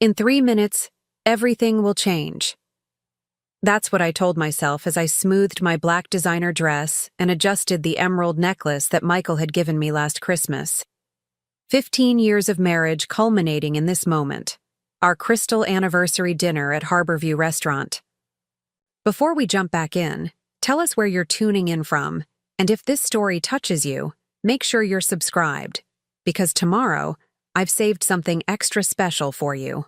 In 3 minutes, everything will change. That's what I told myself as I smoothed my black designer dress and adjusted the emerald necklace that Michael had given me last Christmas. 15 years of marriage culminating in this moment, our crystal anniversary dinner at Harborview Restaurant. Before we jump back in, tell us where you're tuning in from, and if this story touches you, make sure you're subscribed, because tomorrow, I've saved something extra special for you.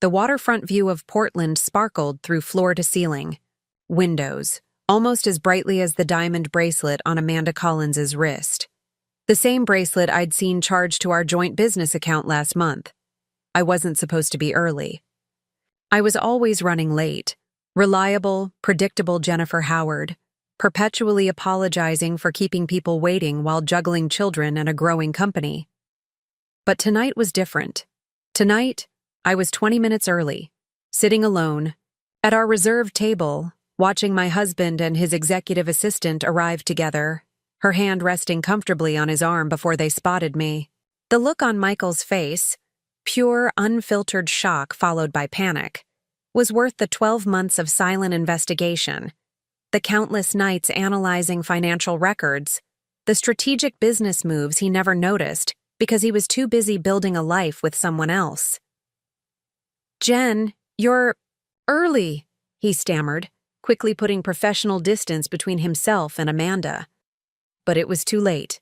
The waterfront view of Portland sparkled through floor to ceiling. Windows, almost as brightly as the diamond bracelet on Amanda Collins's wrist. The same bracelet I'd seen charged to our joint business account last month. I wasn't supposed to be early. I was always running late. Reliable, predictable Jennifer Howard, perpetually apologizing for keeping people waiting while juggling children and a growing company. But tonight was different. Tonight, I was 20 minutes early, sitting alone, at our reserved table, watching my husband and his executive assistant arrive together, her hand resting comfortably on his arm before they spotted me. The look on Michael's face, pure, unfiltered shock followed by panic, was worth the 12 months of silent investigation, the countless nights analyzing financial records, the strategic business moves he never noticed because he was too busy building a life with someone else. "Jen, you're early," he stammered, quickly putting professional distance between himself and Amanda. But it was too late.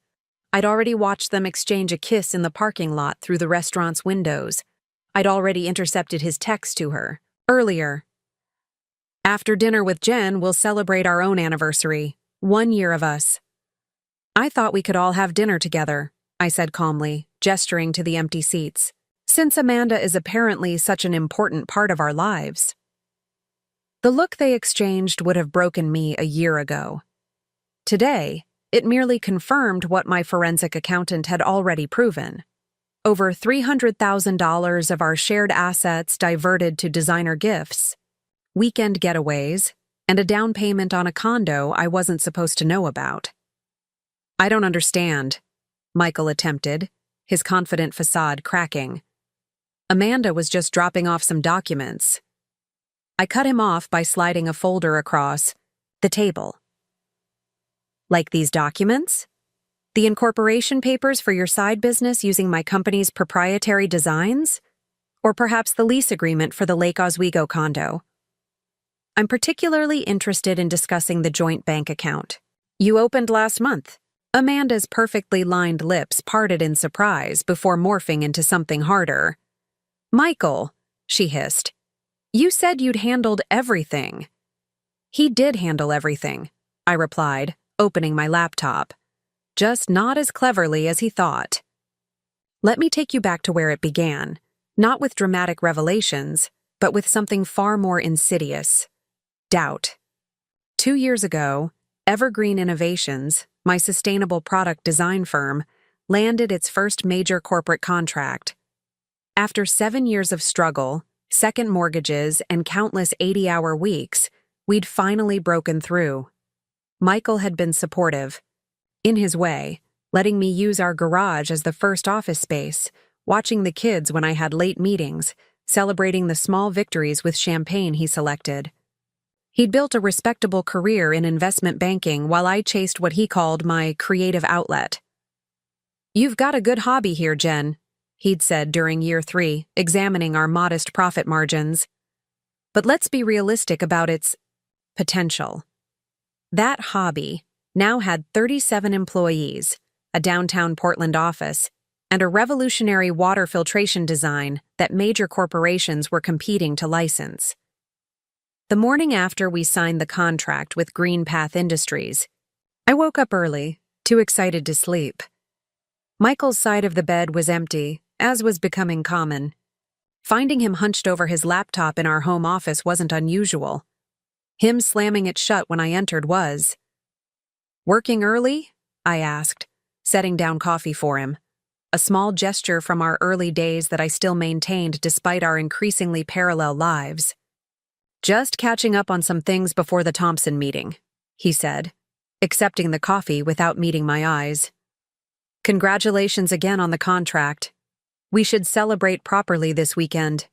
I'd already watched them exchange a kiss in the parking lot through the restaurant's windows. I'd already intercepted his text to her, earlier. "After dinner with Jen, we'll celebrate our own anniversary, 1 year of us." "I thought we could all have dinner together," I said calmly, gesturing to the empty seats, "since Amanda is apparently such an important part of our lives." The look they exchanged would have broken me a year ago. Today, it merely confirmed what my forensic accountant had already proven. Over $300,000 of our shared assets diverted to designer gifts, weekend getaways, and a down payment on a condo I wasn't supposed to know about. "I don't understand," Michael attempted, his confident facade cracking. "Amanda was just dropping off some documents." I cut him off by sliding a folder across the table. "Like these documents? The incorporation papers for your side business using my company's proprietary designs? Or perhaps the lease agreement for the Lake Oswego condo? I'm particularly interested in discussing the joint bank account you opened last month." Amanda's perfectly lined lips parted in surprise before morphing into something harder. "Michael," she hissed, "you said you'd handled everything." "He did handle everything," I replied, opening my laptop. "Just not as cleverly as he thought." Let me take you back to where it began, not with dramatic revelations, but with something far more insidious: doubt. 2 years ago, Evergreen Innovations, my sustainable product design firm, landed its first major corporate contract. After 7 years of struggle, second mortgages, and countless 80-hour weeks, we'd finally broken through. Michael had been supportive, in his way, letting me use our garage as the first office space, watching the kids when I had late meetings, celebrating the small victories with champagne he selected. He'd built a respectable career in investment banking while I chased what he called my creative outlet. "You've got a good hobby here, Jen," he'd said during year 3, examining our modest profit margins. "But let's be realistic about its potential." That hobby now had 37 employees, a downtown Portland office, and a revolutionary water filtration design that major corporations were competing to license. The morning after we signed the contract with Green Path Industries, I woke up early, too excited to sleep. Michael's side of the bed was empty, as was becoming common. Finding him hunched over his laptop in our home office wasn't unusual. Him slamming it shut when I entered was. "Working early?" I asked, setting down coffee for him, a small gesture from our early days that I still maintained despite our increasingly parallel lives. "Just catching up on some things before the Thompson meeting," he said, accepting the coffee without meeting my eyes. "Congratulations again on the contract." We should celebrate properly this weekend.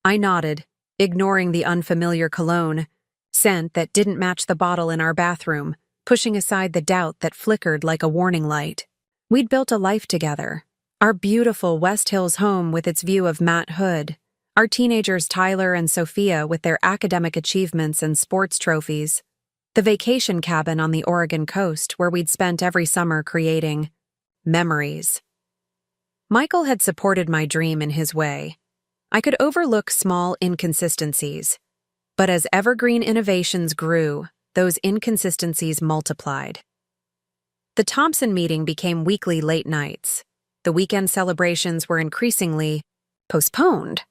I nodded, ignoring the unfamiliar cologne, scent that didn't match the bottle in our bathroom, pushing aside the doubt that flickered like a warning light. We'd built a life together. Our beautiful West Hills home with its view of Matt Hood. Our teenagers Tyler and Sophia with their academic achievements and sports trophies. The vacation cabin on the Oregon coast where we'd spent every summer creating memories. Michael had supported my dream in his way. I could overlook small inconsistencies, but as evergreen innovations grew, those inconsistencies multiplied. The Thompson meeting became weekly late nights. The weekend celebrations were increasingly postponed,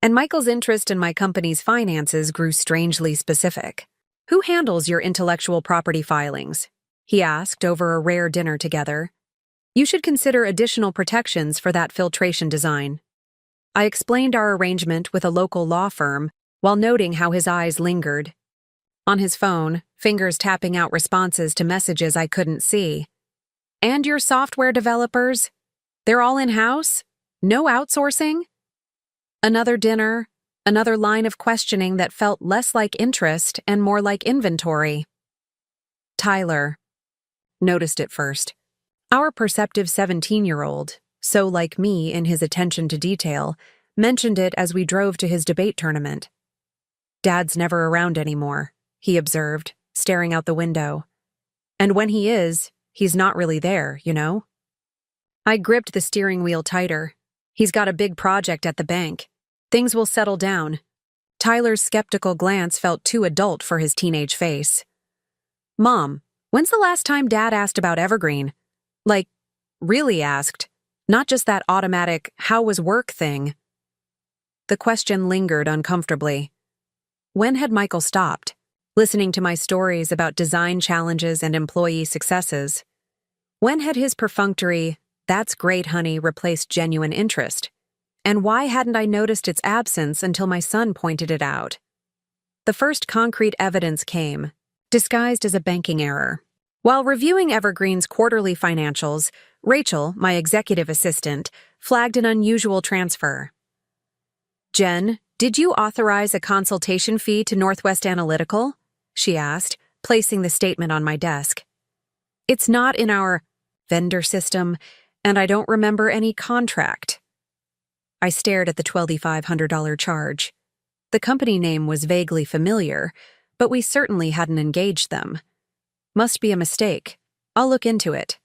and Michael's interest in my company's finances grew strangely specific. "Who handles your intellectual property filings?" he asked over a rare dinner together. "You should consider additional protections for that filtration design." I explained our arrangement with a local law firm while noting how his eyes lingered. On his phone, fingers tapping out responses to messages I couldn't see. "And your software developers? They're all in-house? No outsourcing?" Another dinner, another line of questioning that felt less like interest and more like inventory. Tyler noticed it first. Our perceptive 17-year-old, so like me in his attention to detail, mentioned it as we drove to his debate tournament. "Dad's never around anymore," he observed, staring out the window. "And when he is, he's not really there, you know?" I gripped the steering wheel tighter. "He's got a big project at the bank. Things will settle down." Tyler's skeptical glance felt too adult for his teenage face. "Mom, when's the last time Dad asked about Evergreen? Like, really asked, not just that automatic, 'how was work' thing?" The question lingered uncomfortably. When had Michael stopped, listening to my stories about design challenges and employee successes? When had his perfunctory, "That's great, honey," replaced genuine interest? And why hadn't I noticed its absence until my son pointed it out? The first concrete evidence came, disguised as a banking error. While reviewing Evergreen's quarterly financials, Rachel, my executive assistant, flagged an unusual transfer. "Jen, did you authorize a consultation fee to Northwest Analytical?" she asked, placing the statement on my desk. "It's not in our vendor system, and I don't remember any contract." I stared at the $2,500 charge. The company name was vaguely familiar, but we certainly hadn't engaged them. Must be a mistake. I'll look into it.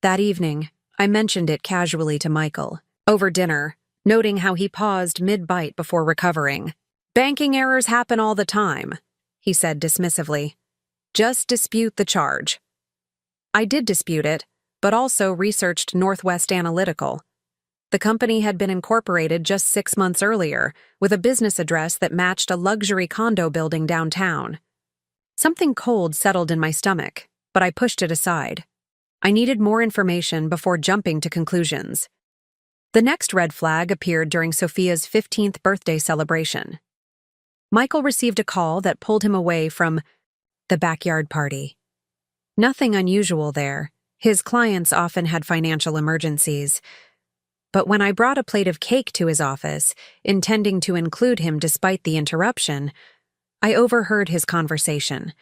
That evening, I mentioned it casually to Michael, over dinner, noting how he paused mid-bite before recovering. "Banking errors happen all the time," he said dismissively. "Just dispute the charge." I did dispute it, but also researched Northwest Analytical. The company had been incorporated just 6 months earlier, with a business address that matched a luxury condo building downtown. Something cold settled in my stomach, but I pushed it aside. I needed more information before jumping to conclusions. The next red flag appeared during Sophia's 15th birthday celebration. Michael received a call that pulled him away from the backyard party. Nothing unusual there. His clients often had financial emergencies. But when I brought a plate of cake to his office, intending to include him despite the interruption, I overheard his conversation.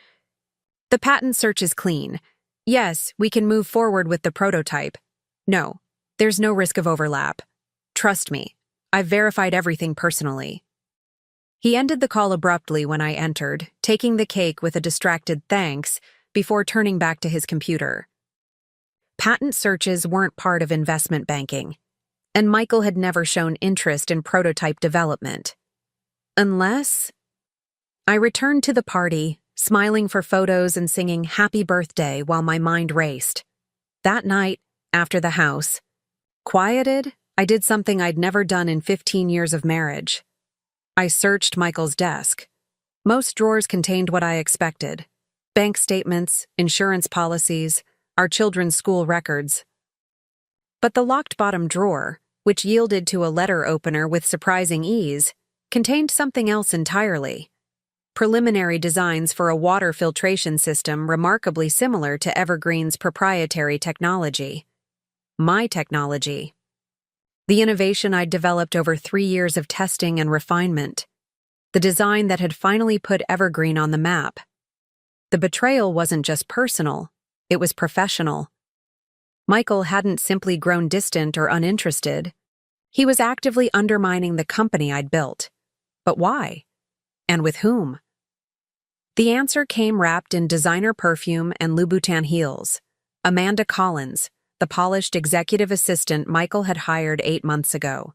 "The patent search is clean. Yes, we can move forward with the prototype. No, there's no risk of overlap. Trust me, I've verified everything personally." He ended the call abruptly when I entered, taking the cake with a distracted thanks before turning back to his computer. Patent searches weren't part of investment banking, and Michael had never shown interest in prototype development. Unless... I returned to the party, smiling for photos and singing "Happy Birthday" while my mind raced. That night, after the house, quieted, I did something I'd never done in 15 years of marriage. I searched Michael's desk. Most drawers contained what I expected: bank statements, insurance policies, our children's school records. But the locked bottom drawer, which yielded to a letter opener with surprising ease, contained something else entirely. Preliminary designs for a water filtration system remarkably similar to Evergreen's proprietary technology. My technology. The innovation I'd developed over 3 years of testing and refinement. The design that had finally put Evergreen on the map. The betrayal wasn't just personal, it was professional. Michael hadn't simply grown distant or uninterested. He was actively undermining the company I'd built. But why? And with whom? The answer came wrapped in designer perfume and Louboutin heels. Amanda Collins, the polished executive assistant Michael had hired 8 months ago.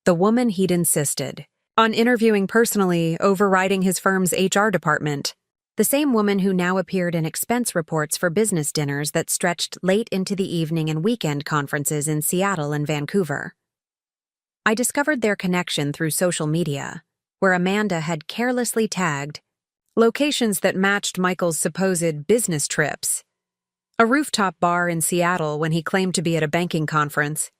The woman he'd insisted on interviewing personally, overriding his firm's HR department. The same woman who now appeared in expense reports for business dinners that stretched late into the evening and weekend conferences in Seattle and Vancouver. I discovered their connection through social media, where Amanda had carelessly tagged locations that matched Michael's supposed business trips. A rooftop bar in Seattle when he claimed to be at a banking conference.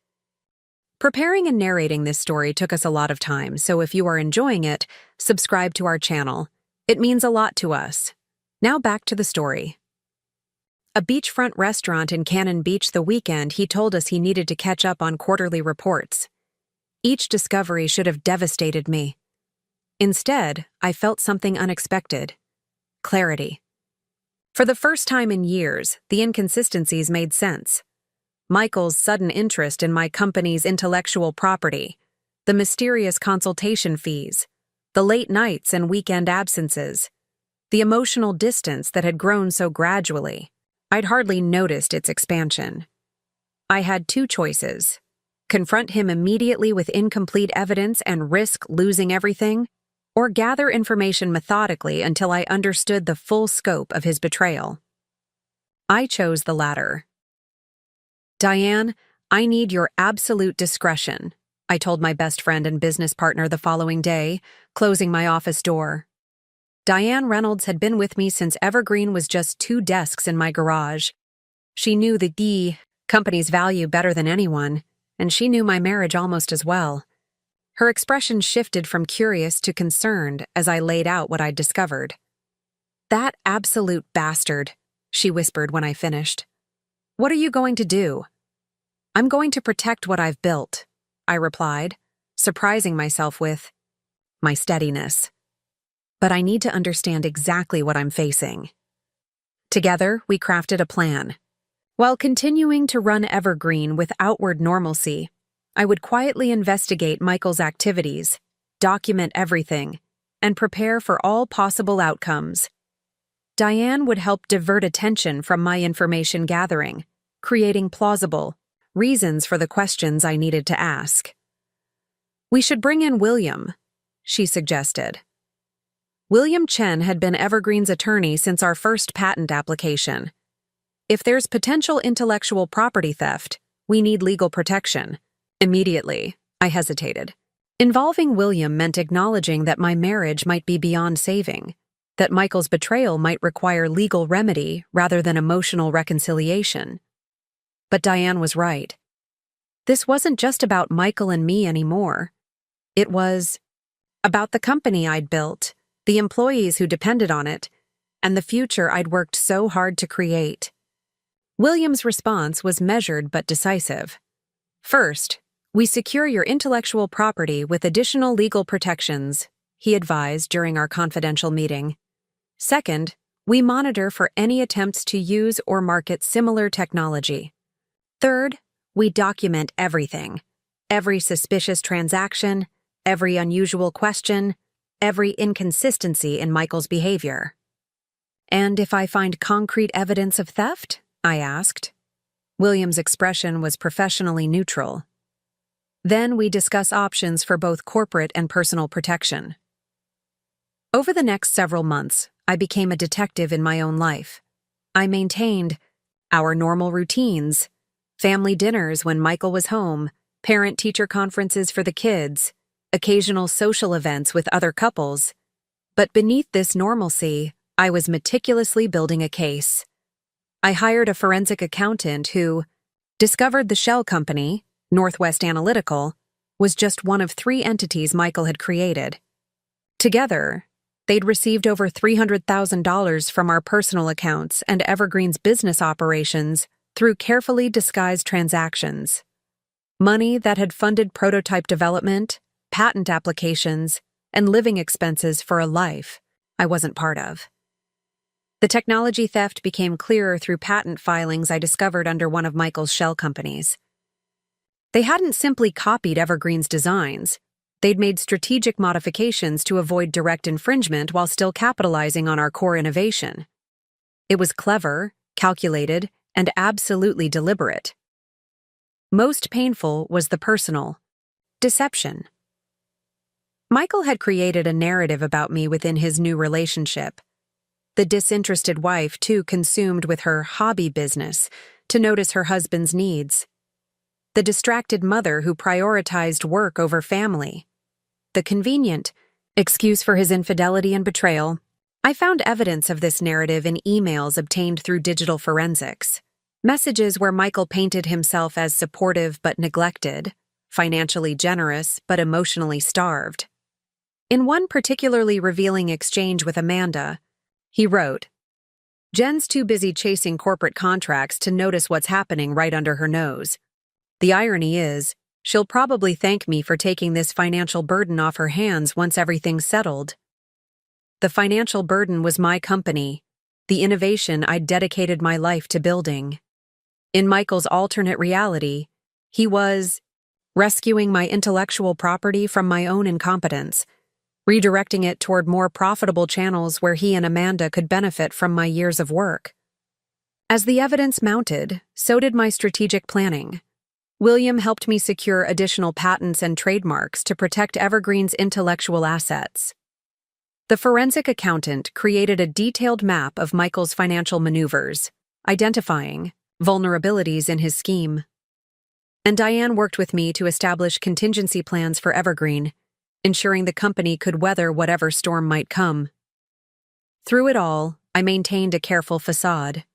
Preparing and narrating this story took us a lot of time, so if you are enjoying it, subscribe to our channel. It means a lot to us. Now back to the story. A beachfront restaurant in Cannon Beach the weekend he told us he needed to catch up on quarterly reports. Each discovery should have devastated me. Instead, I felt something unexpected. Clarity. For the first time in years, the inconsistencies made sense. Michael's sudden interest in my company's intellectual property, the mysterious consultation fees, the late nights and weekend absences, the emotional distance that had grown so gradually. I'd hardly noticed its expansion. I had two choices: confront him immediately with incomplete evidence and risk losing everything, or gather information methodically until I understood the full scope of his betrayal. I chose the latter. "Diane, I need your absolute discretion," I told my best friend and business partner the following day, closing my office door. Diane Reynolds had been with me since Evergreen was just 2 desks in my garage. She knew the company's value better than anyone, and she knew my marriage almost as well. Her expression shifted from curious to concerned as I laid out what I'd discovered. "That absolute bastard," she whispered when I finished. "What are you going to do?" "I'm going to protect what I've built," I replied, surprising myself with my steadiness. "But I need to understand exactly what I'm facing." Together, we crafted a plan. While continuing to run Evergreen with outward normalcy, I would quietly investigate Michael's activities, document everything, and prepare for all possible outcomes. Diane would help divert attention from my information gathering, creating plausible reasons for the questions I needed to ask. "We should bring in William," she suggested. William Chen had been Evergreen's attorney since our first patent application. If there's potential intellectual property theft, we need legal protection. Immediately, I hesitated. Involving William meant acknowledging that my marriage might be beyond saving, that Michael's betrayal might require legal remedy rather than emotional reconciliation. But Diane was right. This wasn't just about Michael and me anymore. It was about the company I'd built, the employees who depended on it, and the future I'd worked so hard to create. William's response was measured but decisive. "First, we secure your intellectual property with additional legal protections," he advised during our confidential meeting. "Second, we monitor for any attempts to use or market similar technology. Third, we document everything, every suspicious transaction, every unusual question, every inconsistency in Michael's behavior." "And if I find concrete evidence of theft?" I asked. William's expression was professionally neutral. "Then we discuss options for both corporate and personal protection." Over the next several months, I became a detective in my own life. I maintained our normal routines, family dinners when Michael was home, parent-teacher conferences for the kids, occasional social events with other couples. But beneath this normalcy, I was meticulously building a case. I hired a forensic accountant who discovered the shell company, Northwest Analytical, was just one of 3 entities Michael had created. Together, they'd received over $300,000 from our personal accounts and Evergreen's business operations through carefully disguised transactions. Money that had funded prototype development, patent applications, and living expenses for a life I wasn't part of. The technology theft became clearer through patent filings I discovered under one of Michael's shell companies. They hadn't simply copied Evergreen's designs. They'd made strategic modifications to avoid direct infringement while still capitalizing on our core innovation. It was clever, calculated, and absolutely deliberate. Most painful was the personal deception. Michael had created a narrative about me within his new relationship. The disinterested wife, too consumed with her hobby business to notice her husband's needs. The distracted mother who prioritized work over family. The convenient excuse for his infidelity and betrayal. I found evidence of this narrative in emails obtained through digital forensics. Messages where Michael painted himself as supportive but neglected, financially generous but emotionally starved. In one particularly revealing exchange with Amanda, he wrote, "Jen's too busy chasing corporate contracts to notice what's happening right under her nose. The irony is, she'll probably thank me for taking this financial burden off her hands once everything's settled." The financial burden was my company, the innovation I'd dedicated my life to building. In Michael's alternate reality, he was rescuing my intellectual property from my own incompetence, redirecting it toward more profitable channels where he and Amanda could benefit from my years of work. As the evidence mounted, so did my strategic planning. William helped me secure additional patents and trademarks to protect Evergreen's intellectual assets. The forensic accountant created a detailed map of Michael's financial maneuvers, identifying vulnerabilities in his scheme. And Diane worked with me to establish contingency plans for Evergreen, ensuring the company could weather whatever storm might come. Through it all, I maintained a careful facade.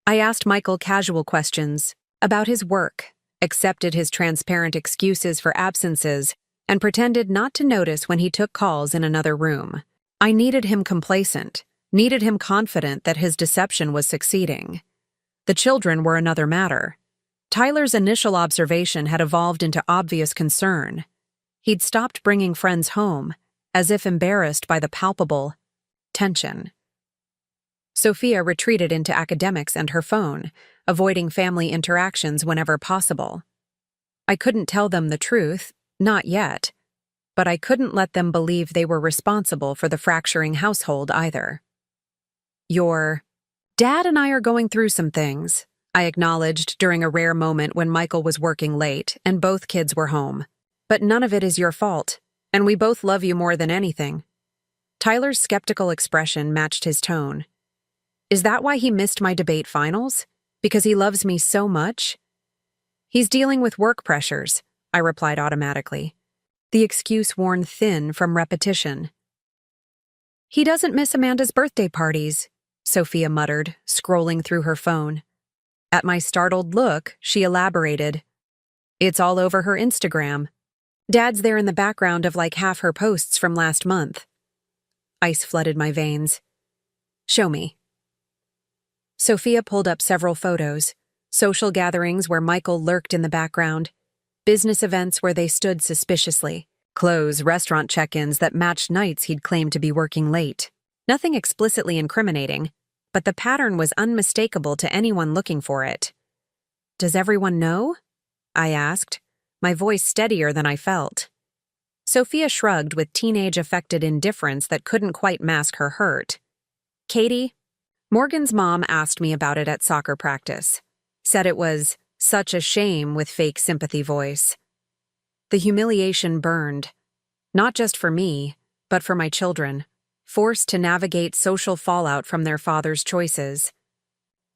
I asked Michael casual questions about his work, accepted his transparent excuses for absences, and pretended not to notice when he took calls in another room. I needed him complacent, needed him confident that his deception was succeeding. The children were another matter. Tyler's initial observation had evolved into obvious concern. He'd stopped bringing friends home, as if embarrassed by the palpable tension. Sophia retreated into academics and her phone, avoiding family interactions whenever possible. I couldn't tell them the truth, not yet, but I couldn't let them believe they were responsible for the fracturing household either. "Your dad and I are going through some things," I acknowledged during a rare moment when Michael was working late and both kids were home. "But none of it is your fault, and we both love you more than anything." Tyler's skeptical expression matched his tone. "Is that why he missed my debate finals? Because he loves me so much?" "He's dealing with work pressures," I replied automatically, the excuse worn thin from repetition. "He doesn't miss Amanda's birthday parties," Sophia muttered, scrolling through her phone. At my startled look, she elaborated, "It's all over her Instagram. Dad's there in the background of like half her posts from last month." Ice flooded my veins. "Show me." Sophia pulled up several photos, social gatherings where Michael lurked in the background, business events where they stood suspiciously, clothes, restaurant check-ins that matched nights he'd claimed to be working late. Nothing explicitly incriminating, but the pattern was unmistakable to anyone looking for it. "Does everyone know?" I asked, my voice steadier than I felt. Sophia shrugged with teenage-affected indifference that couldn't quite mask her hurt. "Katie, Morgan's mom asked me about it at soccer practice. Said it was such a shame with fake sympathy voice." The humiliation burned, not just for me, but for my children, forced to navigate social fallout from their father's choices.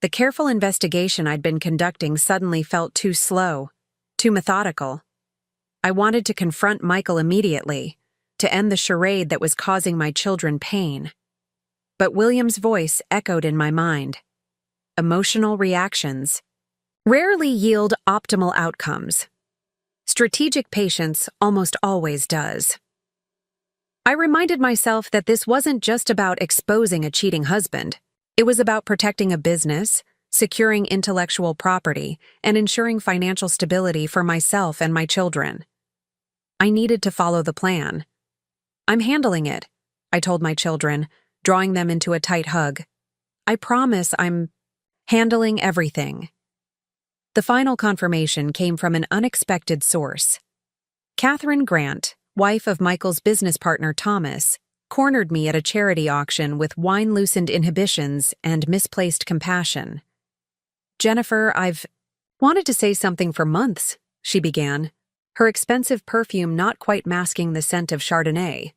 The careful investigation I'd been conducting suddenly felt too slow, too methodical. I wanted to confront Michael immediately, to end the charade that was causing my children pain. But William's voice echoed in my mind. Emotional reactions rarely yield optimal outcomes. Strategic patience almost always does. I reminded myself that this wasn't just about exposing a cheating husband. It was about protecting a business, securing intellectual property, and ensuring financial stability for myself and my children. I needed to follow the plan. "I'm handling it," I told my children, drawing them into a tight hug. "I promise I'm handling everything." The final confirmation came from an unexpected source. Catherine Grant, wife of Michael's business partner Thomas, cornered me at a charity auction with wine-loosened inhibitions and misplaced compassion. "Jennifer, I've wanted to say something for months," she began, her expensive perfume not quite masking the scent of Chardonnay.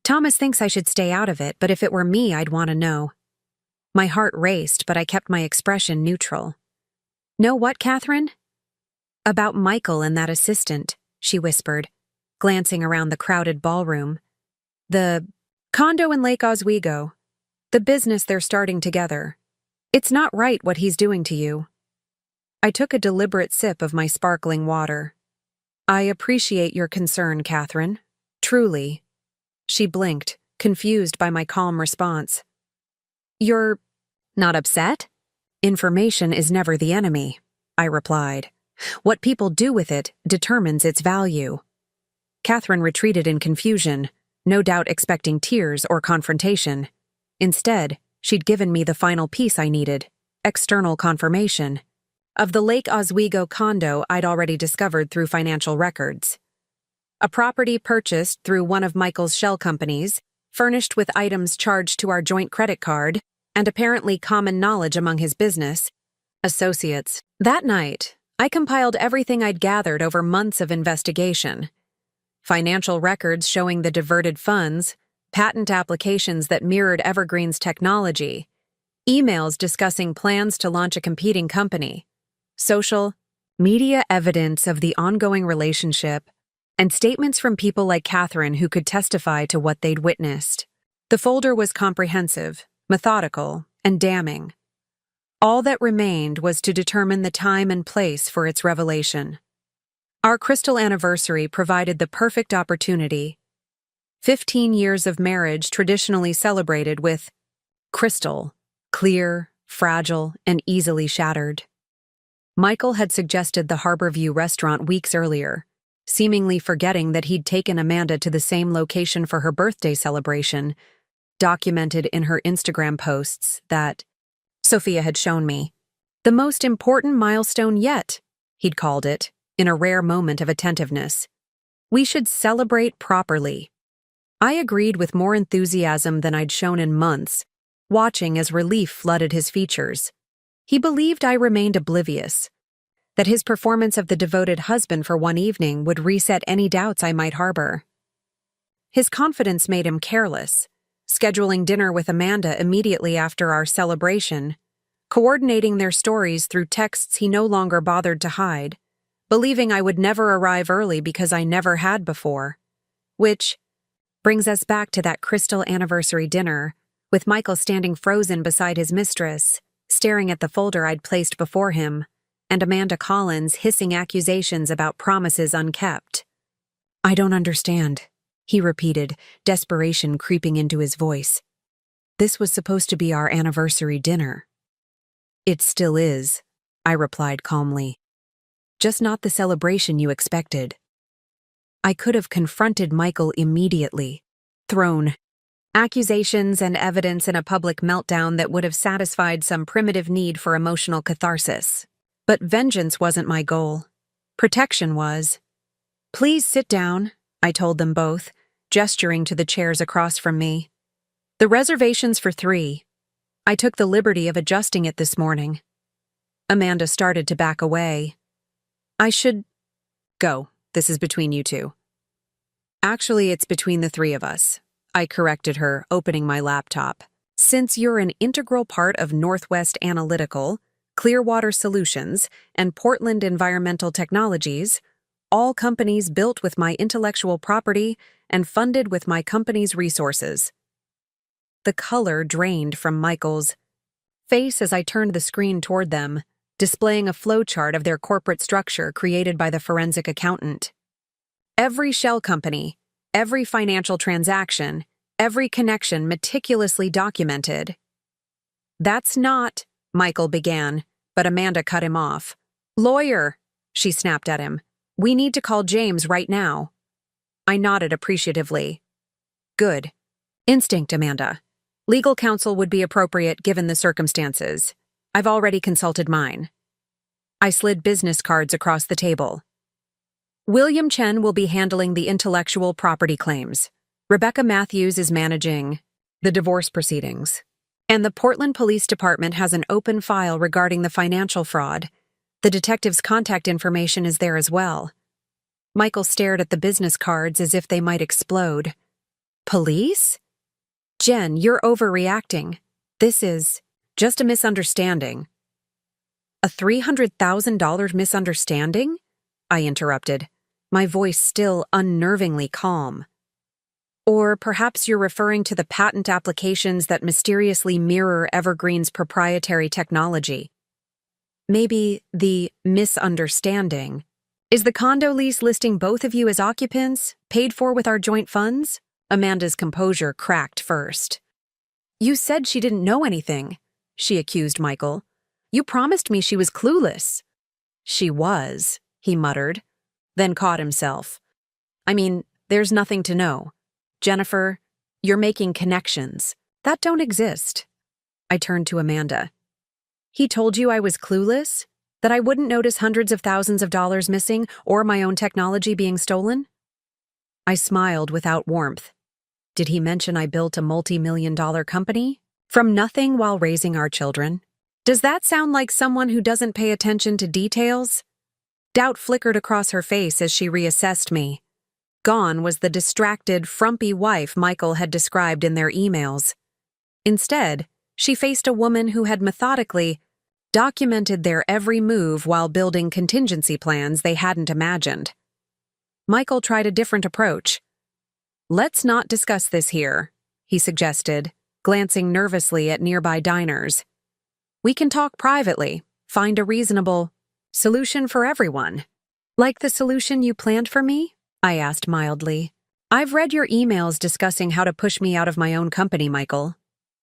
"Thomas thinks I should stay out of it, but if it were me, I'd want to know." My heart raced, but I kept my expression neutral. "Know what, Catherine?" "About Michael and that assistant," she whispered, glancing around the crowded ballroom. "The condo in Lake Oswego. The business they're starting together. It's not right what he's doing to you." I took a deliberate sip of my sparkling water. "I appreciate your concern, Catherine. Truly." She blinked, confused by my calm response. "You're not upset?" "Information is never the enemy," I replied. "What people do with it determines its value." Catherine retreated in confusion, no doubt expecting tears or confrontation. Instead, she'd given me the final piece I needed: external confirmation of the Lake Oswego condo I'd already discovered through financial records. A property purchased through one of Michael's shell companies, furnished with items charged to our joint credit card, and apparently common knowledge among his business associates. That night, I compiled everything I'd gathered over months of investigation. Financial records showing the diverted funds, patent applications that mirrored Evergreen's technology, emails discussing plans to launch a competing company, social media evidence of the ongoing relationship, and statements from people like Catherine who could testify to what they'd witnessed. The folder was comprehensive, methodical, and damning. All that remained was to determine the time and place for its revelation. Our crystal anniversary provided the perfect opportunity. 15 years of marriage traditionally celebrated with crystal, clear, fragile, and easily shattered. Michael had suggested the Harborview restaurant weeks earlier, seemingly forgetting that he'd taken Amanda to the same location for her birthday celebration, documented in her Instagram posts that Sophia had shown me. "The most important milestone yet," he'd called it, in a rare moment of attentiveness. "We should celebrate properly." I agreed with more enthusiasm than I'd shown in months, watching as relief flooded his features. He believed I remained oblivious, that his performance of the devoted husband for one evening would reset any doubts I might harbor. His confidence made him careless, scheduling dinner with Amanda immediately after our celebration, coordinating their stories through texts he no longer bothered to hide, believing I would never arrive early because I never had before. Which brings us back to that crystal anniversary dinner, with Michael standing frozen beside his mistress, staring at the folder I'd placed before him, and Amanda Collins hissing accusations about promises unkept. "I don't understand," he repeated, desperation creeping into his voice. "This was supposed to be our anniversary dinner." "It still is," I replied calmly. "Just not the celebration you expected." I could have confronted Michael immediately, thrown accusations and evidence in a public meltdown that would have satisfied some primitive need for emotional catharsis. But vengeance wasn't my goal. Protection was. "Please sit down," I told them both, gesturing to the chairs across from me. "The reservation's for 3. I took the liberty of adjusting it this morning." Amanda started to back away. "I should go. This is between you two." "Actually, it's between the 3 of us," I corrected her, opening my laptop. "Since you're an integral part of Northwest Analytical, Clearwater Solutions, and Portland Environmental Technologies, all companies built with my intellectual property and funded with my company's resources." The color drained from Michael's face as I turned the screen toward them, displaying a flowchart of their corporate structure created by the forensic accountant. Every shell company, every financial transaction, every connection meticulously documented. "That's not," Michael began, but Amanda cut him off. Lawyer, she snapped at him. We need to call James right now. I nodded appreciatively. Good. Instinct, Amanda. Legal counsel would be appropriate given the circumstances. I've already consulted mine. I slid business cards across the table. William Chen will be handling the intellectual property claims. Rebecca Matthews is managing the divorce proceedings. And the Portland Police Department has an open file regarding the financial fraud. The detective's contact information is there as well. Michael stared at the business cards as if they might explode. Police? Jen, you're overreacting. This is just a misunderstanding. A $300,000 misunderstanding? I interrupted, my voice still unnervingly calm. Or perhaps you're referring to the patent applications that mysteriously mirror Evergreen's proprietary technology. Maybe the misunderstanding. Is the condo lease listing both of you as occupants, paid for with our joint funds? Amanda's composure cracked first. You said she didn't know anything, she accused Michael. You promised me she was clueless. She was, he muttered, then caught himself. I mean, there's nothing to know. Jennifer, you're making connections. That don't exist. I turned to Amanda. He told you I was clueless? That I wouldn't notice hundreds of thousands of dollars missing or my own technology being stolen? I smiled without warmth. Did he mention I built a multi-million-dollar company? From nothing while raising our children? Does that sound like someone who doesn't pay attention to details? Doubt flickered across her face as she reassessed me. Gone was the distracted, frumpy wife Michael had described in their emails. Instead, she faced a woman who had methodically documented their every move while building contingency plans they hadn't imagined. Michael tried a different approach. Let's not discuss this here, he suggested, glancing nervously at nearby diners. We can talk privately, find a reasonable solution for everyone. Like the solution you planned for me? I asked mildly. I've read your emails discussing how to push me out of my own company, Michael.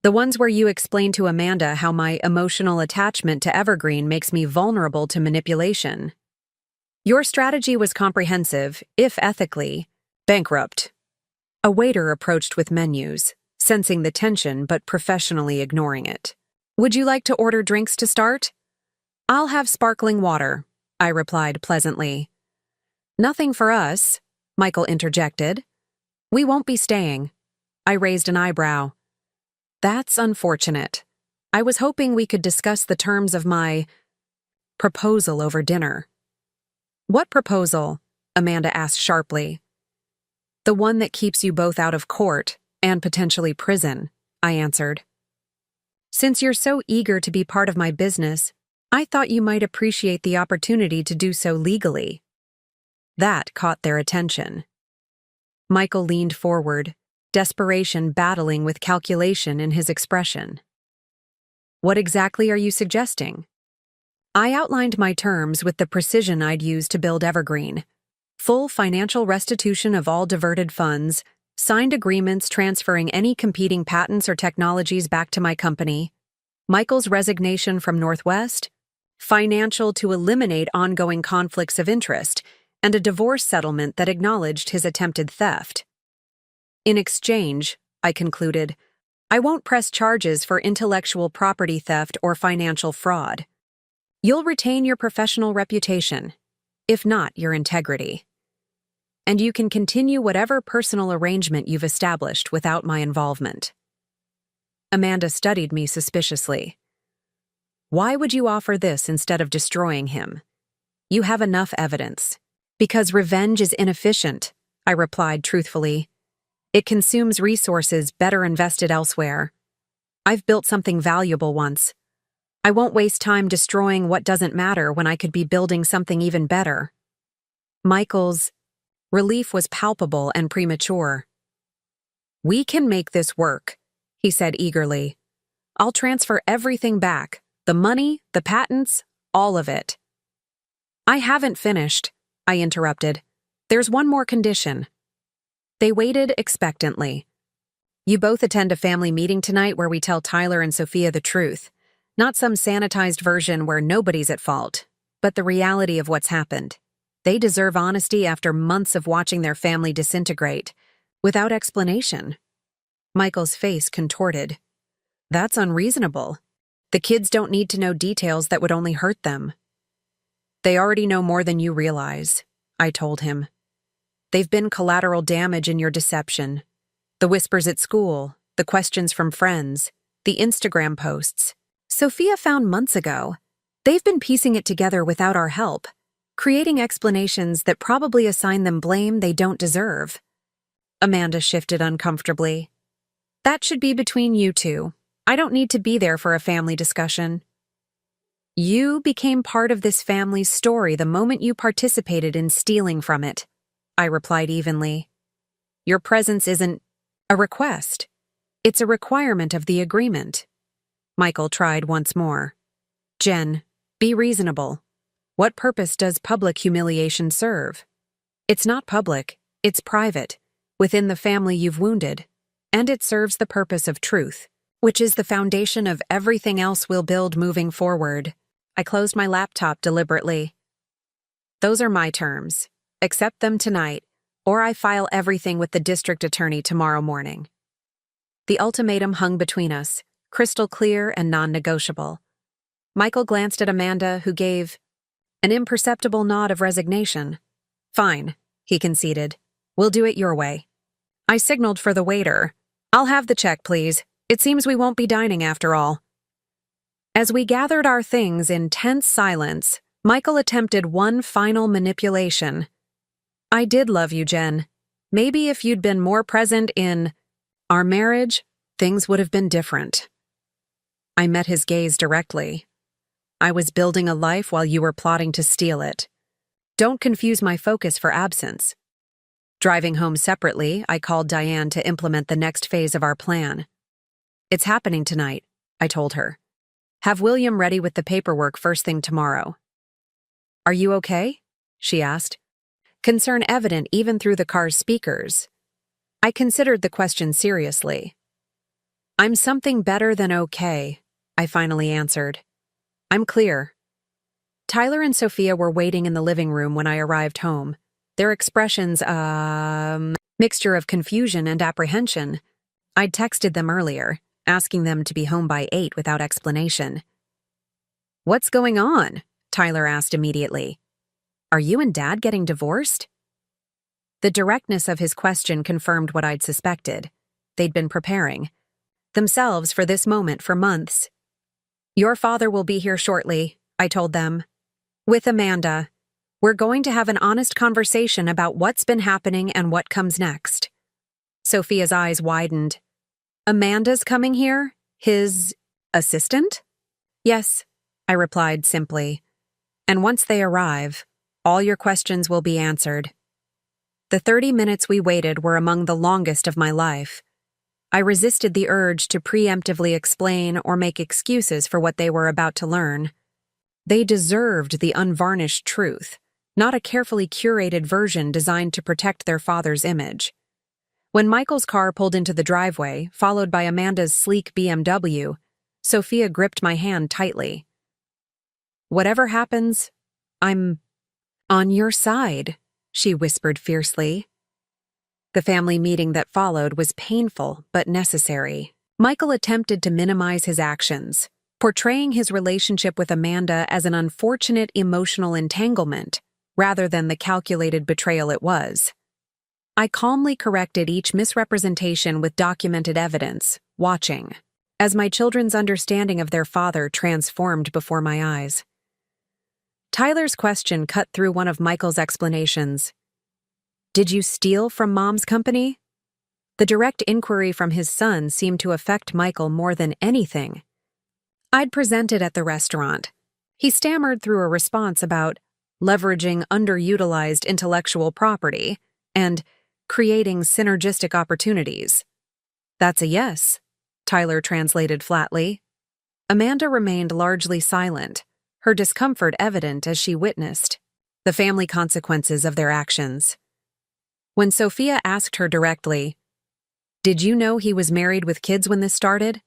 The ones where you explain to Amanda how my emotional attachment to Evergreen makes me vulnerable to manipulation. Your strategy was comprehensive, if ethically bankrupt. A waiter approached with menus, sensing the tension but professionally ignoring it. Would you like to order drinks to start? I'll have sparkling water, I replied pleasantly. Nothing for us, Michael interjected. We won't be staying. I raised an eyebrow. That's unfortunate. I was hoping we could discuss the terms of my proposal over dinner. What proposal? Amanda asked sharply. The one that keeps you both out of court and potentially prison, I answered. Since you're so eager to be part of my business, I thought you might appreciate the opportunity to do so legally. That caught their attention. Michael leaned forward, desperation battling with calculation in his expression. What exactly are you suggesting? I outlined my terms with the precision I'd use to build Evergreen. Full financial restitution of all diverted funds, signed agreements transferring any competing patents or technologies back to my company, Michael's resignation from Northwest, financial to eliminate ongoing conflicts of interest, and a divorce settlement that acknowledged his attempted theft. In exchange, I concluded, I won't press charges for intellectual property theft or financial fraud. You'll retain your professional reputation, if not your integrity. And you can continue whatever personal arrangement you've established without my involvement. Amanda studied me suspiciously. Why would you offer this instead of destroying him? You have enough evidence. Because revenge is inefficient, I replied truthfully. It consumes resources better invested elsewhere. I've built something valuable once. I won't waste time destroying what doesn't matter when I could be building something even better. Michael's relief was palpable and premature. We can make this work, he said eagerly. I'll transfer everything back, the money, the patents, all of it. I haven't finished, I interrupted. There's one more condition. They waited expectantly. You both attend a family meeting tonight where we tell Tyler and Sophia the truth. Not some sanitized version where nobody's at fault, but the reality of what's happened. They deserve honesty after months of watching their family disintegrate, without explanation. Michael's face contorted. That's unreasonable. The kids don't need to know details that would only hurt them. They already know more than you realize, I told him. They've been collateral damage in your deception. The whispers at school, the questions from friends, the Instagram posts. Sophia found months ago. They've been piecing it together without our help, creating explanations that probably assign them blame they don't deserve. Amanda shifted uncomfortably. That should be between you two. I don't need to be there for a family discussion. You became part of this family's story the moment you participated in stealing from it, I replied evenly. Your presence isn't a request. It's a requirement of the agreement. Michael tried once more. Jen, be reasonable. What purpose does public humiliation serve? It's not public, it's private, within the family you've wounded, and it serves the purpose of truth, which is the foundation of everything else we'll build moving forward. I closed my laptop deliberately. Those are my terms. Accept them tonight, or I file everything with the district attorney tomorrow morning. The ultimatum hung between us, crystal clear and non-negotiable. Michael glanced at Amanda, who gave an imperceptible nod of resignation. Fine, he conceded. We'll do it your way. I signaled for the waiter. I'll have the check, please. It seems we won't be dining after all. As we gathered our things in tense silence, Michael attempted one final manipulation. I did love you, Jen. Maybe if you'd been more present in our marriage, things would have been different. I met his gaze directly. I was building a life while you were plotting to steal it. Don't confuse my focus for absence. Driving home separately, I called Diane to implement the next phase of our plan. It's happening tonight, I told her. Have William ready with the paperwork first thing tomorrow. Are you okay? She asked. Concern evident even through the car's speakers. I considered the question seriously. I'm something better than okay, I finally answered. I'm clear. Tyler and Sophia were waiting in the living room when I arrived home. Their expressions, mixture of confusion and apprehension. I'd texted them earlier, asking them to be home by 8 without explanation. What's going on? Tyler asked immediately. Are you and Dad getting divorced? The directness of his question confirmed what I'd suspected. They'd been preparing themselves for this moment for months. Your father will be here shortly, I told them. With Amanda. We're going to have an honest conversation about what's been happening and what comes next. Sophia's eyes widened. Amanda's coming here? His assistant? Yes, I replied simply. And once they arrive, all your questions will be answered. The 30 minutes we waited were among the longest of my life. I resisted the urge to preemptively explain or make excuses for what they were about to learn. They deserved the unvarnished truth, not a carefully curated version designed to protect their father's image. When Michael's car pulled into the driveway, followed by Amanda's sleek BMW, Sophia gripped my hand tightly. Whatever happens, I'm on your side, she whispered fiercely. The family meeting that followed was painful but necessary. Michael attempted to minimize his actions, portraying his relationship with Amanda as an unfortunate emotional entanglement, rather than the calculated betrayal it was. I calmly corrected each misrepresentation with documented evidence, watching, as my children's understanding of their father transformed before my eyes. Tyler's question cut through one of Michael's explanations. Did you steal from Mom's company? The direct inquiry from his son seemed to affect Michael more than anything. I'd presented at the restaurant. He stammered through a response about leveraging underutilized intellectual property and creating synergistic opportunities. That's a yes, Tyler translated flatly. Amanda remained largely silent, her discomfort evident as she witnessed the family consequences of their actions. When Sophia asked her directly, "Did you know he was married with kids when this started?"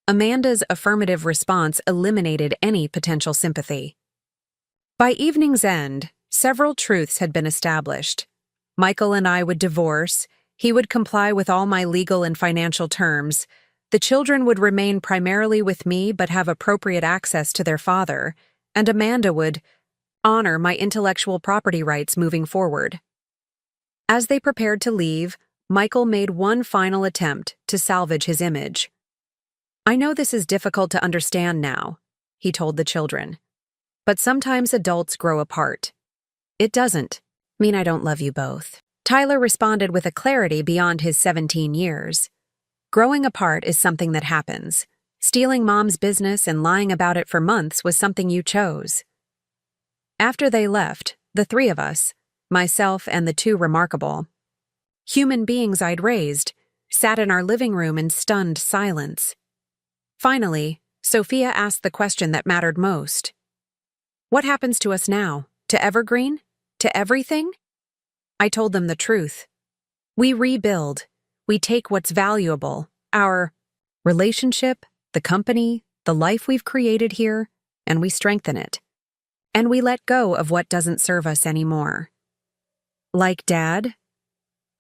Amanda's affirmative response eliminated any potential sympathy. By evening's end, several truths had been established. Michael and I would divorce, he would comply with all my legal and financial terms, the children would remain primarily with me but have appropriate access to their father, and Amanda would honor my intellectual property rights moving forward. As they prepared to leave, Michael made one final attempt to salvage his image. "I know this is difficult to understand now," he told the children, "but sometimes adults grow apart. It doesn't mean I don't love you both." Tyler responded with a clarity beyond his 17 years. "Growing apart is something that happens. Stealing Mom's business and lying about it for months was something you chose." After they left, the three of us, myself and the two remarkable human beings I'd raised, sat in our living room in stunned silence. Finally, Sophia asked the question that mattered most. "What happens to us now? To Evergreen? To everything?" I told them the truth. We rebuild. We take what's valuable, our relationship, the company, the life we've created here, and we strengthen it. And we let go of what doesn't serve us anymore. Like Dad?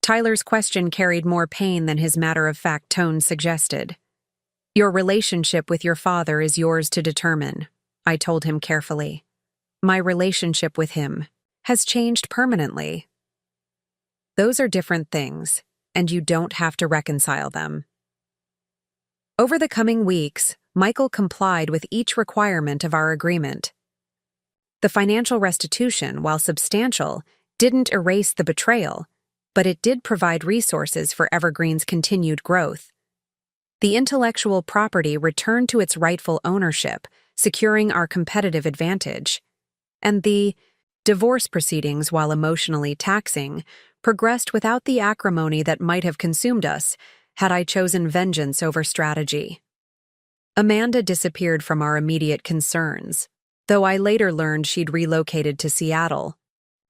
Tyler's question carried more pain than his matter-of-fact tone suggested. "Your relationship with your father is yours to determine," I told him carefully. "My relationship with him has changed permanently." Those are different things, and you don't have to reconcile them. Over the coming weeks, Michael complied with each requirement of our agreement. The financial restitution, while substantial, didn't erase the betrayal, but it did provide resources for Evergreen's continued growth. The intellectual property returned to its rightful ownership, securing our competitive advantage. And the divorce proceedings, while emotionally taxing, progressed without the acrimony that might have consumed us had I chosen vengeance over strategy. Amanda disappeared from our immediate concerns, though I later learned she'd relocated to Seattle,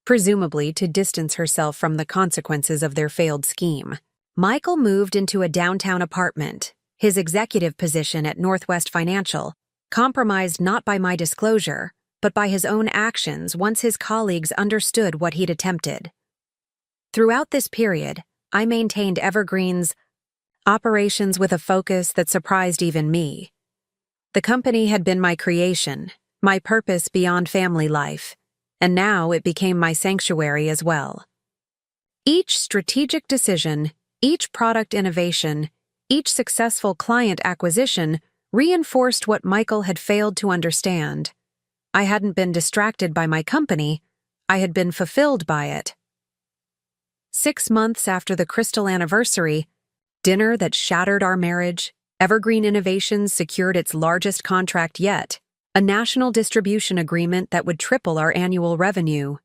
presumably to distance herself from the consequences of their failed scheme. Michael moved into a downtown apartment, his executive position at Northwest Financial, compromised not by my disclosure, but by his own actions once his colleagues understood what he'd attempted. Throughout this period, I maintained Evergreen's operations with a focus that surprised even me. The company had been my creation, my purpose beyond family life, and now it became my sanctuary as well. Each strategic decision, each product innovation, each successful client acquisition reinforced what Michael had failed to understand. I hadn't been distracted by my company, I had been fulfilled by it. 6 months after the crystal anniversary, dinner that shattered our marriage, Evergreen Innovations secured its largest contract yet, a national distribution agreement that would triple our annual revenue.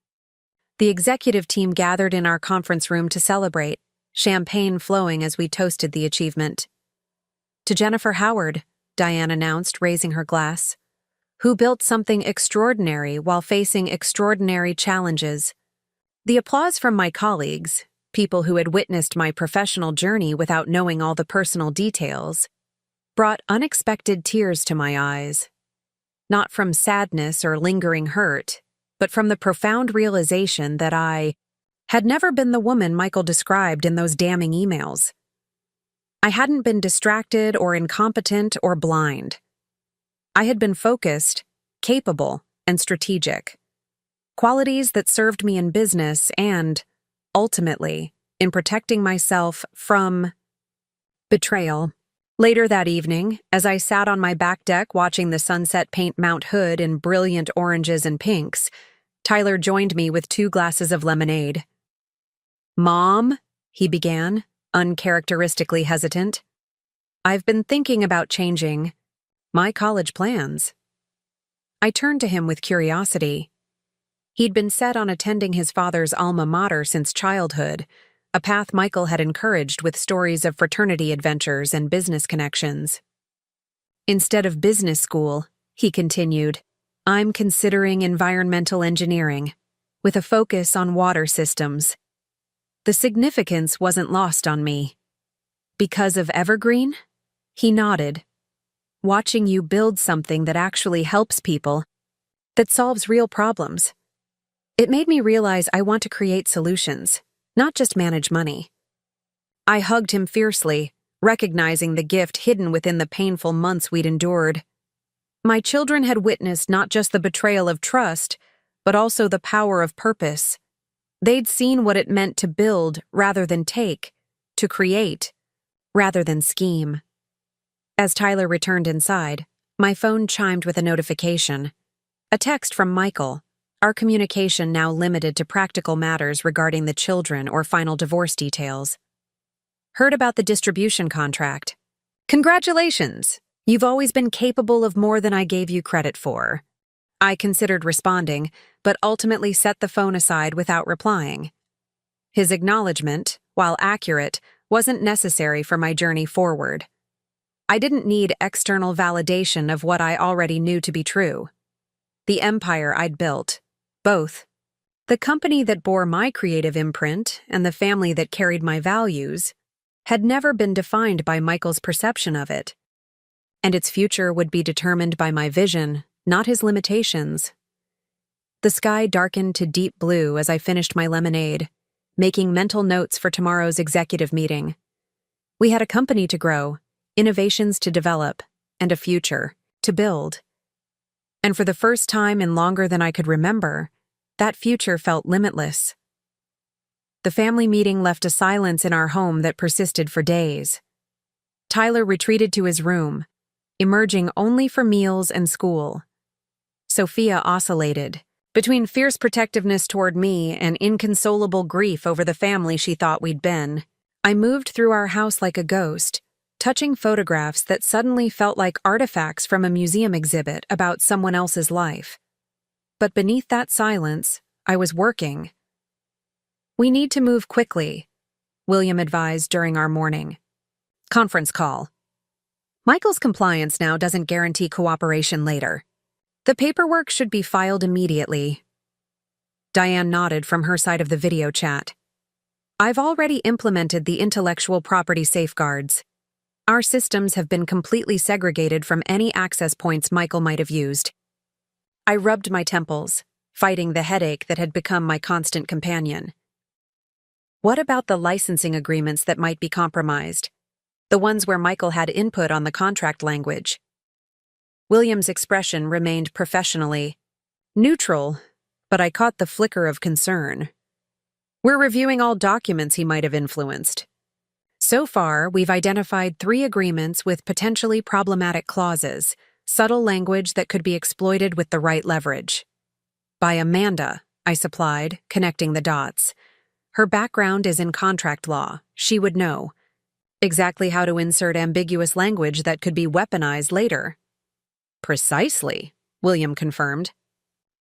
The executive team gathered in our conference room to celebrate, champagne flowing as we toasted the achievement. "To Jennifer Howard," Diane announced, raising her glass, "who built something extraordinary while facing extraordinary challenges." The applause from my colleagues, people who had witnessed my professional journey without knowing all the personal details, brought unexpected tears to my eyes. Not from sadness or lingering hurt, but from the profound realization that I had never been the woman Michael described in those damning emails. I hadn't been distracted or incompetent or blind. I had been focused, capable, and strategic. Qualities that served me in business and, ultimately, in protecting myself from betrayal. Later that evening, as I sat on my back deck watching the sunset paint Mount Hood in brilliant oranges and pinks, Tyler joined me with 2 glasses of lemonade. "Mom," he began, uncharacteristically hesitant, "I've been thinking about changing my college plans." I turned to him with curiosity. He'd been set on attending his father's alma mater since childhood, a path Michael had encouraged with stories of fraternity adventures and business connections. "Instead of business school," he continued, "I'm considering environmental engineering, with a focus on water systems." The significance wasn't lost on me. "Because of Evergreen?" He nodded. watching you build something that actually helps people, that solves real problems. It made me realize I want to create solutions, not just manage money. I hugged him fiercely, recognizing the gift hidden within the painful months we'd endured. My children had witnessed not just the betrayal of trust, but also the power of purpose. They'd seen what it meant to build rather than take, to create rather than scheme. As Tyler returned inside, my phone chimed with a notification. A text from Michael, our communication now limited to practical matters regarding the children or final divorce details. Heard about the distribution contract. Congratulations! You've always been capable of more than I gave you credit for. I considered responding, but ultimately set the phone aside without replying. His acknowledgement, while accurate, wasn't necessary for my journey forward. I didn't need external validation of what I already knew to be true. The empire I'd built, both. The company that bore my creative imprint and the family that carried my values, had never been defined by Michael's perception of it. And its future would be determined by my vision, not his limitations. The sky darkened to deep blue as I finished my lemonade, making mental notes for tomorrow's executive meeting. We had a company to grow, innovations to develop, and a future to build. And for the first time in longer than I could remember, that future felt limitless. The family meeting left a silence in our home that persisted for days. Tyler retreated to his room, emerging only for meals and school. Sophia oscillated between fierce protectiveness toward me and inconsolable grief over the family she thought we'd been. I moved through our house like a ghost, touching photographs that suddenly felt like artifacts from a museum exhibit about someone else's life. But beneath that silence, I was working. We need to move quickly, William advised during our morning conference call. Michael's compliance now doesn't guarantee cooperation later. The paperwork should be filed immediately. Diane nodded from her side of the video chat. I've already implemented the intellectual property safeguards. Our systems have been completely segregated from any access points Michael might have used. I rubbed my temples, fighting the headache that had become my constant companion. What about the licensing agreements that might be compromised? The ones where Michael had input on the contract language. William's expression remained professionally neutral, but I caught the flicker of concern. We're reviewing all documents he might have influenced. So far, we've identified 3 agreements with potentially problematic clauses, subtle language that could be exploited with the right leverage. By Amanda, I supplied, connecting the dots. Her background is in contract law. She would know exactly how to insert ambiguous language that could be weaponized later. Precisely, William confirmed.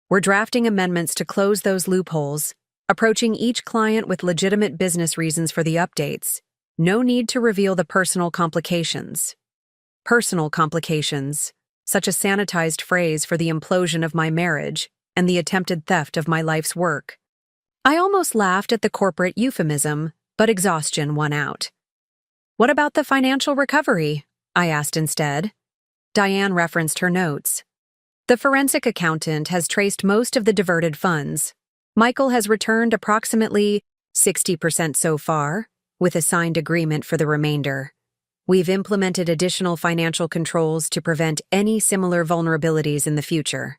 We're drafting amendments to close those loopholes, approaching each client with legitimate business reasons for the updates. No need to reveal the personal complications. Personal complications, such a sanitized phrase for the implosion of my marriage and the attempted theft of my life's work. I almost laughed at the corporate euphemism, but exhaustion won out. What about the financial recovery? I asked instead. Diane referenced her notes. The forensic accountant has traced most of the diverted funds. Michael has returned approximately 60% so far, with a signed agreement for the remainder. We've implemented additional financial controls to prevent any similar vulnerabilities in the future.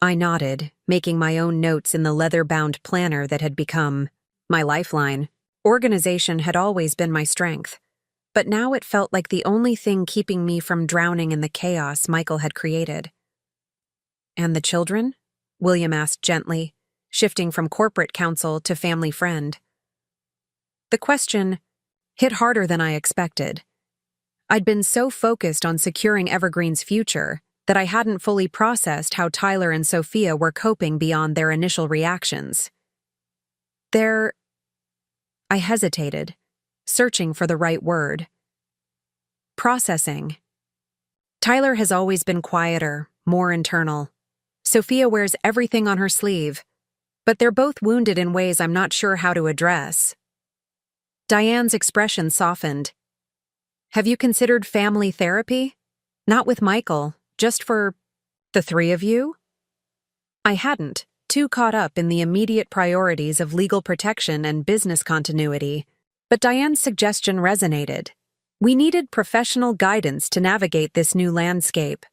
I nodded, making my own notes in the leather-bound planner that had become my lifeline. Organization had always been my strength, but now it felt like the only thing keeping me from drowning in the chaos Michael had created. And the children? William asked gently, shifting from corporate counsel to family friend. The question hit harder than I expected. I'd been so focused on securing Evergreen's future that I hadn't fully processed how Tyler and Sophia were coping beyond their initial reactions. I hesitated, searching for the right word. Processing. Tyler has always been quieter, more internal. Sophia wears everything on her sleeve, but they're both wounded in ways I'm not sure how to address. Diane's expression softened. Have you considered family therapy? Not with Michael, just for the three of you? I hadn't, too caught up in the immediate priorities of legal protection and business continuity. But Diane's suggestion resonated. We needed professional guidance to navigate this new landscape.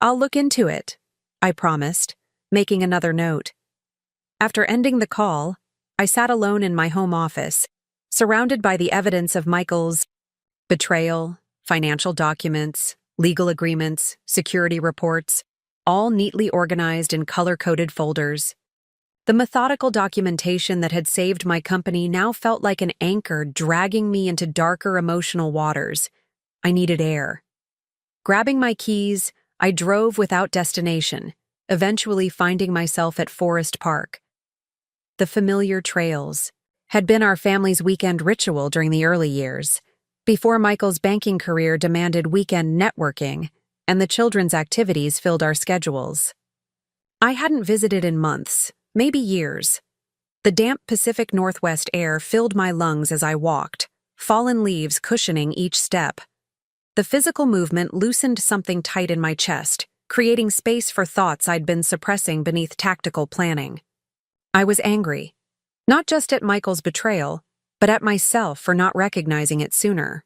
I'll look into it, I promised, making another note. After ending the call, I sat alone in my home office, surrounded by the evidence of Michael's betrayal, financial documents, legal agreements, security reports, all neatly organized in color-coded folders. The methodical documentation that had saved my company now felt like an anchor dragging me into darker emotional waters. I needed air. Grabbing my keys, I drove without destination, eventually finding myself at Forest Park. The familiar trails had been our family's weekend ritual during the early years, before Michael's banking career demanded weekend networking, and the children's activities filled our schedules. I hadn't visited in months, maybe years. The damp Pacific Northwest air filled my lungs as I walked, fallen leaves cushioning each step. The physical movement loosened something tight in my chest, creating space for thoughts I'd been suppressing beneath tactical planning. I was angry, not just at Michael's betrayal, but at myself for not recognizing it sooner.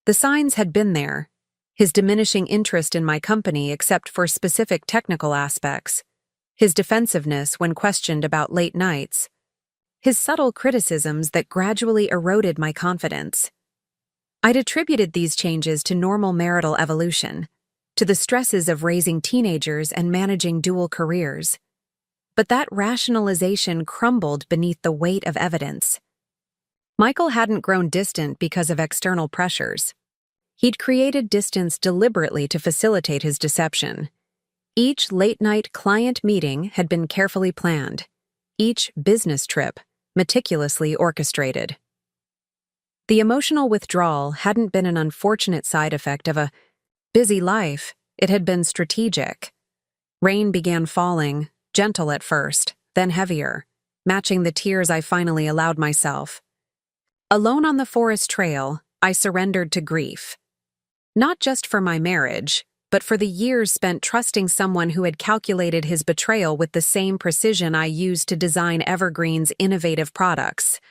The signs had been there: his diminishing interest in my company except for specific technical aspects, his defensiveness when questioned about late nights, his subtle criticisms that gradually eroded my confidence. I'd attributed these changes to normal marital evolution, to the stresses of raising teenagers and managing dual careers. But that rationalization crumbled beneath the weight of evidence. Michael hadn't grown distant because of external pressures. He'd created distance deliberately to facilitate his deception. Each late-night client meeting had been carefully planned, each business trip meticulously orchestrated. The emotional withdrawal hadn't been an unfortunate side effect of a busy life, it had been strategic. Rain began falling, gentle at first, then heavier, matching the tears I finally allowed myself. Alone on the forest trail, I surrendered to grief. Not just for my marriage, but for the years spent trusting someone who had calculated his betrayal with the same precision I used to design Evergreen's innovative products.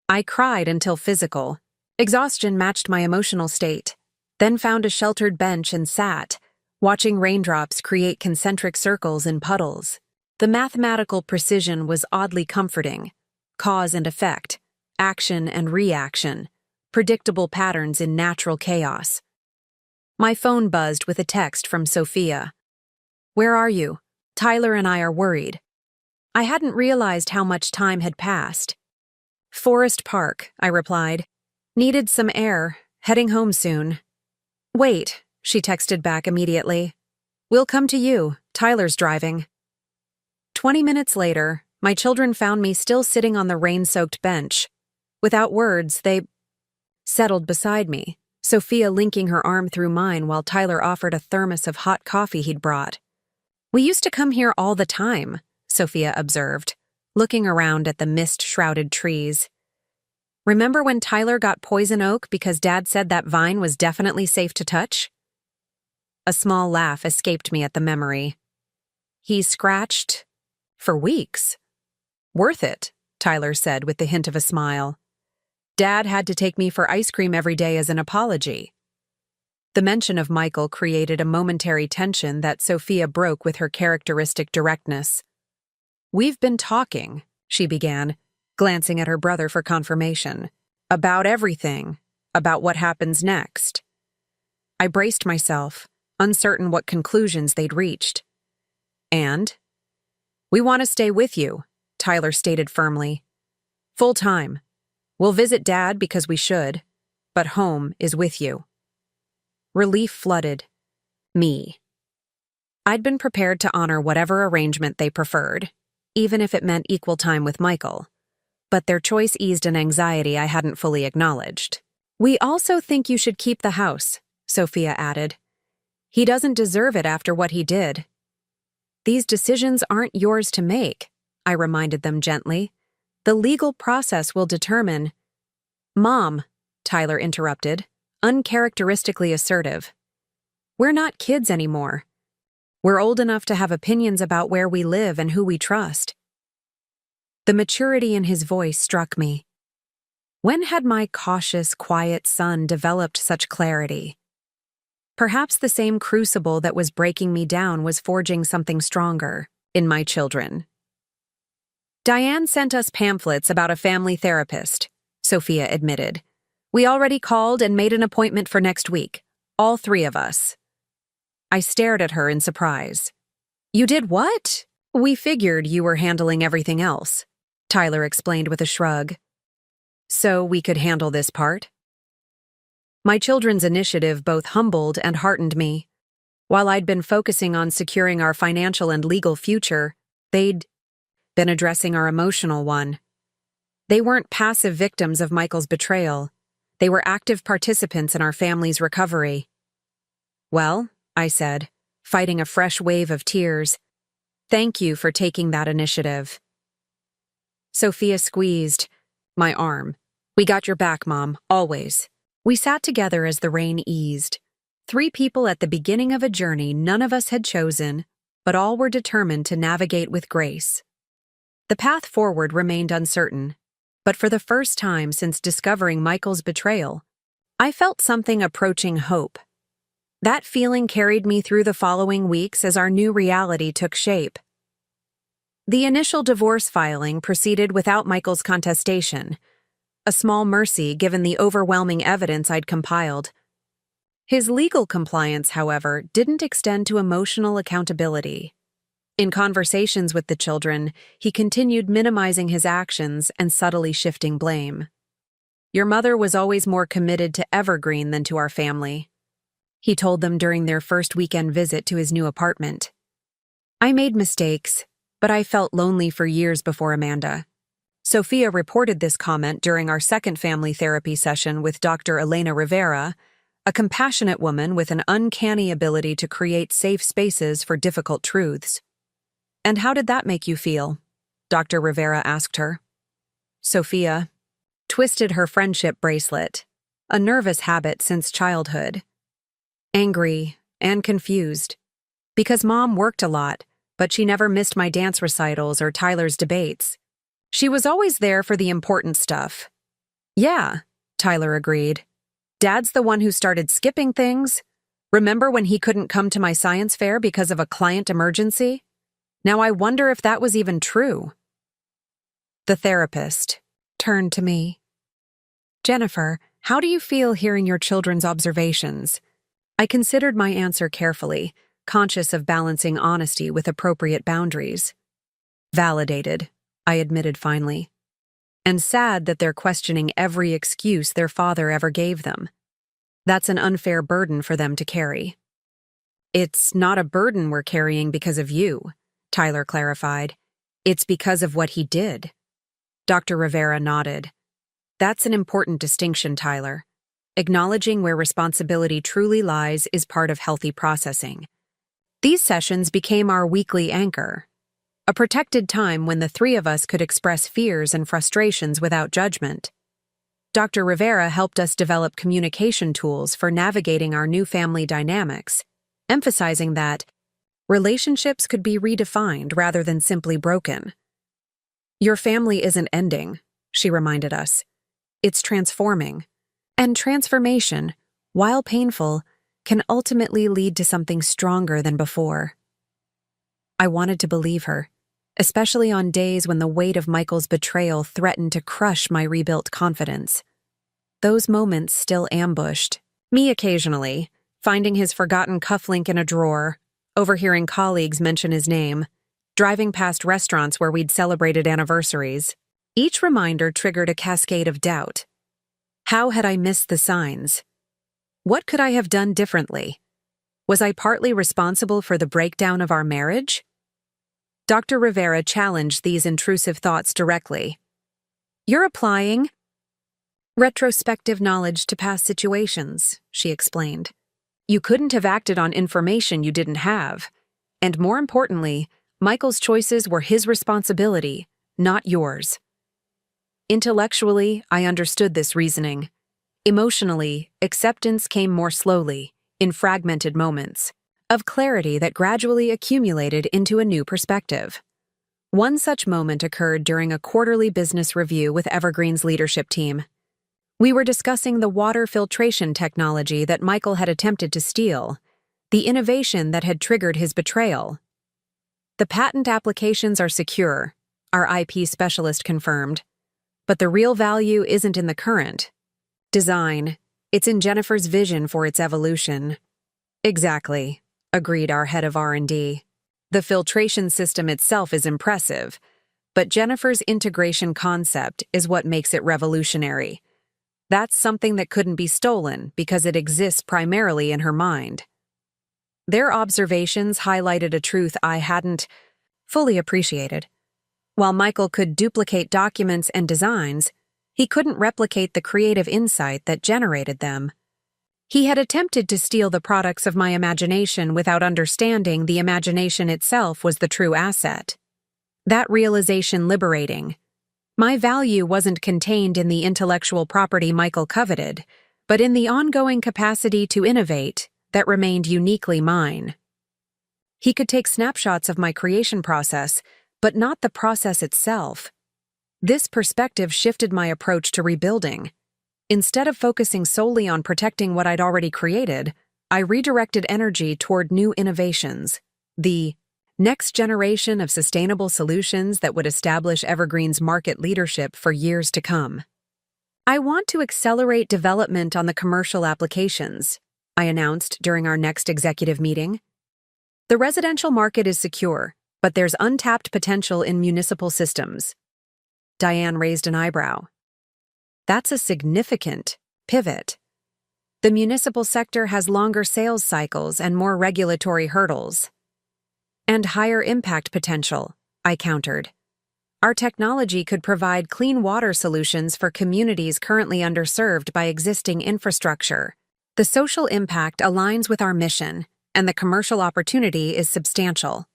I cried until physical. Exhaustion matched my emotional state, then found a sheltered bench and sat, watching raindrops create concentric circles in puddles. The mathematical precision was oddly comforting. Cause and effect, action and reaction, predictable patterns in natural chaos. My phone buzzed with a text from Sophia. "Where are you? Tyler and I are worried." I hadn't realized how much time had passed. "Forest Park," I replied. "Needed some air, heading home soon." "Wait," she texted back immediately. "We'll come to you, Tyler's driving." 20 minutes later, my children found me still sitting on the rain-soaked bench. Without words, they settled beside me, Sophia linking her arm through mine while Tyler offered a thermos of hot coffee he'd brought. "We used to come here all the time," Sophia observed, looking around at the mist-shrouded trees. "Remember when Tyler got poison oak because Dad said that vine was definitely safe to touch?" A small laugh escaped me at the memory. "He scratched for weeks." "Worth it," Tyler said with the hint of a smile. "Dad had to take me for ice cream every day as an apology." The mention of Michael created a momentary tension that Sophia broke with her characteristic directness. "We've been talking," she began, glancing at her brother for confirmation. "About everything, about what happens next." I braced myself, uncertain what conclusions they'd reached. "And? We want to stay with you," Tyler stated firmly. "Full time. We'll visit Dad because we should, but home is with you." Relief flooded me. I'd been prepared to honor whatever arrangement they preferred, even if it meant equal time with Michael. But their choice eased an anxiety I hadn't fully acknowledged. "We also think you should keep the house," Sophia added. "He doesn't deserve it after what he did." "These decisions aren't yours to make," I reminded them gently. "The legal process will determine—" "Mom," Tyler interrupted, uncharacteristically assertive. We're not kids anymore. We're old enough to have opinions about where we live and who we trust. The maturity in his voice struck me. When had my cautious, quiet son developed such clarity? Perhaps the same crucible that was breaking me down was forging something stronger in my children. Diane sent us pamphlets about a family therapist, Sophia admitted. We already called and made an appointment for next week, all three of us. I stared at her in surprise. You did what? We figured you were handling everything else, Tyler explained with a shrug. So we could handle this part? My children's initiative both humbled and heartened me. While I'd been focusing on securing our financial and legal future, they'd been addressing our emotional one. They weren't passive victims of Michael's betrayal. They were active participants in our family's recovery. Well, I said, fighting a fresh wave of tears, thank you for taking that initiative. Sophia squeezed my arm. We got your back, Mom, always. We sat together as the rain eased. 3 people at the beginning of a journey none of us had chosen, but all were determined to navigate with grace. The path forward remained uncertain, but for the first time since discovering Michael's betrayal, I felt something approaching hope. That feeling carried me through the following weeks as our new reality took shape. The initial divorce filing proceeded without Michael's contestation, a small mercy given the overwhelming evidence I'd compiled. His legal compliance, however, didn't extend to emotional accountability. In conversations with the children, he continued minimizing his actions and subtly shifting blame. Your mother was always more committed to Evergreen than to our family, he told them during their first weekend visit to his new apartment. I made mistakes, but I felt lonely for years before Amanda. Sophia reported this comment during our second family therapy session with Dr. Elena Rivera, a compassionate woman with an uncanny ability to create safe spaces for difficult truths. And how did that make you feel? Dr. Rivera asked her. Sophia twisted her friendship bracelet, a nervous habit since childhood. Angry and confused. Because Mom worked a lot, but she never missed my dance recitals or Tyler's debates. She was always there for the important stuff. Yeah, Tyler agreed. Dad's the one who started skipping things. Remember when he couldn't come to my science fair because of a client emergency? Now I wonder if that was even true. The therapist turned to me. Jennifer, how do you feel hearing your children's observations? I considered my answer carefully, conscious of balancing honesty with appropriate boundaries. Validated, I admitted finally. And sad that they're questioning every excuse their father ever gave them. That's an unfair burden for them to carry. It's not a burden we're carrying because of you, Tyler clarified. It's because of what he did. Dr. Rivera nodded. That's an important distinction, Tyler. Acknowledging where responsibility truly lies is part of healthy processing. These sessions became our weekly anchor, a protected time when the 3 of us could express fears and frustrations without judgment. Dr. Rivera helped us develop communication tools for navigating our new family dynamics, emphasizing that relationships could be redefined rather than simply broken. Your family isn't ending, she reminded us. It's transforming. And transformation, while painful, can ultimately lead to something stronger than before. I wanted to believe her, especially on days when the weight of Michael's betrayal threatened to crush my rebuilt confidence. Those moments still ambushed me occasionally, finding his forgotten cufflink in a drawer, overhearing colleagues mention his name, driving past restaurants where we'd celebrated anniversaries. Each reminder triggered a cascade of doubt. How had I missed the signs? What could I have done differently? Was I partly responsible for the breakdown of our marriage? Dr. Rivera challenged these intrusive thoughts directly. You're applying retrospective knowledge to past situations, she explained. You couldn't have acted on information you didn't have. And more importantly, Michael's choices were his responsibility, not yours. Intellectually, I understood this reasoning. Emotionally, acceptance came more slowly, in fragmented moments, of clarity that gradually accumulated into a new perspective. One such moment occurred during a quarterly business review with Evergreen's leadership team. We were discussing the water filtration technology that Michael had attempted to steal, the innovation that had triggered his betrayal. "The patent applications are secure," our IP specialist confirmed, "but the real value isn't in the current design. It's in Jennifer's vision for its evolution." "Exactly," agreed our head of R&D. "The filtration system itself is impressive, but Jennifer's integration concept is what makes it revolutionary. That's something that couldn't be stolen because it exists primarily in her mind." Their observations highlighted a truth I hadn't fully appreciated. While Michael could duplicate documents and designs, he couldn't replicate the creative insight that generated them. He had attempted to steal the products of my imagination without understanding the imagination itself was the true asset. That realization liberating. My value wasn't contained in the intellectual property Michael coveted, but in the ongoing capacity to innovate that remained uniquely mine. He could take snapshots of my creation process, but not the process itself. This perspective shifted my approach to rebuilding. Instead of focusing solely on protecting what I'd already created, I redirected energy toward new innovations, the next generation of sustainable solutions that would establish Evergreen's market leadership for years to come. "I want to accelerate development on the commercial applications," I announced during our next executive meeting. "The residential market is secure, but there's untapped potential in municipal systems." Diane raised an eyebrow. "That's a significant pivot. The municipal sector has longer sales cycles and more regulatory hurdles." "And higher impact potential," I countered. "Our technology could provide clean water solutions for communities currently underserved by existing infrastructure. The social impact aligns with our mission, and the commercial opportunity is substantial."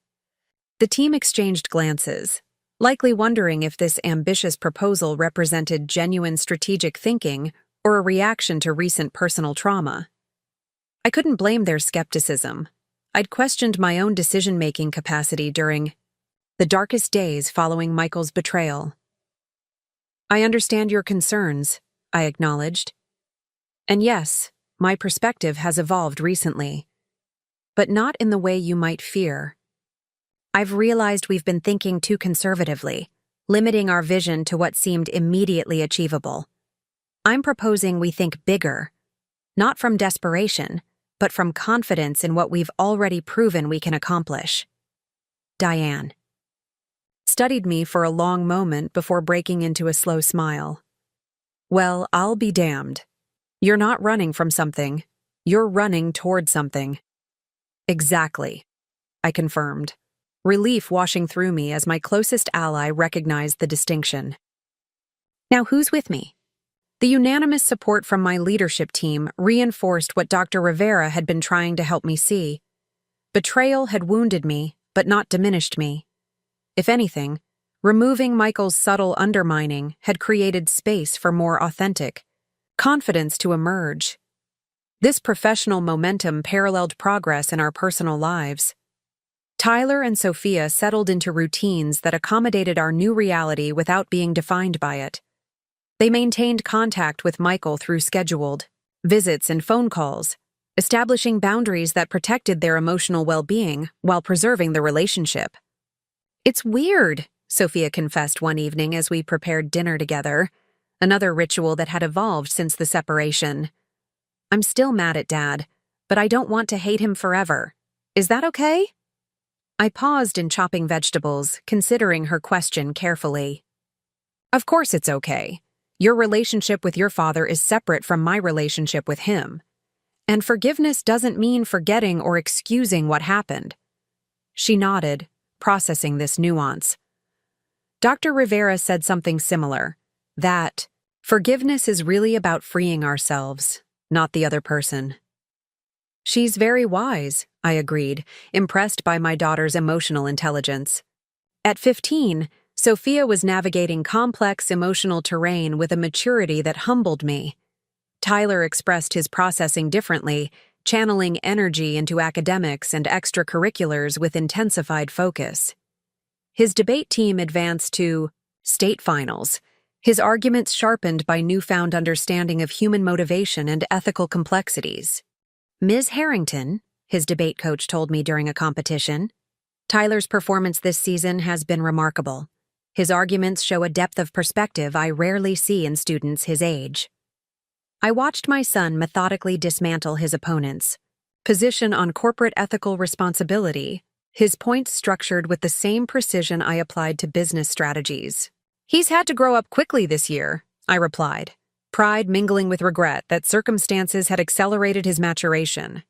The team exchanged glances, likely wondering if this ambitious proposal represented genuine strategic thinking or a reaction to recent personal trauma. I couldn't blame their skepticism. I'd questioned my own decision-making capacity during the darkest days following Michael's betrayal. "I understand your concerns," I acknowledged. "And yes, my perspective has evolved recently, but not in the way you might fear. I've realized we've been thinking too conservatively, limiting our vision to what seemed immediately achievable. I'm proposing we think bigger, not from desperation, but from confidence in what we've already proven we can accomplish." Diane studied me for a long moment before breaking into a slow smile. "Well, I'll be damned. You're not running from something. You're running toward something." "Exactly," I confirmed, relief washing through me as my closest ally recognized the distinction. "Now who's with me?" The unanimous support from my leadership team reinforced what Dr. Rivera had been trying to help me see. Betrayal had wounded me, but not diminished me. If anything, removing Michael's subtle undermining had created space for more authentic confidence to emerge. This professional momentum paralleled progress in our personal lives. Tyler and Sophia settled into routines that accommodated our new reality without being defined by it. They maintained contact with Michael through scheduled visits and phone calls, establishing boundaries that protected their emotional well-being while preserving the relationship. "It's weird," Sophia confessed one evening as we prepared dinner together, another ritual that had evolved since the separation. "I'm still mad at Dad, but I don't want to hate him forever. Is that okay?" I paused in chopping vegetables, considering her question carefully. "Of course it's okay. Your relationship with your father is separate from my relationship with him. And forgiveness doesn't mean forgetting or excusing what happened." She nodded, processing this nuance. Dr. Rivera said something similar, that forgiveness is really about freeing ourselves, not the other person. "She's very wise," I agreed, impressed by my daughter's emotional intelligence. At 15, Sophia was navigating complex emotional terrain with a maturity that humbled me. Tyler expressed his processing differently, channeling energy into academics and extracurriculars with intensified focus. His debate team advanced to state finals, his arguments sharpened by newfound understanding of human motivation and ethical complexities. Ms. Harrington, his debate coach told me during a competition, Tyler's performance this season has been remarkable. His arguments show a depth of perspective I rarely see in students his age. I watched my son methodically dismantle his opponents' position on corporate ethical responsibility, his points structured with the same precision I applied to business strategies. He's had to grow up quickly this year, I replied, pride mingling with regret that circumstances had accelerated his maturation.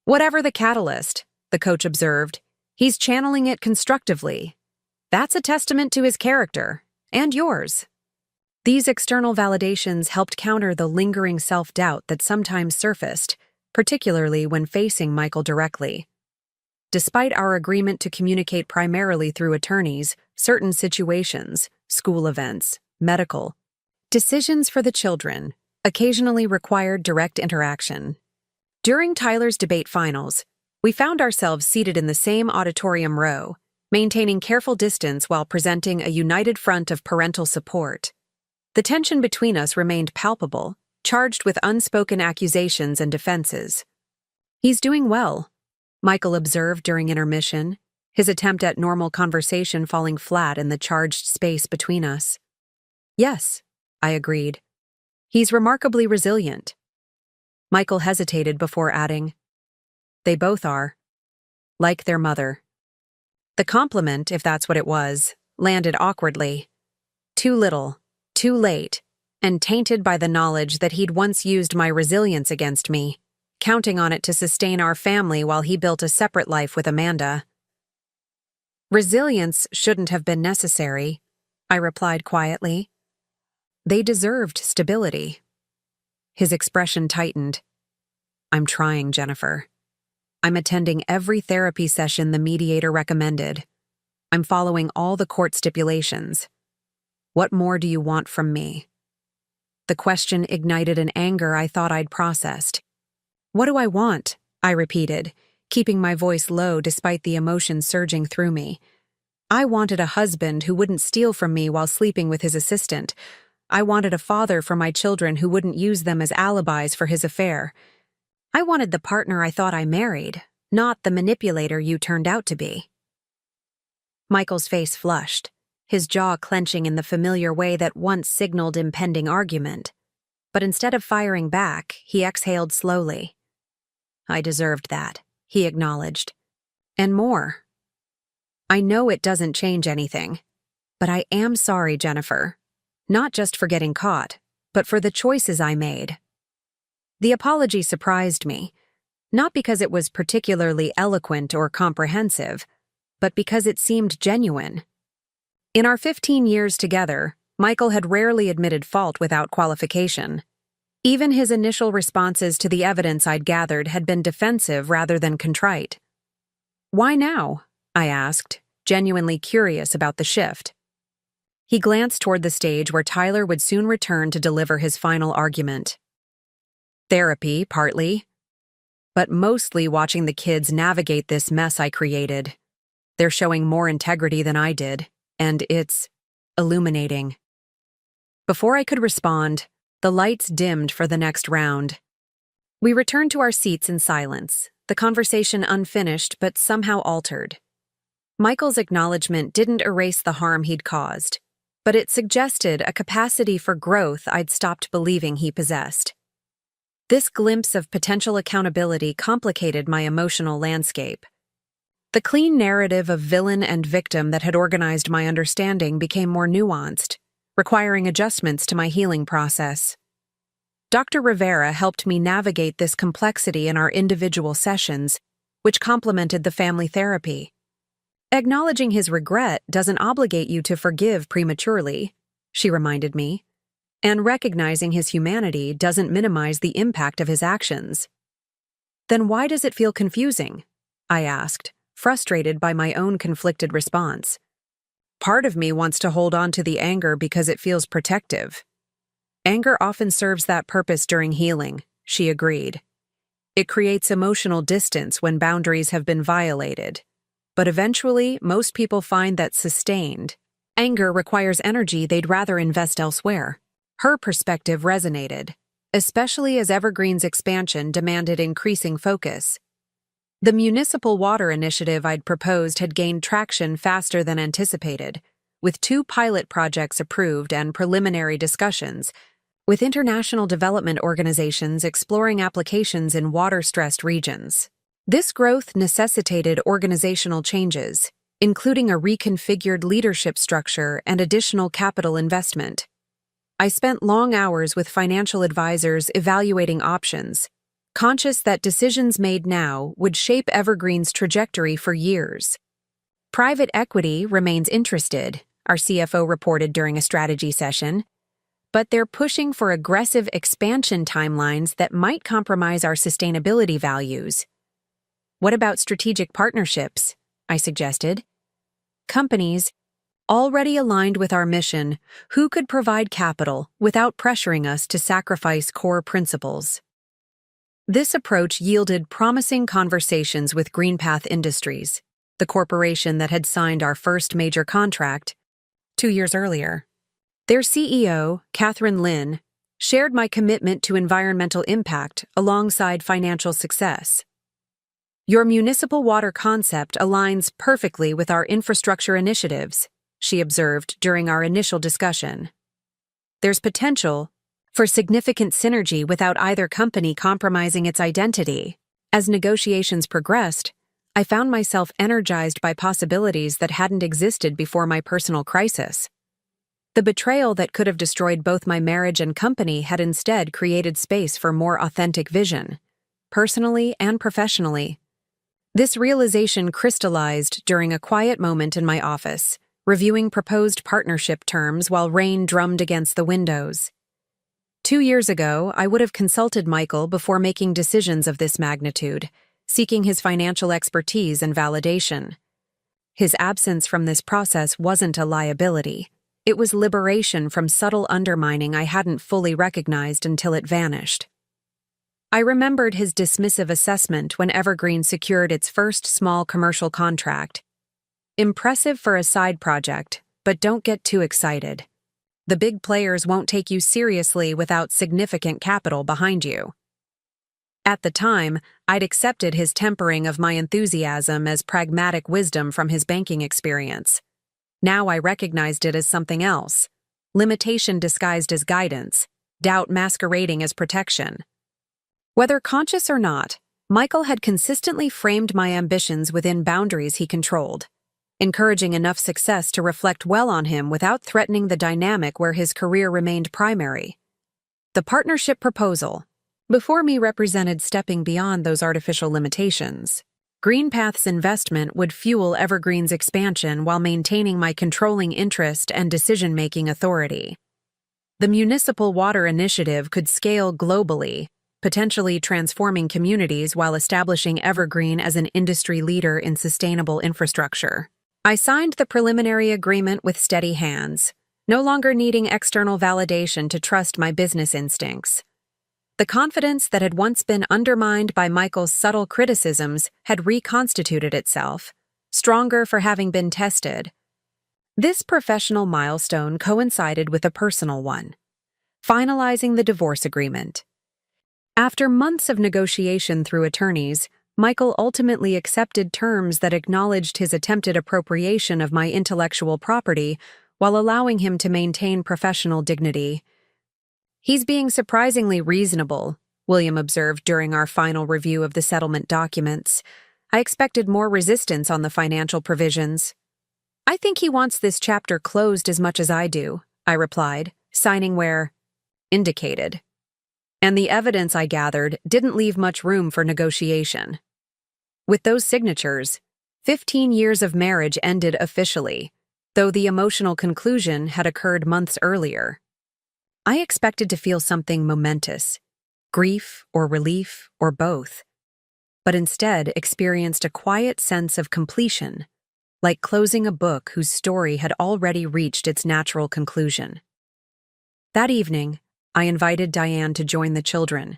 Whatever the catalyst, the coach observed, he's channeling it constructively. That's a testament to his character, and yours. These external validations helped counter the lingering self-doubt that sometimes surfaced, particularly when facing Michael directly. Despite our agreement to communicate primarily through attorneys, certain situations, school events, medical decisions for the children occasionally required direct interaction. During Tyler's debate finals, we found ourselves seated in the same auditorium row, maintaining careful distance while presenting a united front of parental support. The tension between us remained palpable, charged with unspoken accusations and defenses. He's doing well, Michael observed during intermission, his attempt at normal conversation falling flat in the charged space between us. Yes, I agreed. He's remarkably resilient. Michael hesitated before adding, they both are. Like their mother. The compliment, if that's what it was, landed awkwardly. Too little, too late, and tainted by the knowledge that he'd once used my resilience against me, counting on it to sustain our family while he built a separate life with Amanda. Resilience shouldn't have been necessary, I replied quietly. They deserved stability. His expression tightened. I'm trying, Jennifer. I'm attending every therapy session the mediator recommended. I'm following all the court stipulations. What more do you want from me? The question ignited an anger I thought I'd processed. What do I want? I repeated, keeping my voice low despite the emotion surging through me. I wanted a husband who wouldn't steal from me while sleeping with his assistant. I wanted a father for my children who wouldn't use them as alibis for his affair. I wanted the partner I thought I married, not the manipulator you turned out to be. Michael's face flushed, his jaw clenching in the familiar way that once signaled impending argument. But instead of firing back, he exhaled slowly. I deserved that, he acknowledged. And more. I know it doesn't change anything, but I am sorry, Jennifer. Not just for getting caught, but for the choices I made. The apology surprised me, not because it was particularly eloquent or comprehensive, but because it seemed genuine. In our 15 years together, Michael had rarely admitted fault without qualification. Even his initial responses to the evidence I'd gathered had been defensive rather than contrite. Why now? I asked, genuinely curious about the shift. He glanced toward the stage where Tyler would soon return to deliver his final argument. Therapy, partly, but mostly watching the kids navigate this mess I created. They're showing more integrity than I did, and it's illuminating. Before I could respond, the lights dimmed for the next round. We returned to our seats in silence, the conversation unfinished but somehow altered. Michael's acknowledgement didn't erase the harm he'd caused, but it suggested a capacity for growth I'd stopped believing he possessed. This glimpse of potential accountability complicated my emotional landscape. The clean narrative of villain and victim that had organized my understanding became more nuanced, requiring adjustments to my healing process. Dr. Rivera helped me navigate this complexity in our individual sessions, which complemented the family therapy. Acknowledging his regret doesn't obligate you to forgive prematurely, she reminded me, and recognizing his humanity doesn't minimize the impact of his actions. Then why does it feel confusing? I asked, frustrated by my own conflicted response. Part of me wants to hold on to the anger because it feels protective. Anger often serves that purpose during healing, she agreed. It creates emotional distance when boundaries have been violated. But eventually, most people find that sustained anger requires energy they'd rather invest elsewhere. Her perspective resonated, especially as Evergreen's expansion demanded increasing focus. The municipal water initiative I'd proposed had gained traction faster than anticipated, with 2 pilot projects approved and preliminary discussions, with international development organizations exploring applications in water-stressed regions. This growth necessitated organizational changes, including a reconfigured leadership structure and additional capital investment. I spent long hours with financial advisors evaluating options, conscious that decisions made now would shape Evergreen's trajectory for years. Private equity remains interested, our CFO reported during a strategy session, but they're pushing for aggressive expansion timelines that might compromise our sustainability values. What about strategic partnerships? I suggested. Companies already aligned with our mission who could provide capital without pressuring us to sacrifice core principles. This approach yielded promising conversations with GreenPath Industries, the corporation that had signed our first major contract 2 years earlier. Their CEO, Catherine Lin, shared my commitment to environmental impact alongside financial success. Your municipal water concept aligns perfectly with our infrastructure initiatives, she observed during our initial discussion. There's potential for significant synergy without either company compromising its identity. As negotiations progressed, I found myself energized by possibilities that hadn't existed before my personal crisis. The betrayal that could have destroyed both my marriage and company had instead created space for more authentic vision, personally and professionally. This realization crystallized during a quiet moment in my office, reviewing proposed partnership terms while rain drummed against the windows. 2 years ago, I would have consulted Michael before making decisions of this magnitude, seeking his financial expertise and validation. His absence from this process wasn't a liability. It was liberation from subtle undermining I hadn't fully recognized until it vanished. I remembered his dismissive assessment when Evergreen secured its first small commercial contract. Impressive for a side project, but don't get too excited. The big players won't take you seriously without significant capital behind you. At the time, I'd accepted his tempering of my enthusiasm as pragmatic wisdom from his banking experience. Now I recognized it as something else. Limitation disguised as guidance, doubt masquerading as protection. Whether conscious or not, Michael had consistently framed my ambitions within boundaries he controlled, encouraging enough success to reflect well on him without threatening the dynamic where his career remained primary. The partnership proposal, before me, represented stepping beyond those artificial limitations. GreenPath's investment would fuel Evergreen's expansion while maintaining my controlling interest and decision-making authority. The municipal water initiative could scale globally, potentially transforming communities while establishing Evergreen as an industry leader in sustainable infrastructure. I signed the preliminary agreement with steady hands, no longer needing external validation to trust my business instincts. The confidence that had once been undermined by Michael's subtle criticisms had reconstituted itself, stronger for having been tested. This professional milestone coincided with a personal one, finalizing the divorce agreement. After months of negotiation through attorneys, Michael ultimately accepted terms that acknowledged his attempted appropriation of my intellectual property while allowing him to maintain professional dignity. "He's being surprisingly reasonable," William observed during our final review of the settlement documents. "I expected more resistance on the financial provisions." "I think he wants this chapter closed as much as I do," I replied, signing where indicated. And the evidence I gathered didn't leave much room for negotiation. With those signatures, 15 years of marriage ended officially, though the emotional conclusion had occurred months earlier. I expected to feel something momentous, grief or relief or both, but instead experienced a quiet sense of completion, like closing a book whose story had already reached its natural conclusion. That evening, I invited Diane to join the children,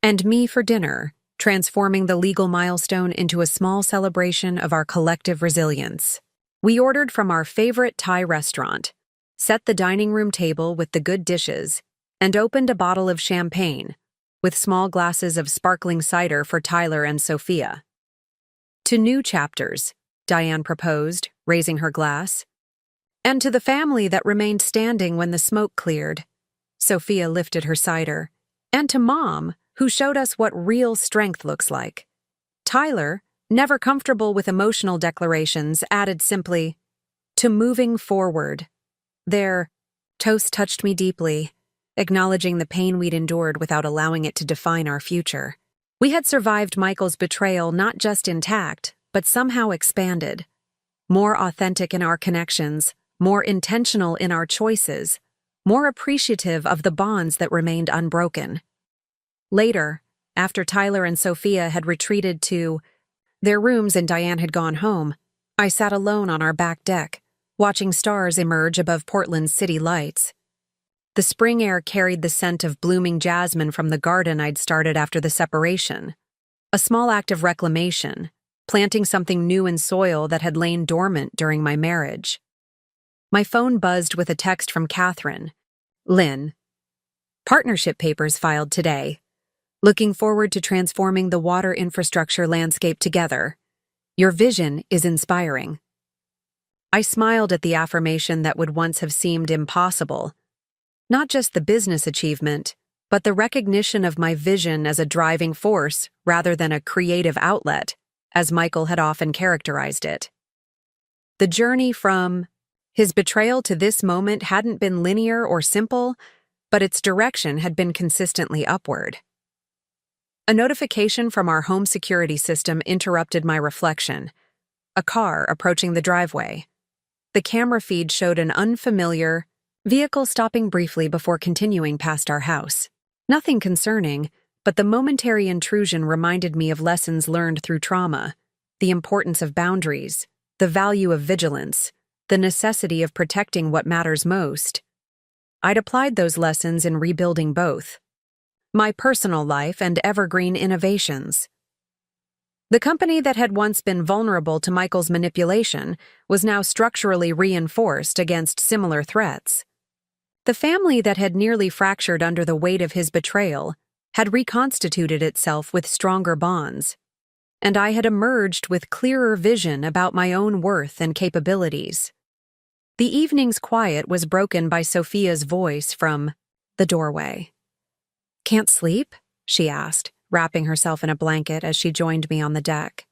and me for dinner, transforming the legal milestone into a small celebration of our collective resilience. We ordered from our favorite Thai restaurant, set the dining room table with the good dishes, and opened a bottle of champagne, with small glasses of sparkling cider for Tyler and Sophia. To new chapters, Diane proposed, raising her glass. And to the family that remained standing when the smoke cleared. Sophia lifted her cider. And to Mom, who showed us what real strength looks like. Tyler, never comfortable with emotional declarations, added simply, to moving forward. Their toast touched me deeply, acknowledging the pain we'd endured without allowing it to define our future. We had survived Michael's betrayal not just intact, but somehow expanded. More authentic in our connections, more intentional in our choices, more appreciative of the bonds that remained unbroken. Later, after Tyler and Sophia had retreated to their rooms and Diane had gone home, I sat alone on our back deck, watching stars emerge above Portland's city lights. The spring air carried the scent of blooming jasmine from the garden I'd started after the separation. A small act of reclamation, planting something new in soil that had lain dormant during my marriage. My phone buzzed with a text from Catherine. Lynn. Partnership papers filed today. Looking forward to transforming the water infrastructure landscape together. Your vision is inspiring. I smiled at the affirmation that would once have seemed impossible. Not just the business achievement, but the recognition of my vision as a driving force rather than a creative outlet, as Michael had often characterized it. The journey from his betrayal to this moment hadn't been linear or simple, but its direction had been consistently upward. A notification from our home security system interrupted my reflection. A car approaching the driveway. The camera feed showed an unfamiliar vehicle stopping briefly before continuing past our house. Nothing concerning, but the momentary intrusion reminded me of lessons learned through trauma, the importance of boundaries, the value of vigilance, the necessity of protecting what matters most. I'd applied those lessons in rebuilding both my personal life and evergreen innovations. The company that had once been vulnerable to Michael's manipulation was now structurally reinforced against similar threats. The family that had nearly fractured under the weight of his betrayal had reconstituted itself with stronger bonds, and I had emerged with clearer vision about my own worth and capabilities. The evening's quiet was broken by Sophia's voice from the doorway. "Can't sleep?" she asked, wrapping herself in a blanket as she joined me on the deck.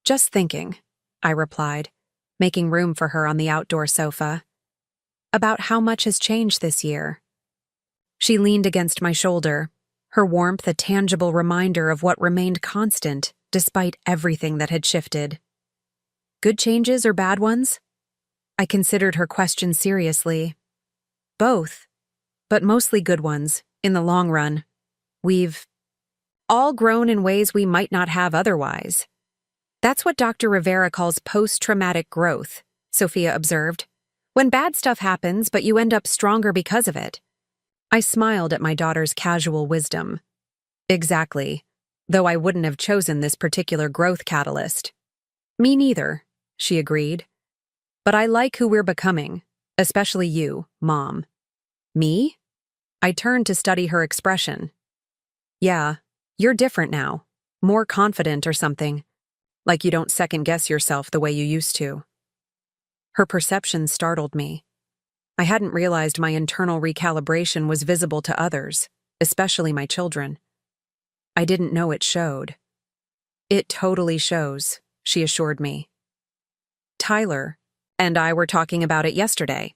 "Just thinking," I replied, making room for her on the outdoor sofa. "About how much has changed this year." She leaned against my shoulder, her warmth a tangible reminder of what remained constant despite everything that had shifted. "Good changes or bad ones?" I considered her question seriously. "Both, but mostly good ones, in the long run. We've all grown in ways we might not have otherwise. That's what Dr. Rivera calls post-traumatic growth," Sophia observed. "When bad stuff happens, but you end up stronger because of it." I smiled at my daughter's casual wisdom. Exactly, though I wouldn't have chosen this particular growth catalyst. "Me neither," she agreed. "But I like who we're becoming, especially you, Mom." "Me?" I turned to study her expression. "Yeah, you're different now, more confident or something, like you don't second-guess yourself the way you used to." Her perception startled me. I hadn't realized my internal recalibration was visible to others, especially my children. I didn't know it showed. "It totally shows," she assured me. "Tyler and I were talking about it yesterday.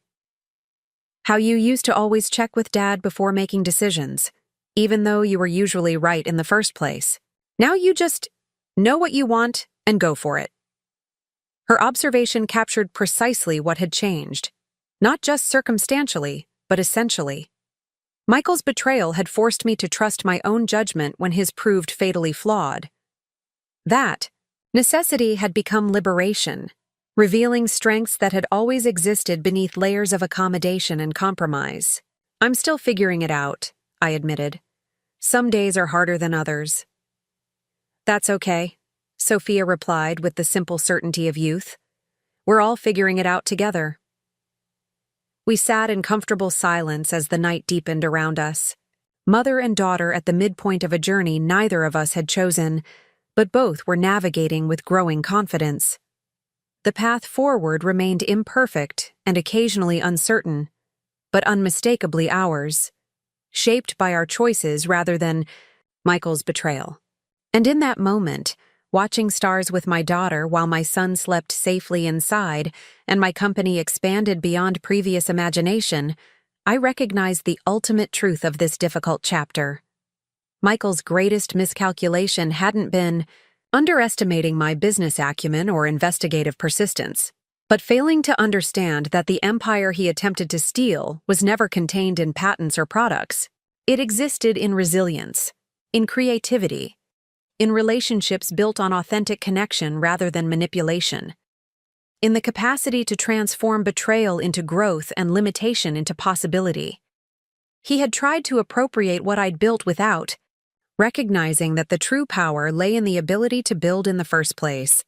How you used to always check with Dad before making decisions, even though you were usually right in the first place. Now you just know what you want and go for it." Her observation captured precisely what had changed, not just circumstantially, but essentially. Michael's betrayal had forced me to trust my own judgment when his proved fatally flawed. That necessity had become liberation, revealing strengths that had always existed beneath layers of accommodation and compromise. "I'm still figuring it out," I admitted. "Some days are harder than others." That's okay, Sophia replied with the simple certainty of youth. We're all figuring it out together. We sat in comfortable silence as the night deepened around us. Mother and daughter at the midpoint of a journey neither of us had chosen, but both were navigating with growing confidence. The path forward remained imperfect and occasionally uncertain, but unmistakably ours, shaped by our choices rather than Michael's betrayal. And in that moment, watching stars with my daughter while my son slept safely inside and my company expanded beyond previous imagination, I recognized the ultimate truth of this difficult chapter. Michael's greatest miscalculation hadn't been underestimating my business acumen or investigative persistence, but failing to understand that the empire he attempted to steal was never contained in patents or products. It existed in resilience, in creativity, in relationships built on authentic connection rather than manipulation, in the capacity to transform betrayal into growth and limitation into possibility. He had tried to appropriate what I'd built without, recognizing that the true power lay in the ability to build in the first place,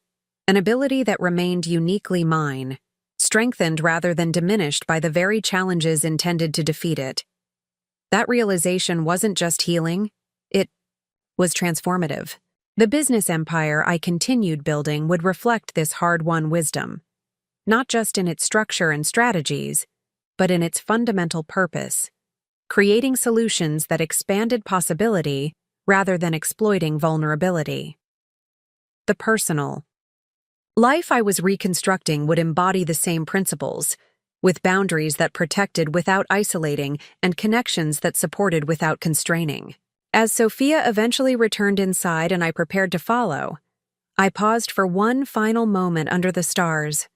an ability that remained uniquely mine, strengthened rather than diminished by the very challenges intended to defeat it. That realization wasn't just healing, it was transformative. The business empire I continued building would reflect this hard-won wisdom, not just in its structure and strategies, but in its fundamental purpose, creating solutions that expanded possibility rather than exploiting vulnerability. The personal life I was reconstructing would embody the same principles, with boundaries that protected without isolating and connections that supported without constraining. As Sophia eventually returned inside and I prepared to follow, I paused for one final moment under the stars,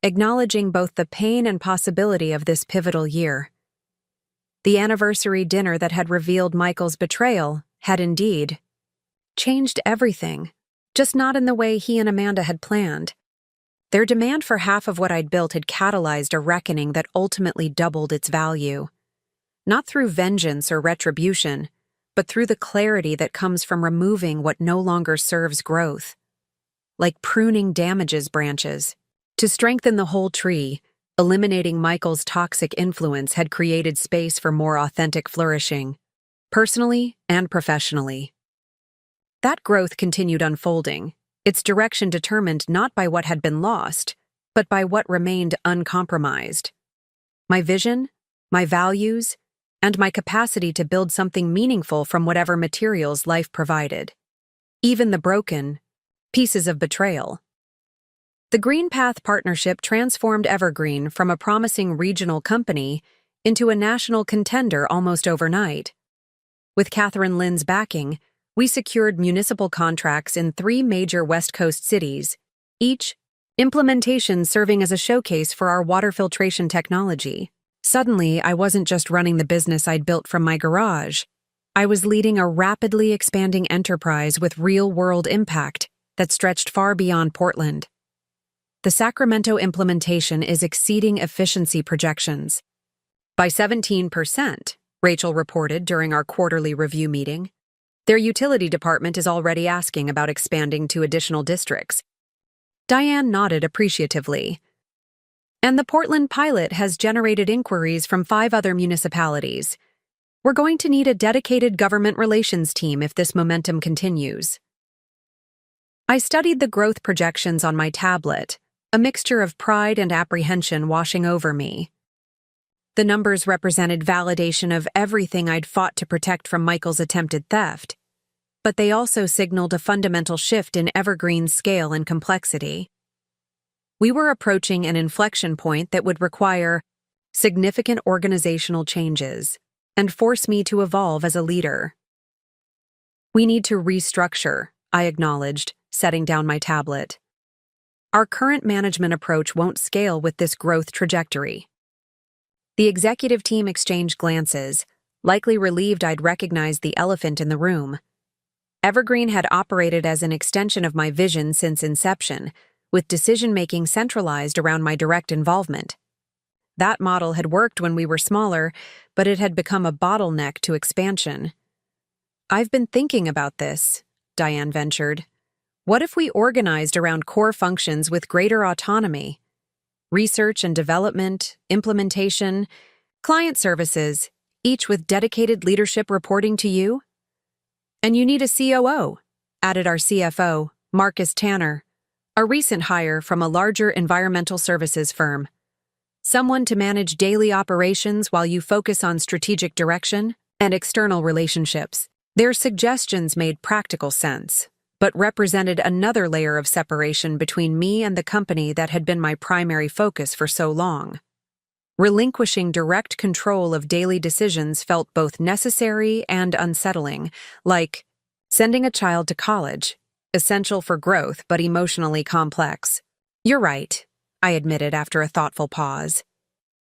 acknowledging both the pain and possibility of this pivotal year. The anniversary dinner that had revealed Michael's betrayal had indeed changed everything, just not in the way he and Amanda had planned. Their demand for half of what I'd built had catalyzed a reckoning that ultimately doubled its value. Not through vengeance or retribution, but through the clarity that comes from removing what no longer serves growth. Like pruning damages branches. To strengthen the whole tree, eliminating Michael's toxic influence had created space for more authentic flourishing, personally and professionally. That growth continued unfolding, its direction determined not by what had been lost, but by what remained uncompromised. My vision, my values, and my capacity to build something meaningful from whatever materials life provided. Even the broken pieces of betrayal. The Green Path partnership transformed Evergreen from a promising regional company into a national contender almost overnight. With Catherine Lynn's backing, we secured municipal contracts in 3 major West Coast cities, each implementation serving as a showcase for our water filtration technology. Suddenly, I wasn't just running the business I'd built from my garage. I was leading a rapidly expanding enterprise with real-world impact that stretched far beyond Portland. The Sacramento implementation is exceeding efficiency projections. By 17%, Rachel reported during our quarterly review meeting. Their utility department is already asking about expanding to additional districts. Diane nodded appreciatively. And the Portland pilot has generated inquiries from 5 other municipalities. We're going to need a dedicated government relations team if this momentum continues. I studied the growth projections on my tablet, a mixture of pride and apprehension washing over me. The numbers represented validation of everything I'd fought to protect from Michael's attempted theft, but they also signaled a fundamental shift in Evergreen's scale and complexity. We were approaching an inflection point that would require significant organizational changes and force me to evolve as a leader. We need to restructure, I acknowledged, setting down my tablet. Our current management approach won't scale with this growth trajectory. The executive team exchanged glances, likely relieved I'd recognized the elephant in the room. Evergreen had operated as an extension of my vision since inception, with decision-making centralized around my direct involvement. That model had worked when we were smaller, but it had become a bottleneck to expansion. I've been thinking about this, Diane ventured. What if we organized around core functions with greater autonomy? Research and development, implementation, client services, each with dedicated leadership reporting to you? And you need a COO, added our CFO, Marcus Tanner, a recent hire from a larger environmental services firm. Someone to manage daily operations while you focus on strategic direction and external relationships. Their suggestions made practical sense, but represented another layer of separation between me and the company that had been my primary focus for so long. Relinquishing direct control of daily decisions felt both necessary and unsettling, like sending a child to college, essential for growth but emotionally complex. You're right, I admitted after a thoughtful pause.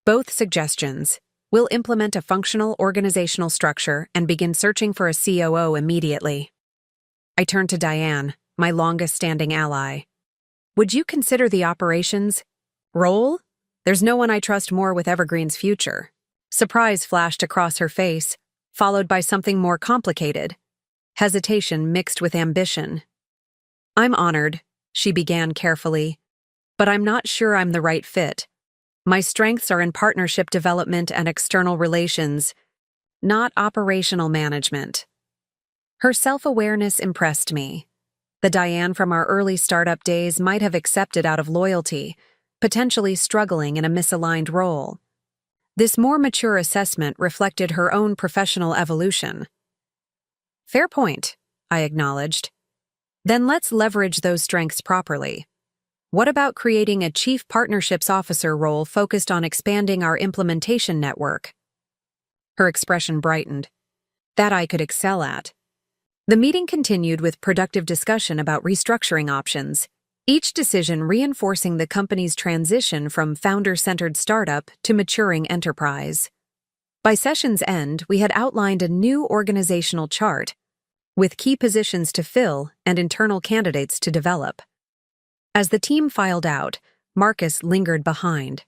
Both suggestions. We'll implement a functional organizational structure and begin searching for a COO immediately. I turned to Diane, my longest-standing ally. Would you consider the operations role? There's no one I trust more with Evergreen's future. Surprise flashed across her face, followed by something more complicated. Hesitation mixed with ambition. I'm honored, she began carefully, but I'm not sure I'm the right fit. My strengths are in partnership development and external relations, not operational management. Her self-awareness impressed me. The Diane from our early startup days might have accepted out of loyalty, potentially struggling in a misaligned role. This more mature assessment reflected her own professional evolution. Fair point, I acknowledged. Then let's leverage those strengths properly. What about creating a Chief Partnerships Officer role focused on expanding our implementation network? Her expression brightened. That I could excel at. The meeting continued with productive discussion about restructuring options, each decision reinforcing the company's transition from founder-centered startup to maturing enterprise. By session's end, we had outlined a new organizational chart, with key positions to fill and internal candidates to develop. As the team filed out, Marcus lingered behind.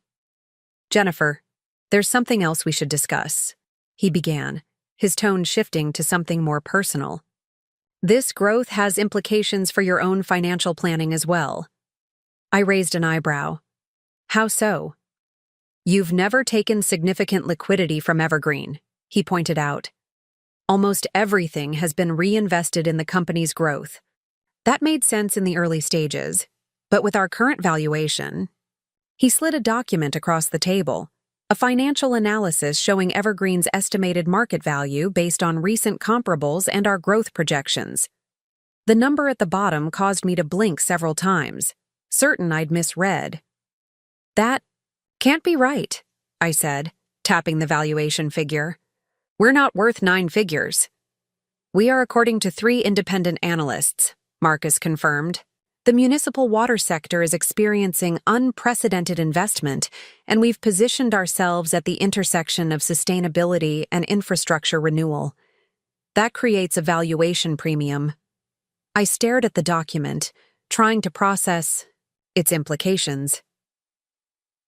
Jennifer, there's something else we should discuss, he began, his tone shifting to something more personal. This growth has implications for your own financial planning as well. I raised an eyebrow. How so? You've never taken significant liquidity from Evergreen, he pointed out. Almost everything has been reinvested in the company's growth. That made sense in the early stages. But with our current valuation, he slid a document across the table, a financial analysis showing Evergreen's estimated market value based on recent comparables and our growth projections. The number at the bottom caused me to blink several times, certain I'd misread. That can't be right, I said, tapping the valuation figure. We're not worth 9 figures. We are according to 3 independent analysts, Marcus confirmed. The municipal water sector is experiencing unprecedented investment, and we've positioned ourselves at the intersection of sustainability and infrastructure renewal. That creates a valuation premium. I stared at the document, trying to process its implications.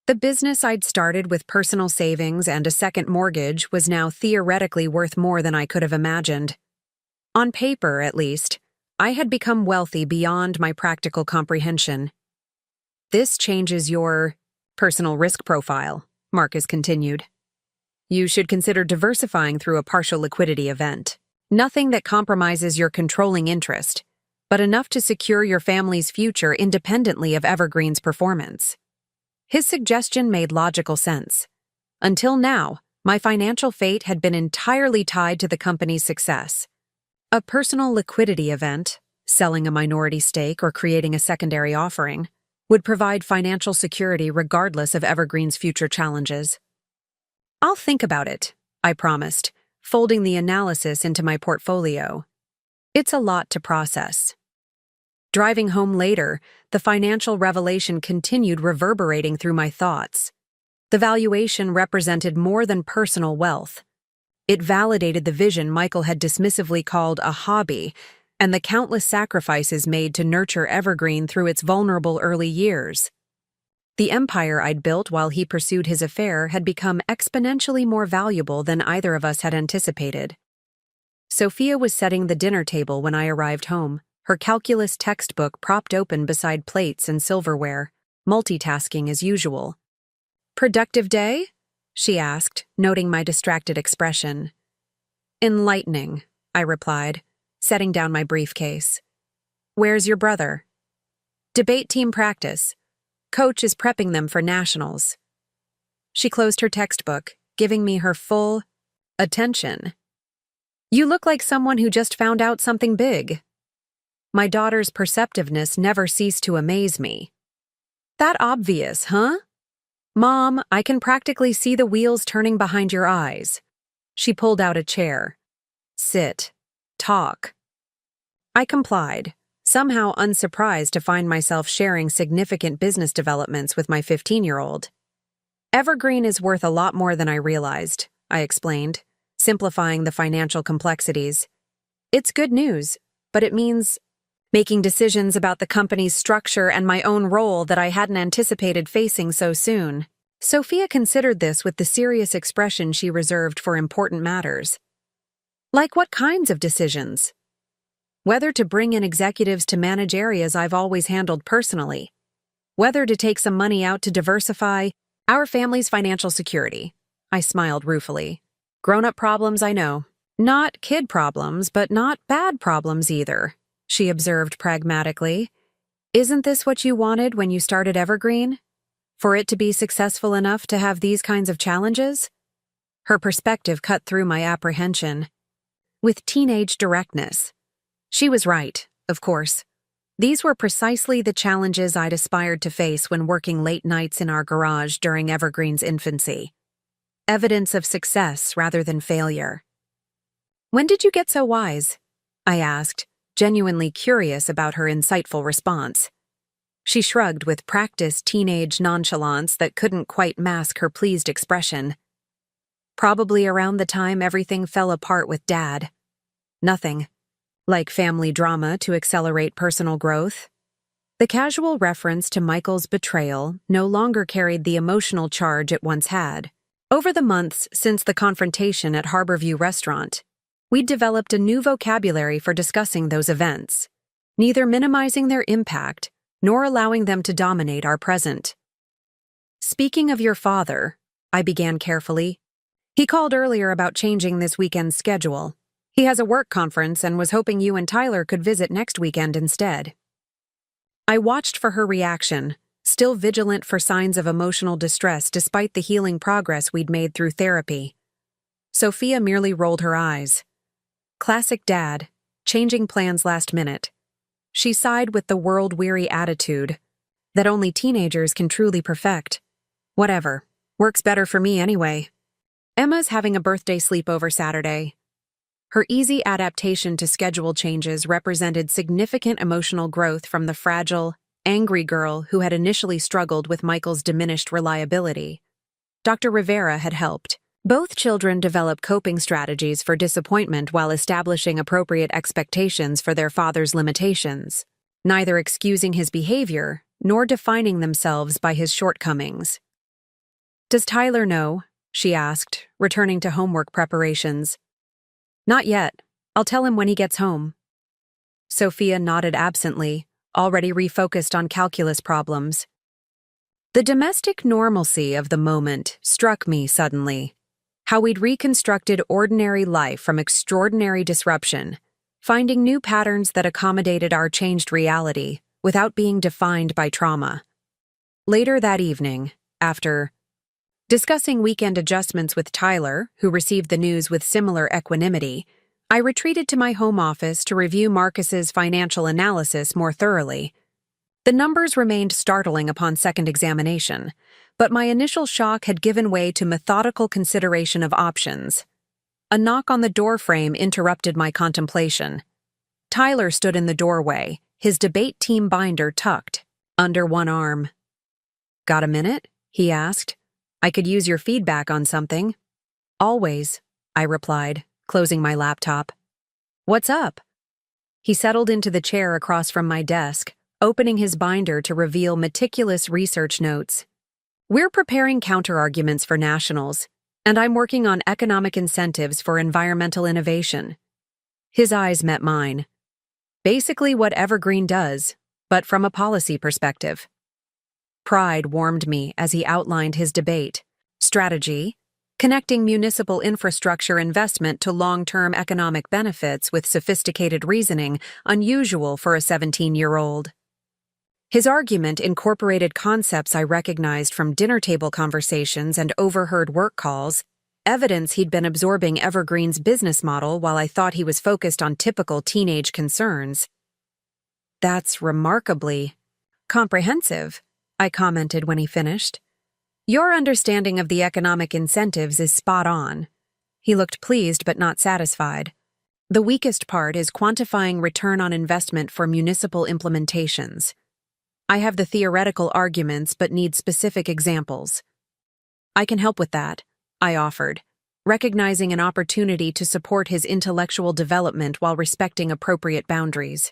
The business I'd started with personal savings and a second mortgage was now theoretically worth more than I could have imagined. On paper, at least, I had become wealthy beyond my practical comprehension. This changes your personal risk profile, Marcus continued. You should consider diversifying through a partial liquidity event. Nothing that compromises your controlling interest, but enough to secure your family's future independently of Evergreen's performance. His suggestion made logical sense. Until now, my financial fate had been entirely tied to the company's success. A personal liquidity event, selling a minority stake or creating a secondary offering, would provide financial security regardless of Evergreen's future challenges. I'll think about it, I promised, folding the analysis into my portfolio. It's a lot to process. Driving home later, the financial revelation continued reverberating through my thoughts. The valuation represented more than personal wealth. It validated the vision Michael had dismissively called a hobby and the countless sacrifices made to nurture Evergreen through its vulnerable early years. The empire I'd built while he pursued his affair had become exponentially more valuable than either of us had anticipated. Sophia was setting the dinner table when I arrived home. her calculus textbook propped open beside plates and silverware, multitasking as usual. "Productive day?" she asked, noting my distracted expression. "Enlightening," I replied, setting down my briefcase. "Where's your brother?" "Debate team practice. Coach is prepping them for nationals." She closed her textbook, giving me her full attention. "You look like someone who just found out something big." My daughter's perceptiveness never ceased to amaze me. "That obvious, huh?" "Mom, I can practically see the wheels turning behind your eyes." She pulled out a chair. "Sit. Talk." I complied, somehow unsurprised to find myself sharing significant business developments with my 15-year-old. "Evergreen is worth a lot more than I realized," I explained, simplifying the financial complexities. "It's good news, but it means making decisions about the company's structure and my own role that I hadn't anticipated facing so soon." Sophia considered this with the serious expression she reserved for important matters. "Like what kinds of decisions?" "Whether to bring in executives to manage areas I've always handled personally. Whether to take some money out to diversify our family's financial security." I smiled ruefully. "Grown-up problems, I know. Not kid problems, but not bad problems either," she observed pragmatically. "Isn't this what you wanted when you started Evergreen? For it to be successful enough to have these kinds of challenges?" Her perspective cut through my apprehension with teenage directness. She was right, of course. These were precisely the challenges I'd aspired to face when working late nights in our garage during Evergreen's infancy. Evidence of success rather than failure. "When did you get so wise?" I asked, genuinely curious about her insightful response. She shrugged with practiced teenage nonchalance that couldn't quite mask her pleased expression. "Probably around the time everything fell apart with Dad. Nothing like family drama to accelerate personal growth." The casual reference to Michael's betrayal no longer carried the emotional charge it once had. Over the months since the confrontation at Harborview Restaurant, we'd developed a new vocabulary for discussing those events, neither minimizing their impact nor allowing them to dominate our present. "Speaking of your father," I began carefully, "he called earlier about changing this weekend's schedule. He has a work conference and was hoping you and Tyler could visit next weekend instead." I watched for her reaction, still vigilant for signs of emotional distress despite the healing progress we'd made through therapy. Sophia merely rolled her eyes. Classic Dad, changing plans last minute. She sighed with the world-weary attitude that only teenagers can truly perfect. "Whatever. Works better for me anyway. Emma's having a birthday sleepover Saturday." Her easy adaptation to schedule changes represented significant emotional growth from the fragile, angry girl who had initially struggled with Michael's diminished reliability. Dr. Rivera had helped. Both children develop coping strategies for disappointment while establishing appropriate expectations for their father's limitations, neither excusing his behavior nor defining themselves by his shortcomings. "Does Tyler know?" she asked, returning to homework preparations. "Not yet. I'll tell him when he gets home." Sophia nodded absently, already refocused on calculus problems. The domestic normalcy of the moment struck me suddenly. How we'd reconstructed ordinary life from extraordinary disruption, finding new patterns that accommodated our changed reality without being defined by trauma. Later that evening, after discussing weekend adjustments with Tyler, who received the news with similar equanimity, I retreated to my home office to review Marcus's financial analysis more thoroughly. The numbers remained startling upon second examination, but my initial shock had given way to methodical consideration of options. A knock on the doorframe interrupted my contemplation. Tyler stood in the doorway, his debate team binder tucked under one arm. "Got a minute?" he asked. "I could use your feedback on something." "Always," I replied, closing my laptop. "What's up?" He settled into the chair across from my desk, opening his binder to reveal meticulous research notes. "We're preparing counterarguments for nationals, and I'm working on economic incentives for environmental innovation." His eyes met mine. Basically what Evergreen does, but from a policy perspective. Pride warmed me as he outlined his debate. Strategy: connecting municipal infrastructure investment to long-term economic benefits with sophisticated reasoning, unusual for a 17-year-old. His argument incorporated concepts I recognized from dinner table conversations and overheard work calls, evidence he'd been absorbing Evergreen's business model while I thought he was focused on typical teenage concerns. "That's remarkably comprehensive," I commented when he finished. "Your understanding of the economic incentives is spot on." He looked pleased but not satisfied. "The weakest part is quantifying return on investment for municipal implementations. I have the theoretical arguments but need specific examples." "I can help with that," I offered, recognizing an opportunity to support his intellectual development while respecting appropriate boundaries.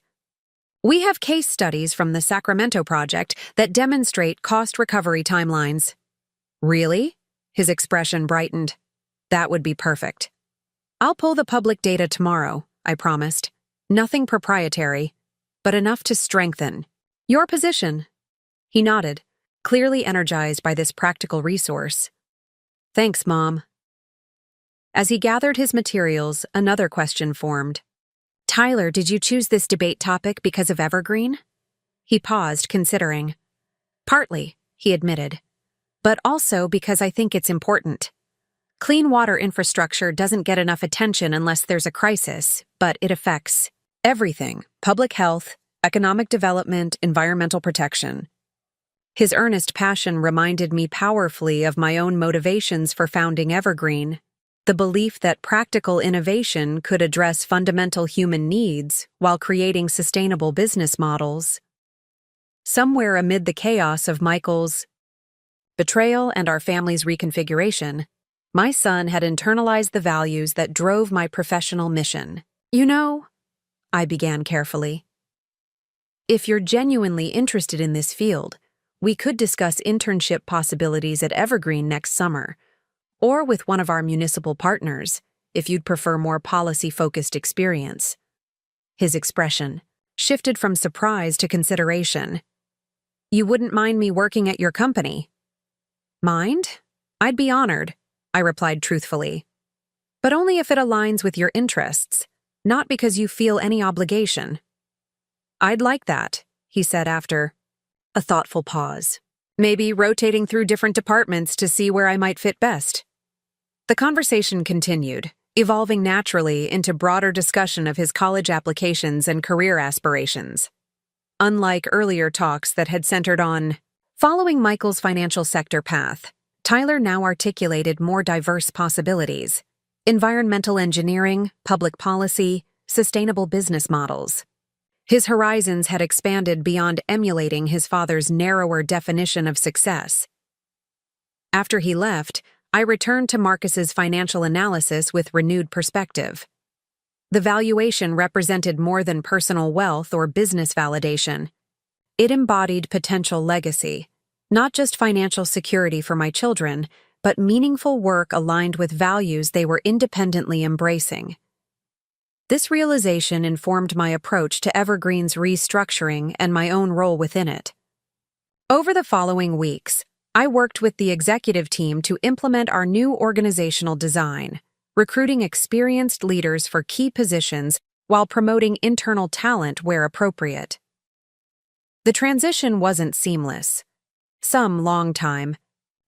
"We have case studies from the Sacramento project that demonstrate cost recovery timelines." "Really?" His expression brightened. "That would be perfect." "I'll pull the public data tomorrow," I promised. "Nothing proprietary, but enough to strengthen your position." He nodded, clearly energized by this practical resource. "Thanks, Mom." As he gathered his materials, another question formed. "Tyler, did you choose this debate topic because of Evergreen?" He paused, considering. "Partly," he admitted, "but also because I think it's important. Clean water infrastructure doesn't get enough attention unless there's a crisis, but it affects everything: public health, economic development, environmental protection." His earnest passion reminded me powerfully of my own motivations for founding Evergreen, the belief that practical innovation could address fundamental human needs while creating sustainable business models. Somewhere amid the chaos of Michael's betrayal and our family's reconfiguration, my son had internalized the values that drove my professional mission. "You know," I began carefully, "if you're genuinely interested in this field, we could discuss internship possibilities at Evergreen next summer, or with one of our municipal partners, if you'd prefer more policy-focused experience." His expression shifted from surprise to consideration. "You wouldn't mind me working at your company?" "Mind? I'd be honored," I replied truthfully. "But only if it aligns with your interests, not because you feel any obligation." "I'd like that," he said after a thoughtful pause. "Maybe rotating through different departments to see where I might fit best." The conversation continued, evolving naturally into broader discussion of his college applications and career aspirations. Unlike earlier talks that had centered on following Michael's financial sector path, Tyler now articulated more diverse possibilities: environmental engineering, public policy, sustainable business models. His horizons had expanded beyond emulating his father's narrower definition of success. After he left, I returned to Marcus's financial analysis with renewed perspective. The valuation represented more than personal wealth or business validation. It embodied potential legacy, not just financial security for my children, but meaningful work aligned with values they were independently embracing. This realization informed my approach to Evergreen's restructuring and my own role within it. Over the following weeks, I worked with the executive team to implement our new organizational design, recruiting experienced leaders for key positions while promoting internal talent where appropriate. The transition wasn't seamless. Some long-time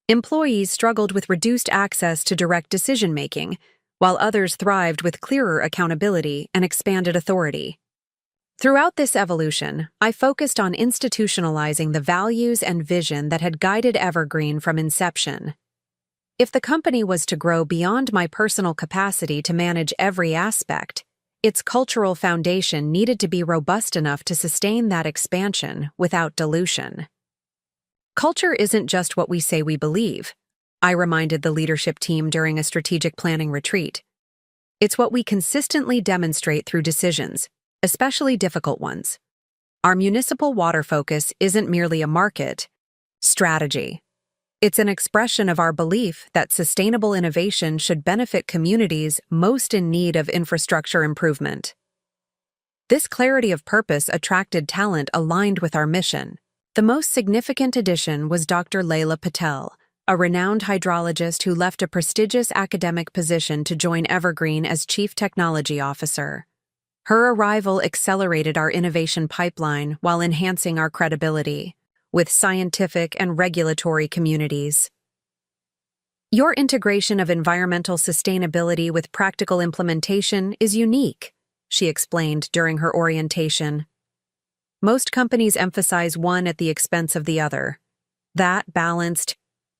employees struggled with reduced access to direct decision-making, while others thrived with clearer accountability and expanded authority. Throughout this evolution, I focused on institutionalizing the values and vision that had guided Evergreen from inception. If the company was to grow beyond my personal capacity to manage every aspect, its cultural foundation needed to be robust enough to sustain that expansion without dilution. "Culture isn't just what we say we believe," I reminded the leadership team during a strategic planning retreat. "It's what we consistently demonstrate through decisions, especially difficult ones. Our municipal water focus isn't merely a market strategy. It's an expression of our belief that sustainable innovation should benefit communities most in need of infrastructure improvement." This clarity of purpose attracted talent aligned with our mission. The most significant addition was Dr. Layla Patel, a renowned hydrologist who left a prestigious academic position to join Evergreen as Chief Technology Officer. Her arrival accelerated our innovation pipeline while enhancing our credibility with scientific and regulatory communities. Your integration of environmental sustainability with practical implementation is unique, she explained during her orientation. Most companies emphasize one at the expense of the other. That balanced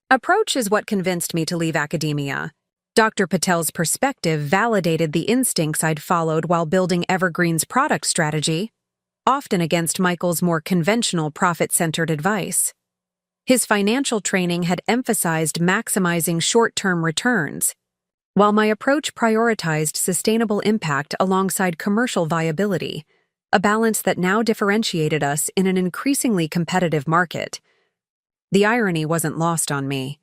approach is what convinced me to leave academia. Dr. Patel's perspective validated the instincts I'd followed while building Evergreen's product strategy, often against Michael's more conventional profit-centered advice. His financial training had emphasized maximizing short-term returns, while my approach prioritized sustainable impact alongside commercial viability, a balance that now differentiated us in an increasingly competitive market. The irony wasn't lost on me.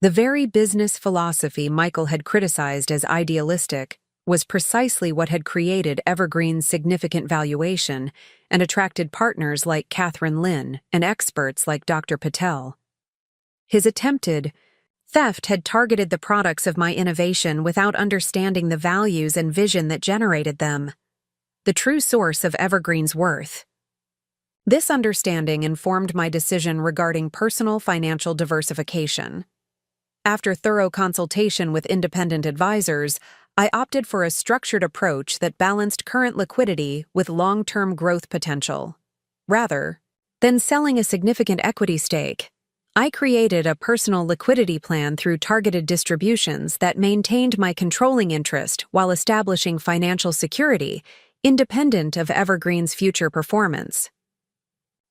The very business philosophy Michael had criticized as idealistic was precisely what had created Evergreen's significant valuation and attracted partners like Catherine Lin and experts like Dr. Patel. His attempted theft had targeted the products of my innovation without understanding the values and vision that generated them, the true source of Evergreen's worth. This understanding informed my decision regarding personal financial diversification. After thorough consultation with independent advisors, I opted for a structured approach that balanced current liquidity with long-term growth potential. Rather than selling a significant equity stake, I created a personal liquidity plan through targeted distributions that maintained my controlling interest while establishing financial security, independent of Evergreen's future performance.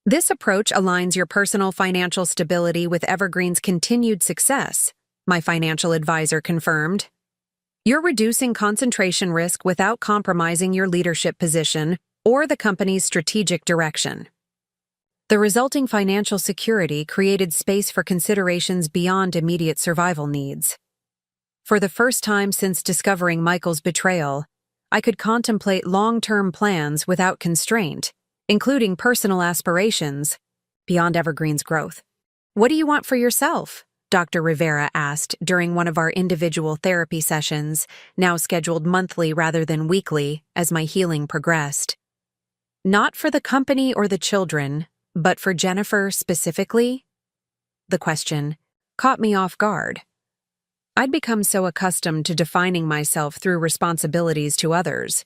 This approach aligns your personal financial stability with Evergreen's continued success, my financial advisor confirmed. You're reducing concentration risk without compromising your leadership position or the company's strategic direction. The resulting financial security created space for considerations beyond immediate survival needs. For the first time since discovering Michael's betrayal, I could contemplate long-term plans without constraint, including personal aspirations beyond Evergreen's growth. "What do you want for yourself?" Dr. Rivera asked during one of our individual therapy sessions, now scheduled monthly rather than weekly, as my healing progressed. "Not for the company or the children, but for Jennifer specifically?" The question caught me off guard. I'd become so accustomed to defining myself through responsibilities to others,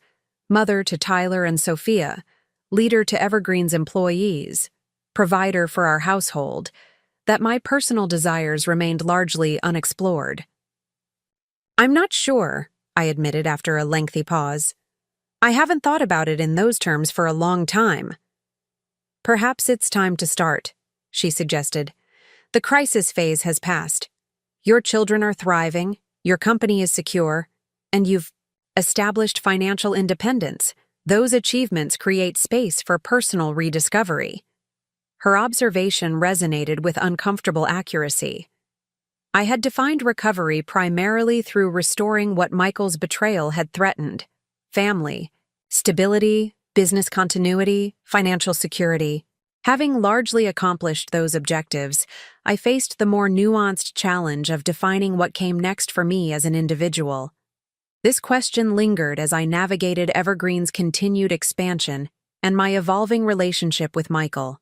mother to Tyler and Sophia, leader to Evergreen's employees, provider for our household, that my personal desires remained largely unexplored. "I'm not sure," I admitted after a lengthy pause. "I haven't thought about it in those terms for a long time." "Perhaps it's time to start," she suggested. "The crisis phase has passed. Your children are thriving, your company is secure, and you've established financial independence. Those achievements create space for personal rediscovery." Her observation resonated with uncomfortable accuracy. I had defined recovery primarily through restoring what Michael's betrayal had threatened: family, stability, business continuity, financial security. Having largely accomplished those objectives, I faced the more nuanced challenge of defining what came next for me as an individual. This question lingered as I navigated Evergreen's continued expansion and my evolving relationship with Michael.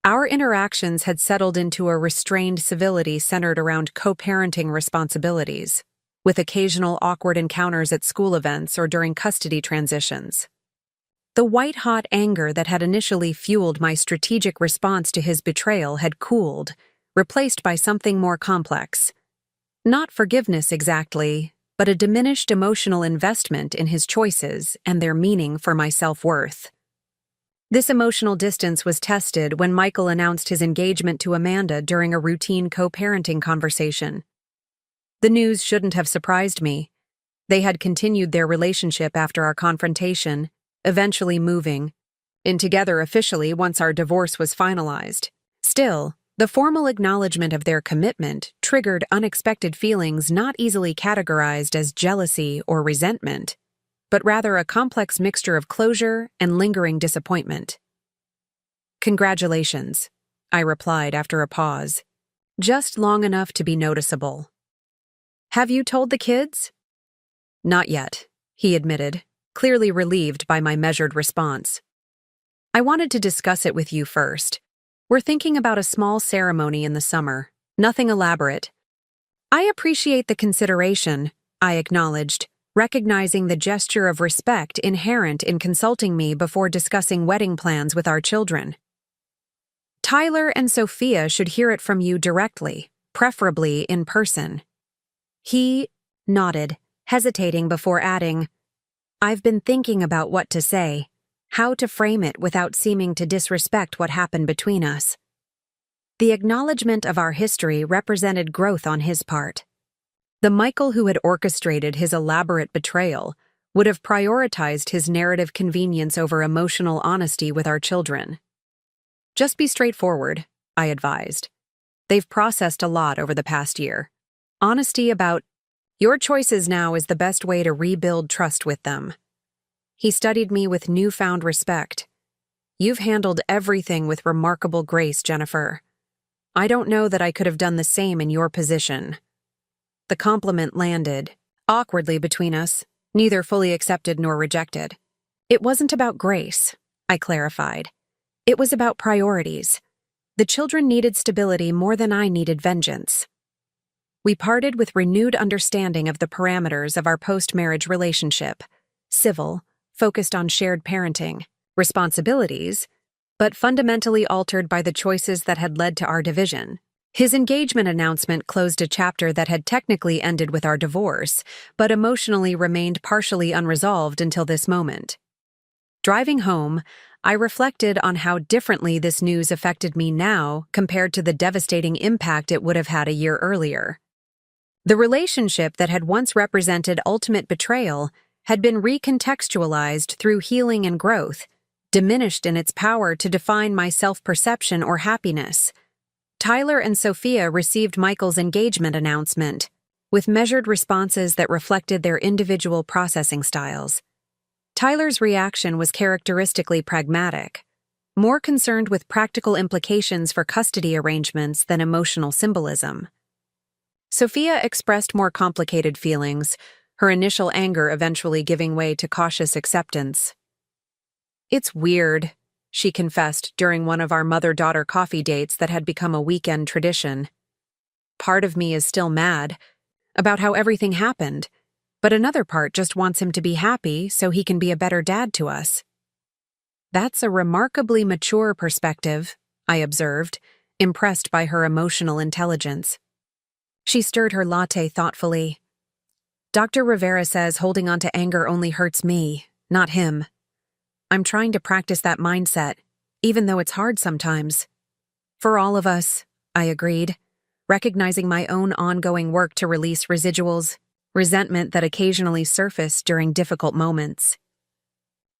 Our interactions had settled into a restrained civility centered around co-parenting responsibilities, with occasional awkward encounters at school events or during custody transitions. The white-hot anger that had initially fueled my strategic response to his betrayal had cooled, replaced by something more complex. Not forgiveness exactly, but a diminished emotional investment in his choices and their meaning for my self-worth. This emotional distance was tested when Michael announced his engagement to Amanda during a routine co-parenting conversation. The news shouldn't have surprised me. They had continued their relationship after our confrontation, eventually moving in together officially once our divorce was finalized. Still, the formal acknowledgement of their commitment triggered unexpected feelings not easily categorized as jealousy or resentment, but rather a complex mixture of closure and lingering disappointment. "Congratulations," I replied after a pause, just long enough to be noticeable. "Have you told the kids?" "Not yet," he admitted, clearly relieved by my measured response. "I wanted to discuss it with you first. We're thinking about a small ceremony in the summer, nothing elaborate." "I appreciate the consideration," I acknowledged, recognizing the gesture of respect inherent in consulting me before discussing wedding plans with our children. "Tyler and Sophia should hear it from you directly, preferably in person." He nodded, hesitating before adding, "I've been thinking about what to say, how to frame it without seeming to disrespect what happened between us." The acknowledgement of our history represented growth on his part. The Michael who had orchestrated his elaborate betrayal would have prioritized his narrative convenience over emotional honesty with our children. "Just be straightforward," I advised. "They've processed a lot over the past year. Honesty about your choices now is the best way to rebuild trust with them." He studied me with newfound respect. "You've handled everything with remarkable grace, Jennifer. I don't know that I could have done the same in your position." The compliment landed, awkwardly between us, neither fully accepted nor rejected. "It wasn't about grace," I clarified. "It was about priorities. The children needed stability more than I needed vengeance." We parted with renewed understanding of the parameters of our post-marriage relationship: civil, focused on shared parenting, responsibilities, but fundamentally altered by the choices that had led to our division. His engagement announcement closed a chapter that had technically ended with our divorce, but emotionally remained partially unresolved until this moment. Driving home, I reflected on how differently this news affected me now compared to the devastating impact it would have had a year earlier. The relationship that had once represented ultimate betrayal had been recontextualized through healing and growth, diminished in its power to define my self-perception or happiness. Tyler and Sophia received Michael's engagement announcement, with measured responses that reflected their individual processing styles. Tyler's reaction was characteristically pragmatic, more concerned with practical implications for custody arrangements than emotional symbolism. Sophia expressed more complicated feelings, her initial anger eventually giving way to cautious acceptance. "It's weird," she confessed during one of our mother-daughter coffee dates that had become a weekend tradition. "Part of me is still mad about how everything happened, but another part just wants him to be happy so he can be a better dad to us." "That's a remarkably mature perspective," I observed, impressed by her emotional intelligence. She stirred her latte thoughtfully. "Dr. Rivera says holding on to anger only hurts me, not him. I'm trying to practice that mindset, even though it's hard sometimes." "For all of us," I agreed, recognizing my own ongoing work to release residuals, resentment that occasionally surfaced during difficult moments.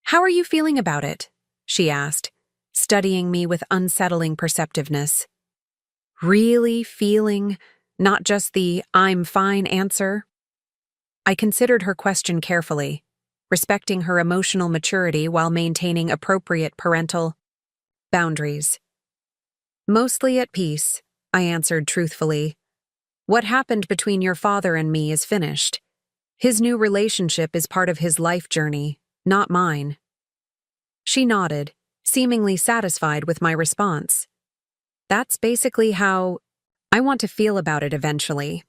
"How are you feeling about it?" she asked, studying me with unsettling perceptiveness. "Really feeling, not just the 'I'm fine' answer?" I considered her question carefully, respecting her emotional maturity while maintaining appropriate parental boundaries. "Mostly at peace," I answered truthfully. "What happened between your father and me is finished. His new relationship is part of his life journey, not mine." She nodded, seemingly satisfied with my response. "That's basically how I want to feel about it eventually."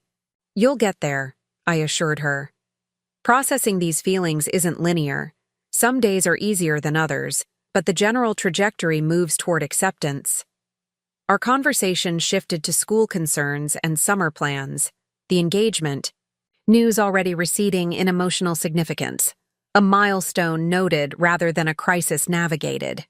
"You'll get there," I assured her. "Processing these feelings isn't linear. Some days are easier than others, but the general trajectory moves toward acceptance." Our conversation shifted to school concerns and summer plans, the engagement, news already receding in emotional significance, a milestone noted rather than a crisis navigated.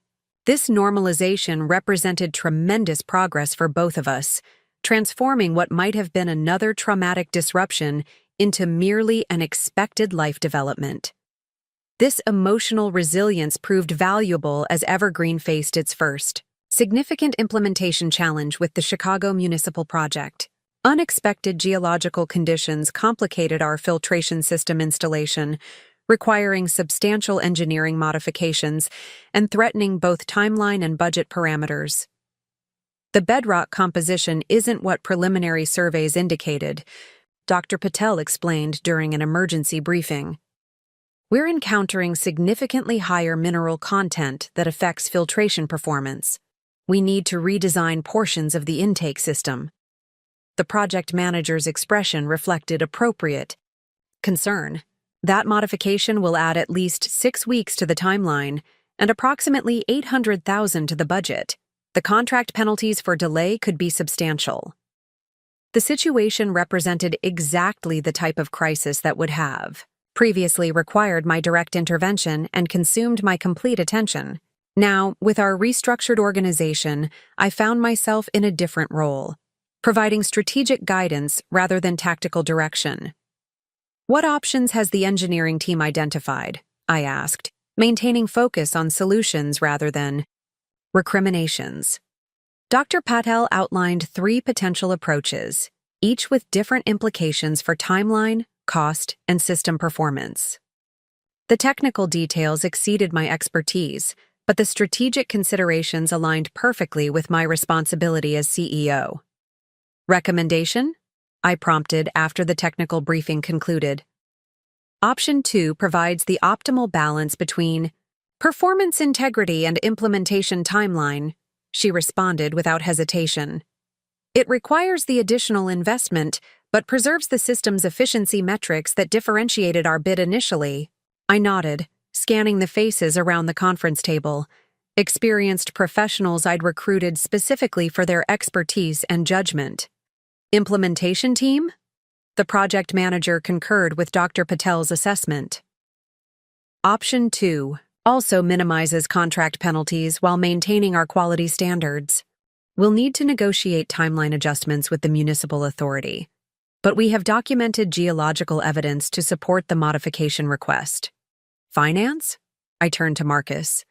This normalization represented tremendous progress for both of us, transforming what might have been another traumatic disruption into merely an expected life development. This emotional resilience proved valuable as Evergreen faced its first significant implementation challenge with the Chicago Municipal Project. Unexpected geological conditions complicated our filtration system installation, requiring substantial engineering modifications and threatening both timeline and budget parameters. The bedrock composition isn't what preliminary surveys indicated, Dr. Patel explained during an emergency briefing. We're encountering significantly higher mineral content that affects filtration performance. We need to redesign portions of the intake system. The project manager's expression reflected appropriate concern. That modification will add at least 6 weeks to the timeline and approximately $800,000 to the budget. The contract penalties for delay could be substantial. The situation represented exactly the type of crisis that would have previously required my direct intervention and consumed my complete attention. Now, with our restructured organization, I found myself in a different role, providing strategic guidance rather than tactical direction. What options has the engineering team identified? I asked, maintaining focus on solutions rather than recriminations. Dr. Patel outlined 3 potential approaches, each with different implications for timeline, cost, and system performance. The technical details exceeded my expertise, but the strategic considerations aligned perfectly with my responsibility as CEO. Recommendation? I prompted after the technical briefing concluded. Option 2 provides the optimal balance between performance integrity and implementation timeline, she responded without hesitation. It requires the additional investment, but preserves the system's efficiency metrics that differentiated our bid initially. I nodded, scanning the faces around the conference table, experienced professionals I'd recruited specifically for their expertise and judgment. Implementation team? The project manager concurred with Dr. Patel's assessment. Option 2 also minimizes contract penalties while maintaining our quality standards. We'll need to negotiate timeline adjustments with the municipal authority, but we have documented geological evidence to support the modification request. Finance? I turned to Marcus.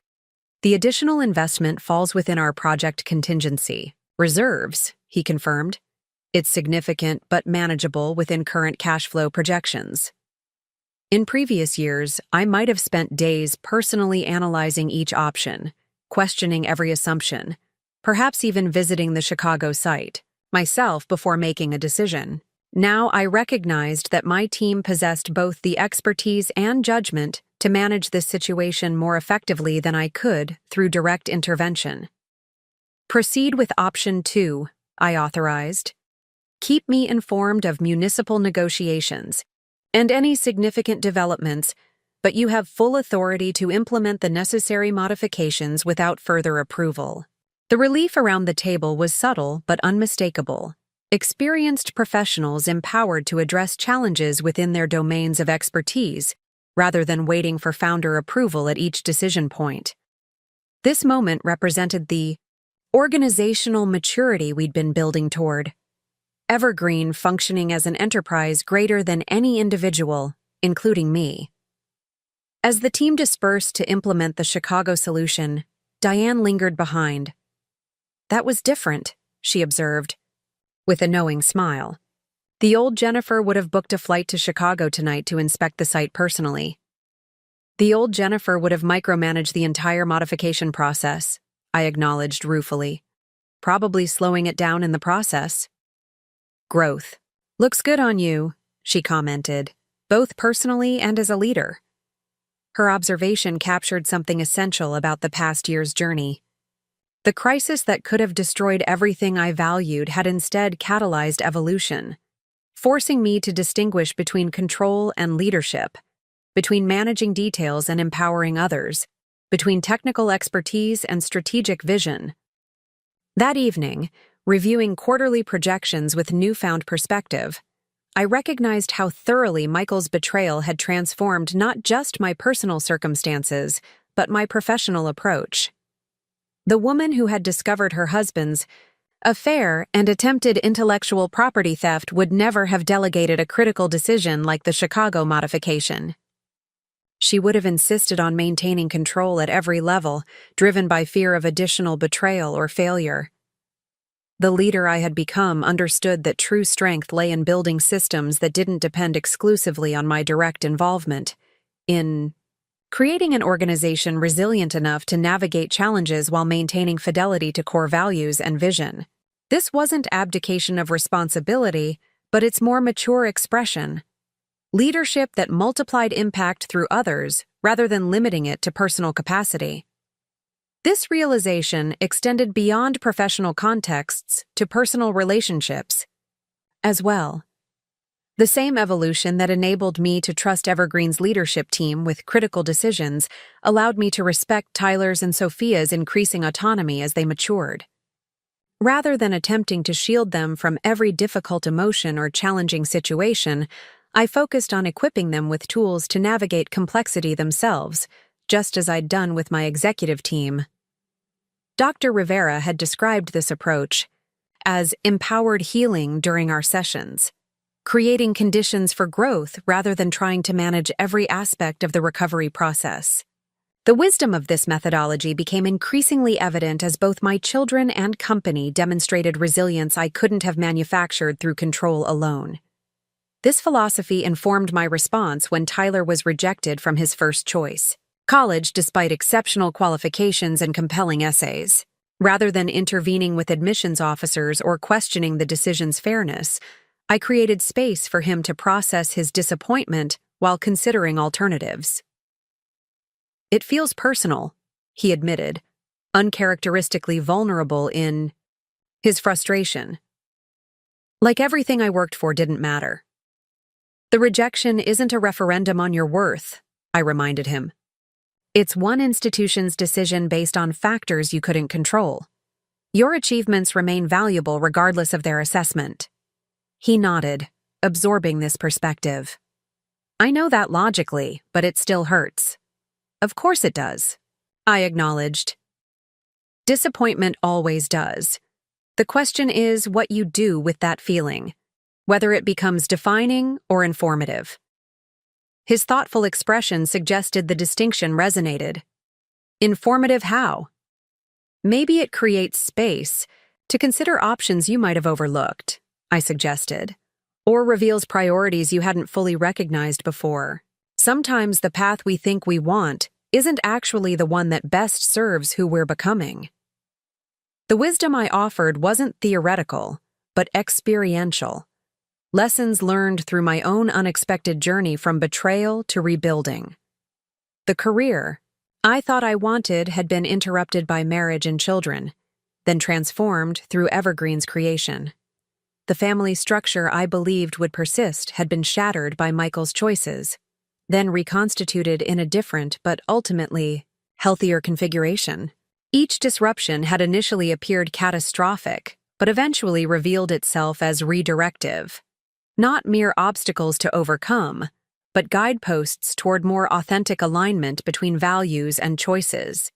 The additional investment falls within our project contingency. Reserves, he confirmed. It's significant but manageable within current cash flow projections. In previous years, I might have spent days personally analyzing each option, questioning every assumption, perhaps even visiting the Chicago site myself before making a decision. Now I recognized that my team possessed both the expertise and judgment to manage this situation more effectively than I could through direct intervention. Proceed with option 2, I authorized. Keep me informed of municipal negotiations and any significant developments, but you have full authority to implement the necessary modifications without further approval. The relief around the table was subtle but unmistakable. Experienced professionals empowered to address challenges within their domains of expertise, rather than waiting for founder approval at each decision point. This moment represented the organizational maturity we'd been building toward. Evergreen functioning as an enterprise greater than any individual, including me. As the team dispersed to implement the Chicago solution, Diane lingered behind. That was different, she observed, with a knowing smile. The old Jennifer would have booked a flight to Chicago tonight to inspect the site personally. The old Jennifer would have micromanaged the entire modification process, I acknowledged ruefully, probably slowing it down in the process. Growth. Looks good on you, she commented, both personally and as a leader. Her observation captured something essential about the past year's journey. The crisis that could have destroyed everything I valued had instead catalyzed evolution, forcing me to distinguish between control and leadership, between managing details and empowering others, between technical expertise and strategic vision. That evening, reviewing quarterly projections with newfound perspective, I recognized how thoroughly Michael's betrayal had transformed not just my personal circumstances, but my professional approach. The woman who had discovered her husband's affair and attempted intellectual property theft would never have delegated a critical decision like the Chicago modification. She would have insisted on maintaining control at every level, driven by fear of additional betrayal or failure. The leader I had become understood that true strength lay in building systems that didn't depend exclusively on my direct involvement. in creating an organization resilient enough to navigate challenges while maintaining fidelity to core values and vision. This wasn't abdication of responsibility, but its more mature expression. Leadership that multiplied impact through others rather than limiting it to personal capacity. This realization extended beyond professional contexts to personal relationships as well. The same evolution that enabled me to trust Evergreen's leadership team with critical decisions allowed me to respect Tyler's and Sophia's increasing autonomy as they matured. Rather than attempting to shield them from every difficult emotion or challenging situation, I focused on equipping them with tools to navigate complexity themselves, just as I'd done with my executive team. Dr. Rivera had described this approach as empowered healing during our sessions, creating conditions for growth rather than trying to manage every aspect of the recovery process. The wisdom of this methodology became increasingly evident as both my children and company demonstrated resilience I couldn't have manufactured through control alone. This philosophy informed my response when Tyler was rejected from his first choice, college, despite exceptional qualifications and compelling essays. Rather than intervening with admissions officers or questioning the decision's fairness, I created space for him to process his disappointment while considering alternatives. "It feels personal," he admitted, uncharacteristically vulnerable in his frustration. "Like everything I worked for didn't matter." "The rejection isn't a referendum on your worth," I reminded him. "It's one institution's decision based on factors you couldn't control. Your achievements remain valuable regardless of their assessment." He nodded, absorbing this perspective. "I know that logically, but it still hurts." "Of course it does," I acknowledged. "Disappointment always does. The question is what you do with that feeling, whether it becomes defining or informative." His thoughtful expression suggested the distinction resonated. "Informative how?" "Maybe it creates space to consider options you might have overlooked," I suggested, "or reveals priorities you hadn't fully recognized before. Sometimes the path we think we want isn't actually the one that best serves who we're becoming." The wisdom I offered wasn't theoretical, but experiential. Lessons learned through my own unexpected journey from betrayal to rebuilding. The career I thought I wanted had been interrupted by marriage and children, then transformed through Evergreen's creation. The family structure I believed would persist had been shattered by Michael's choices, then reconstituted in a different but ultimately healthier configuration. Each disruption had initially appeared catastrophic, but eventually revealed itself as redirective. Not mere obstacles to overcome, but guideposts toward more authentic alignment between values and choices.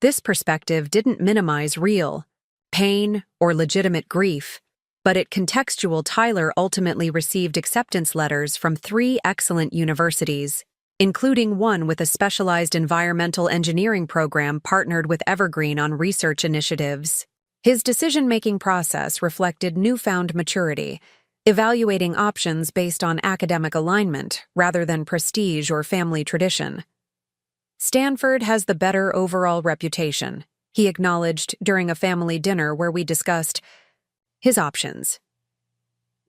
This perspective didn't minimize real pain or legitimate grief, but at contextual Tyler ultimately received acceptance letters from 3 excellent universities, including one with a specialized environmental engineering program partnered with Evergreen on research initiatives. His decision-making process reflected newfound maturity, evaluating options based on academic alignment rather than prestige or family tradition. "Stanford has the better overall reputation," he acknowledged during a family dinner where we discussed his options.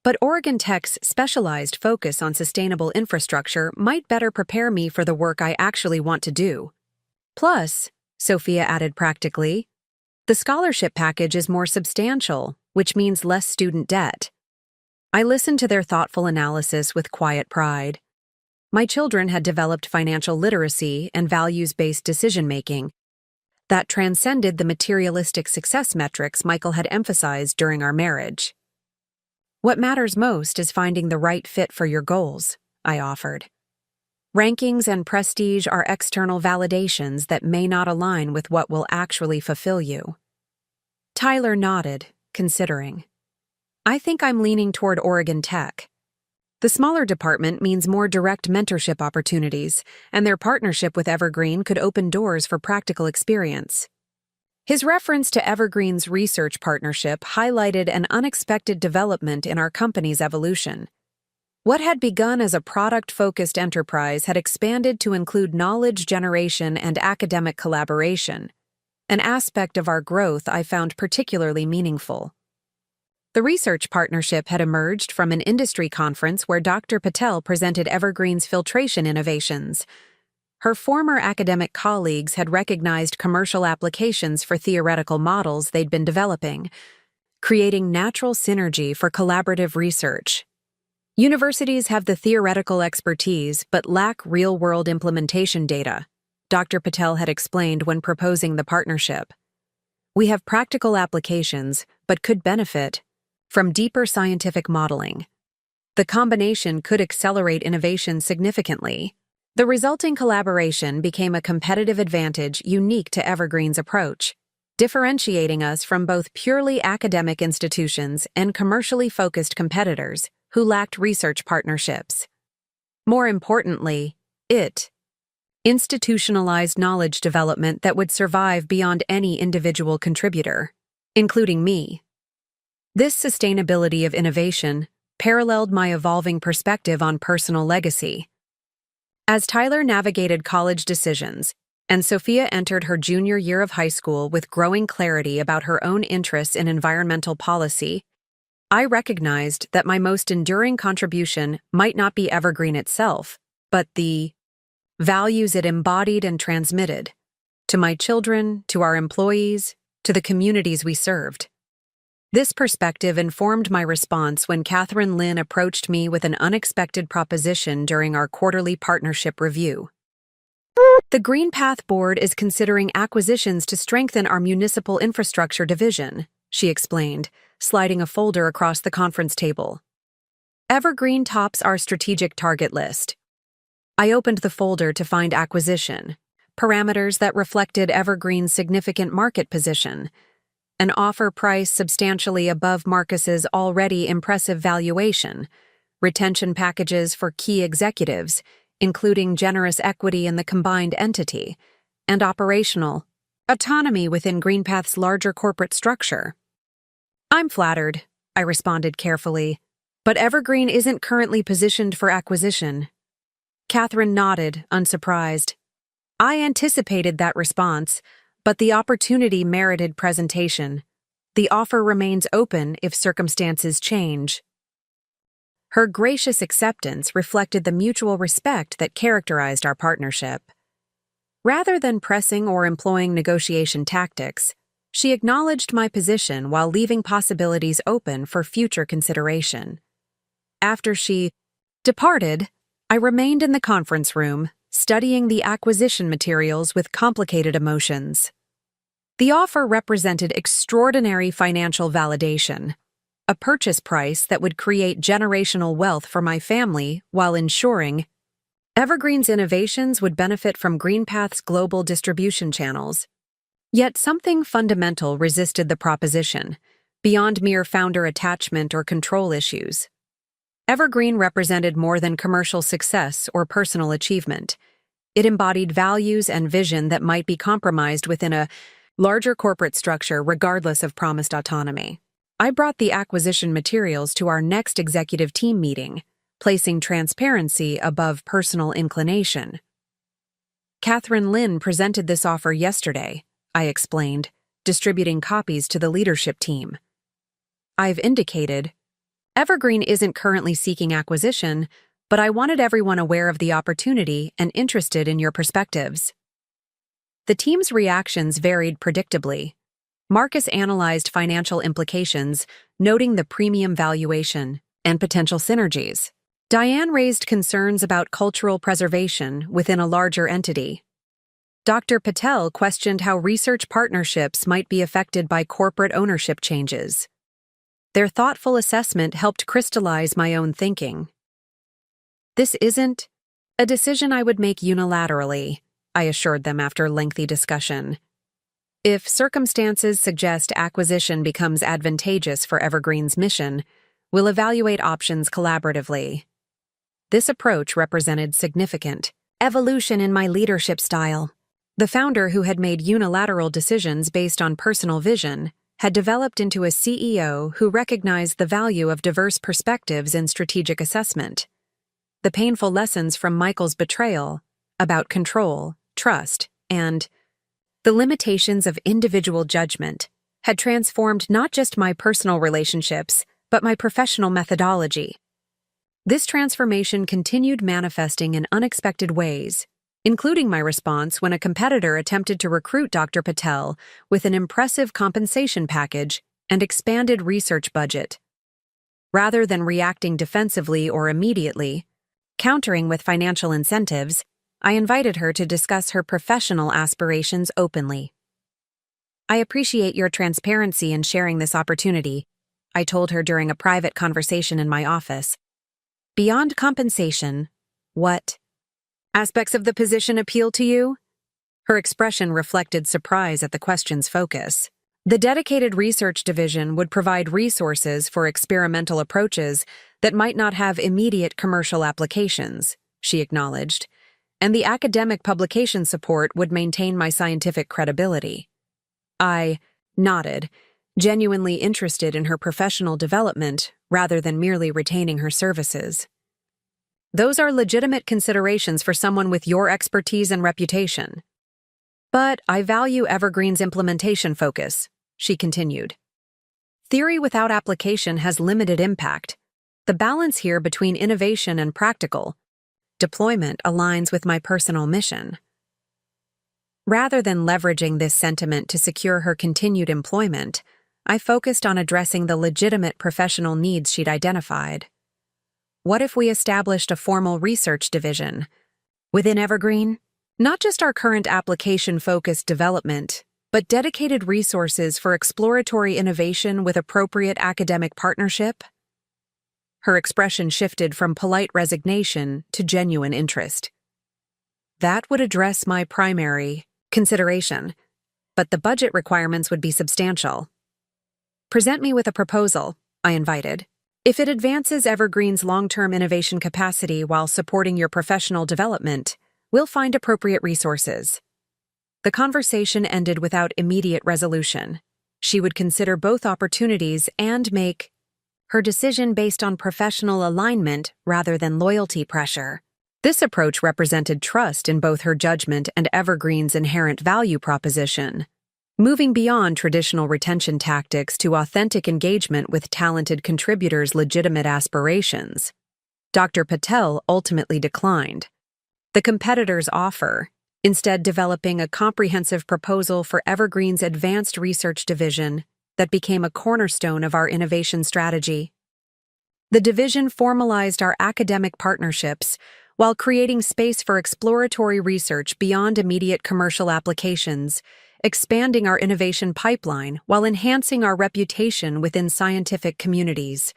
"But Oregon Tech's specialized focus on sustainable infrastructure might better prepare me for the work I actually want to do. Plus," Sophia added practically, "the scholarship package is more substantial, which means less student debt." I listened to their thoughtful analysis with quiet pride. My children had developed financial literacy and values-based decision-making that transcended the materialistic success metrics Michael had emphasized during our marriage. "What matters most is finding the right fit for your goals," I offered. "Rankings and prestige are external validations that may not align with what will actually fulfill you." Tyler nodded, considering. "I think I'm leaning toward Oregon Tech. The smaller department means more direct mentorship opportunities, and their partnership with Evergreen could open doors for practical experience." His reference to Evergreen's research partnership highlighted an unexpected development in our company's evolution. What had begun as a product-focused enterprise had expanded to include knowledge generation and academic collaboration, an aspect of our growth I found particularly meaningful. The research partnership had emerged from an industry conference where Dr. Patel presented Evergreen's filtration innovations. Her former academic colleagues had recognized commercial applications for theoretical models they'd been developing, creating natural synergy for collaborative research. Universities have the theoretical expertise but lack real-world implementation data, Dr. Patel had explained when proposing the partnership. We have practical applications but could benefit from deeper scientific modeling. The combination could accelerate innovation significantly. The resulting collaboration became a competitive advantage unique to Evergreen's approach, differentiating us from both purely academic institutions and commercially focused competitors who lacked research partnerships. More importantly, it institutionalized knowledge development that would survive beyond any individual contributor, including me. This sustainability of innovation paralleled my evolving perspective on personal legacy. As Tyler navigated college decisions, and Sophia entered her junior year of high school with growing clarity about her own interests in environmental policy, I recognized that my most enduring contribution might not be Evergreen itself, but the values it embodied and transmitted to my children, to our employees, to the communities we served. This perspective informed my response when Catherine Lynn approached me with an unexpected proposition during our quarterly partnership review. The Green Path Board is considering acquisitions to strengthen our municipal infrastructure division, she explained, sliding a folder across the conference table. Evergreen tops our strategic target list. I opened the folder to find acquisition, parameters that reflected Evergreen's significant market position, an offer price substantially above Marcus's already impressive valuation, retention packages for key executives, including generous equity in the combined entity, and operational autonomy within GreenPath's larger corporate structure. I'm flattered, I responded carefully, but Evergreen isn't currently positioned for acquisition. Catherine nodded, unsurprised. I anticipated that response, but the opportunity merited presentation. The offer remains open if circumstances change. Her gracious acceptance reflected the mutual respect that characterized our partnership. Rather than pressing or employing negotiation tactics, she acknowledged my position while leaving possibilities open for future consideration. After she departed, I remained in the conference room, studying the acquisition materials with complicated emotions. The offer represented extraordinary financial validation, a purchase price that would create generational wealth for my family while ensuring Evergreen's innovations would benefit from GreenPath's global distribution channels. Yet something fundamental resisted the proposition, beyond mere founder attachment or control issues. Evergreen represented more than commercial success or personal achievement. It embodied values and vision that might be compromised within a larger corporate structure regardless of promised autonomy. I brought the acquisition materials to our next executive team meeting, placing transparency above personal inclination. Catherine Lynn presented this offer yesterday, I explained, distributing copies to the leadership team. I've indicated, Evergreen isn't currently seeking acquisition, but I wanted everyone aware of the opportunity and interested in your perspectives. The team's reactions varied predictably. Marcus analyzed financial implications, noting the premium valuation and potential synergies. Diane raised concerns about cultural preservation within a larger entity. Dr. Patel questioned how research partnerships might be affected by corporate ownership changes. Their thoughtful assessment helped crystallize my own thinking. This isn't a decision I would make unilaterally, I assured them after lengthy discussion. If circumstances suggest acquisition becomes advantageous for Evergreen's mission, we'll evaluate options collaboratively. This approach represented significant evolution in my leadership style. The founder, who had made unilateral decisions based on personal vision, had developed into a CEO who recognized the value of diverse perspectives in strategic assessment. the painful lessons from Michael's betrayal about control, trust, and the limitations of individual judgment had transformed not just my personal relationships, but my professional methodology. This transformation continued manifesting in unexpected ways, including my response when a competitor attempted to recruit Dr. Patel with an impressive compensation package and expanded research budget. Rather than reacting defensively or immediately, countering with financial incentives, I invited her to discuss her professional aspirations openly. "I appreciate your transparency in sharing this opportunity," I told her during a private conversation in my office. "Beyond compensation, what aspects of the position appeal to you?" Her expression reflected surprise at the question's focus. "The dedicated research division would provide resources for experimental approaches that might not have immediate commercial applications," she acknowledged, "and the academic publication support would maintain my scientific credibility." I nodded, genuinely interested in her professional development rather than merely retaining her services. "Those are legitimate considerations for someone with your expertise and reputation. But I value Evergreen's implementation focus," she continued. "Theory without application has limited impact. The balance here between innovation and practical deployment aligns with my personal mission." Rather than leveraging this sentiment to secure her continued employment, I focused on addressing the legitimate professional needs she'd identified. "What if we established a formal research division within Evergreen? Not just our current application-focused development, but dedicated resources for exploratory innovation with appropriate academic partnership?" Her expression shifted from polite resignation to genuine interest. "That would address my primary consideration, but the budget requirements would be substantial." "Present me with a proposal," I invited. "If it advances Evergreen's long-term innovation capacity while supporting your professional development, we'll find appropriate resources." The conversation ended without immediate resolution. She would consider both opportunities and make her decision based on professional alignment rather than loyalty pressure. This approach represented trust in both her judgment and Evergreen's inherent value proposition, moving beyond traditional retention tactics to authentic engagement with talented contributors' legitimate aspirations. Dr. Patel ultimately declined the competitor's offer, instead developing a comprehensive proposal for Evergreen's advanced research division that became a cornerstone of our innovation strategy. The division formalized our academic partnerships while creating space for exploratory research beyond immediate commercial applications, expanding our innovation pipeline while enhancing our reputation within scientific communities.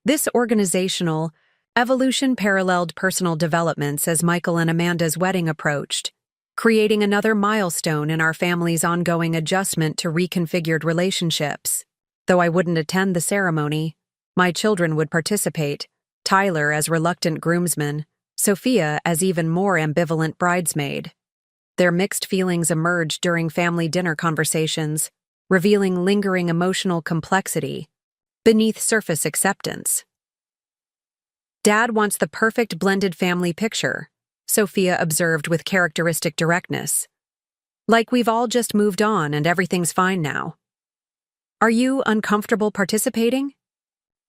This organizational evolution paralleled personal developments as Michael and Amanda's wedding approached, creating another milestone in our family's ongoing adjustment to reconfigured relationships. Though I wouldn't attend the ceremony, my children would participate, Tyler as reluctant groomsman, Sophia as even more ambivalent bridesmaid. Their mixed feelings emerged during family dinner conversations, revealing lingering emotional complexity beneath surface acceptance. "Dad wants the perfect blended family picture," Sophia observed with characteristic directness. "Like we've all just moved on and everything's fine now." "Are you uncomfortable participating?"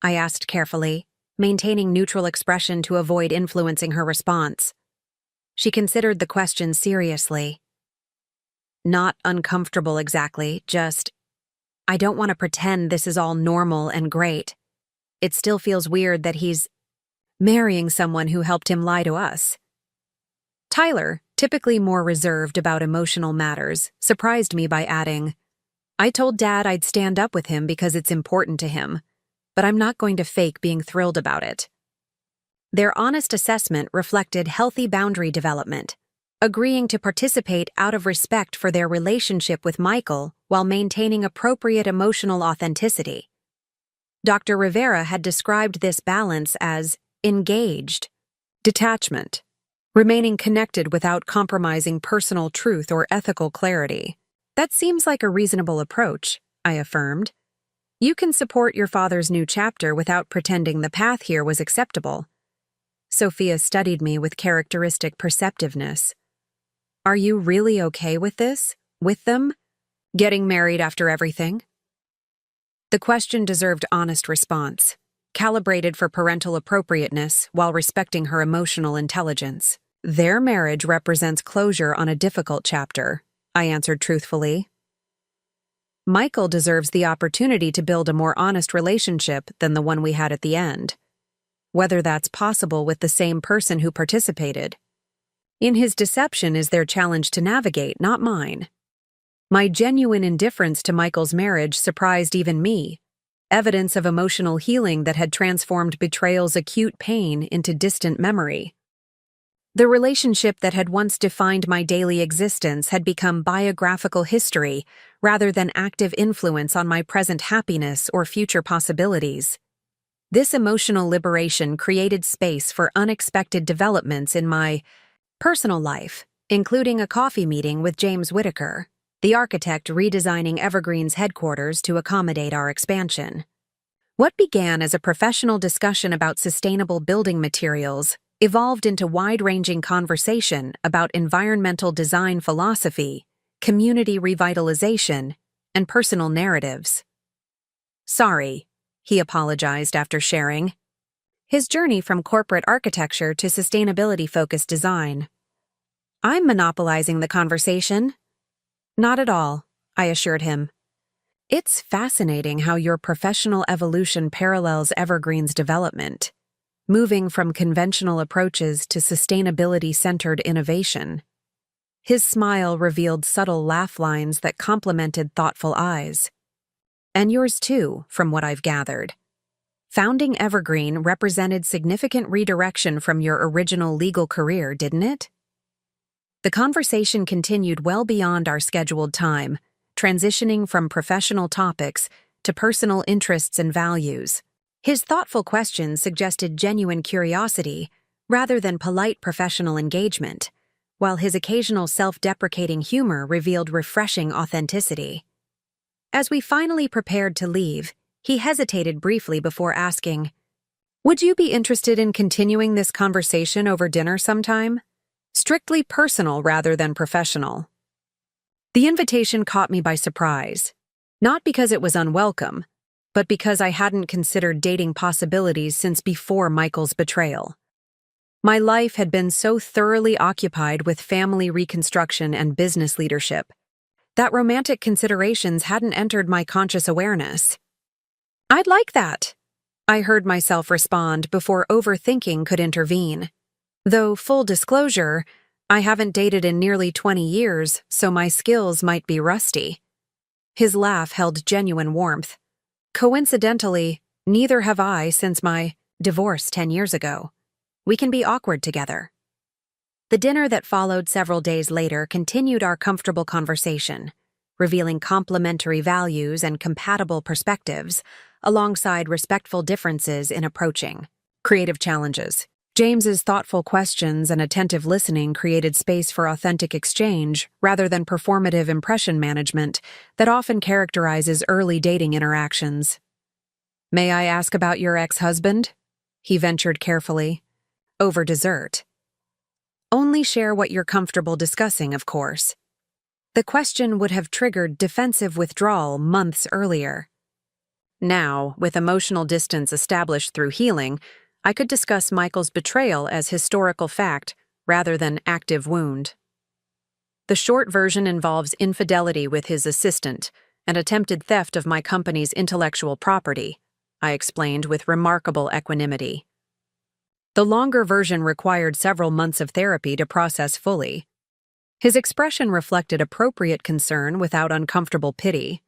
I asked carefully, maintaining neutral expression to avoid influencing her response. She considered the question seriously. "Not uncomfortable exactly, just, I don't want to pretend this is all normal and great. It still feels weird that he's marrying someone who helped him lie to us." Tyler, typically more reserved about emotional matters, surprised me by adding, "I told Dad I'd stand up with him because it's important to him, but I'm not going to fake being thrilled about it." Their honest assessment reflected healthy boundary development, agreeing to participate out of respect for their relationship with Michael while maintaining appropriate emotional authenticity. Dr. Rivera had described this balance as engaged detachment, remaining connected without compromising personal truth or ethical clarity. "That seems like a reasonable approach," I affirmed. "You can support your father's new chapter without pretending the path here was acceptable." Sophia studied me with characteristic perceptiveness. Are you really okay with this? With them? Getting married after everything? The question deserved honest response, calibrated for parental appropriateness while respecting her emotional intelligence. Their marriage represents closure on a difficult chapter, I answered truthfully. Michael deserves the opportunity to build a more honest relationship than the one we had at the end. Whether that's possible with the same person who participated. In his deception is their challenge to navigate, not mine. My genuine indifference to Michael's marriage surprised even me, evidence of emotional healing that had transformed betrayal's acute pain into distant memory. The relationship that had once defined my daily existence had become biographical history rather than active influence on my present happiness or future possibilities. This emotional liberation created space for unexpected developments in my personal life, including a coffee meeting with James Whitaker, the architect redesigning Evergreen's headquarters to accommodate our expansion. What began as a professional discussion about sustainable building materials evolved into wide-ranging conversation about environmental design philosophy, community revitalization, and personal narratives. Sorry, he apologized after sharing his journey from corporate architecture to sustainability-focused design. I'm monopolizing the conversation. Not at all, I assured him. It's fascinating how your professional evolution parallels Evergreen's development, moving from conventional approaches to sustainability-centered innovation. His smile revealed subtle laugh lines that complemented thoughtful eyes. And yours too, from what I've gathered. Founding Evergreen represented significant redirection from your original legal career, didn't it? The conversation continued well beyond our scheduled time, transitioning from professional topics to personal interests and values. His thoughtful questions suggested genuine curiosity rather than polite professional engagement, while his occasional self-deprecating humor revealed refreshing authenticity. As we finally prepared to leave, he hesitated briefly before asking, "Would you be interested in continuing this conversation over dinner sometime? Strictly personal rather than professional." The invitation caught me by surprise, not because it was unwelcome, but because I hadn't considered dating possibilities since before Michael's betrayal. My life had been so thoroughly occupied with family reconstruction and business leadership that romantic considerations hadn't entered my conscious awareness. "I'd like that," I heard myself respond before overthinking could intervene. Though, full disclosure, I haven't dated in nearly 20 years, so my skills might be rusty. His laugh held genuine warmth. Coincidentally, neither have I since my divorce 10 years ago. We can be awkward together. The dinner that followed several days later continued our comfortable conversation, revealing complementary values and compatible perspectives, alongside respectful differences in approaching creative challenges. James's thoughtful questions and attentive listening created space for authentic exchange rather than performative impression management that often characterizes early dating interactions. "May I ask about your ex-husband?" he ventured carefully. "Over dessert." "Only share what you're comfortable discussing, of course." The question would have triggered defensive withdrawal months earlier. Now, with emotional distance established through healing, I could discuss Michael's betrayal as historical fact rather than active wound. The short version involves infidelity with his assistant and attempted theft of my company's intellectual property, I explained with remarkable equanimity. The longer version required several months of therapy to process fully. His expression reflected appropriate concern without uncomfortable pity.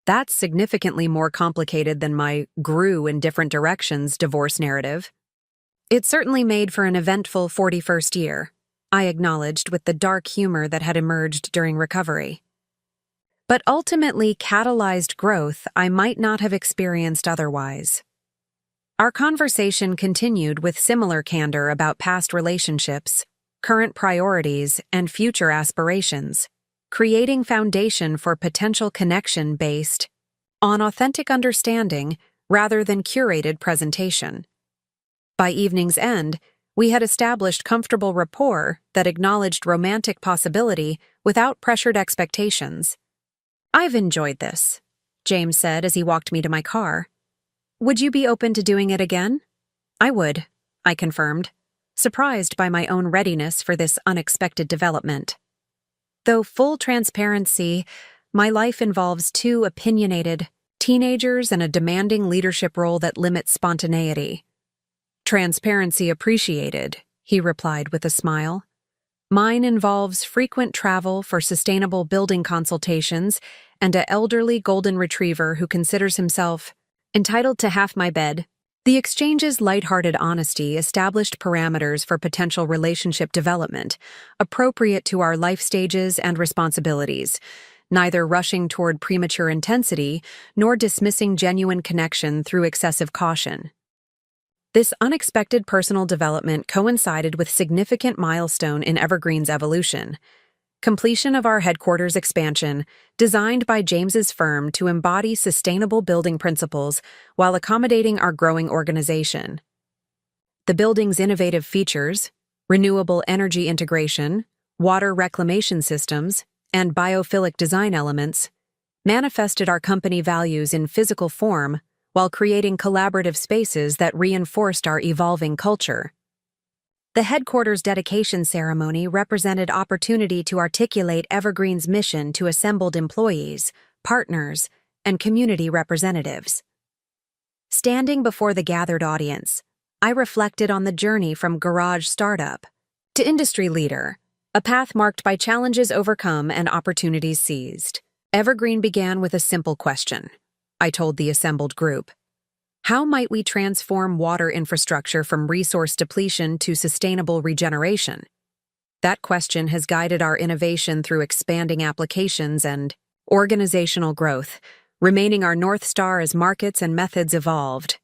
That's significantly more complicated than my grew in different directions divorce narrative. It certainly made for an eventful 41st year, I acknowledged with the dark humor that had emerged during recovery. But ultimately catalyzed growth I might not have experienced otherwise. Our conversation continued with similar candor about past relationships, current priorities, and future aspirations, creating foundation for potential connection based on authentic understanding rather than curated presentation. By evening's end, We had established comfortable rapport that acknowledged romantic possibility without pressured expectations. "I've enjoyed this," James said as he walked me to my car. "Would you be open to doing it again?" "I would," I confirmed, surprised by my own readiness for this unexpected development. Though full transparency, my life involves two opinionated teenagers and a demanding leadership role that limits spontaneity. "Transparency appreciated," he replied with a smile. "Mine involves frequent travel for sustainable building consultations and an elderly golden retriever who considers himself entitled to half my bed." The exchange's lighthearted honesty established parameters for potential relationship development, appropriate to our life stages and responsibilities, neither rushing toward premature intensity nor dismissing genuine connection through excessive caution. This unexpected personal development coincided with significant milestone in Evergreen's evolution: completion of our headquarters expansion, designed by James's firm to embody sustainable building principles while accommodating our growing organization. The building's innovative features, renewable energy integration, water reclamation systems, and biophilic design elements, manifested our company values in physical form while creating collaborative spaces that reinforced our evolving culture. The headquarters dedication ceremony represented opportunity to articulate Evergreen's mission to assembled employees, partners, and community representatives. Standing before the gathered audience, I reflected on the journey from garage startup to industry leader, a path marked by challenges overcome and opportunities seized. Evergreen began with a simple question, I told the assembled group. How might we transform water infrastructure from resource depletion to sustainable regeneration? That question has guided our innovation through expanding applications and organizational growth, remaining our North Star as markets and methods evolved.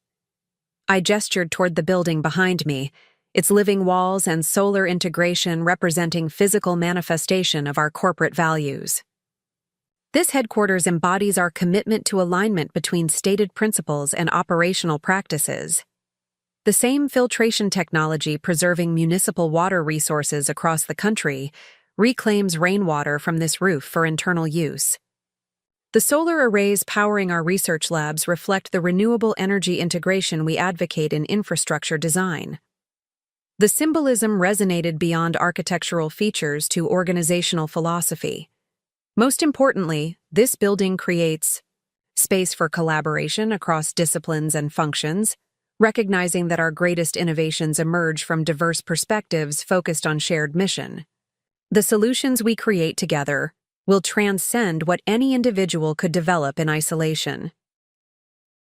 I gestured toward the building behind me, its living walls and solar integration representing physical manifestation of our corporate values. This headquarters embodies our commitment to alignment between stated principles and operational practices. The same filtration technology preserving municipal water resources across the country reclaims rainwater from this roof for internal use. The solar arrays powering our research labs reflect the renewable energy integration we advocate in infrastructure design. The symbolism resonated beyond architectural features to organizational philosophy. Most importantly, this building creates space for collaboration across disciplines and functions, recognizing that our greatest innovations emerge from diverse perspectives focused on shared mission. The solutions we create together will transcend what any individual could develop in isolation.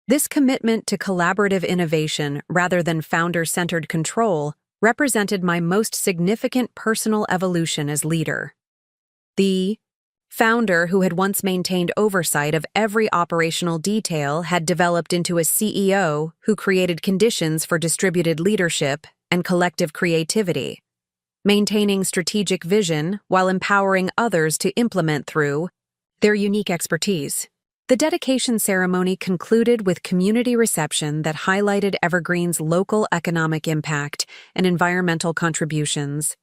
This commitment to collaborative innovation rather than founder-centered control represented my most significant personal evolution as leader. The founder who had once maintained oversight of every operational detail had developed into a CEO who created conditions for distributed leadership and collective creativity, maintaining strategic vision while empowering others to implement through their unique expertise. The dedication ceremony concluded with community reception that highlighted Evergreen's local economic impact and environmental contributions.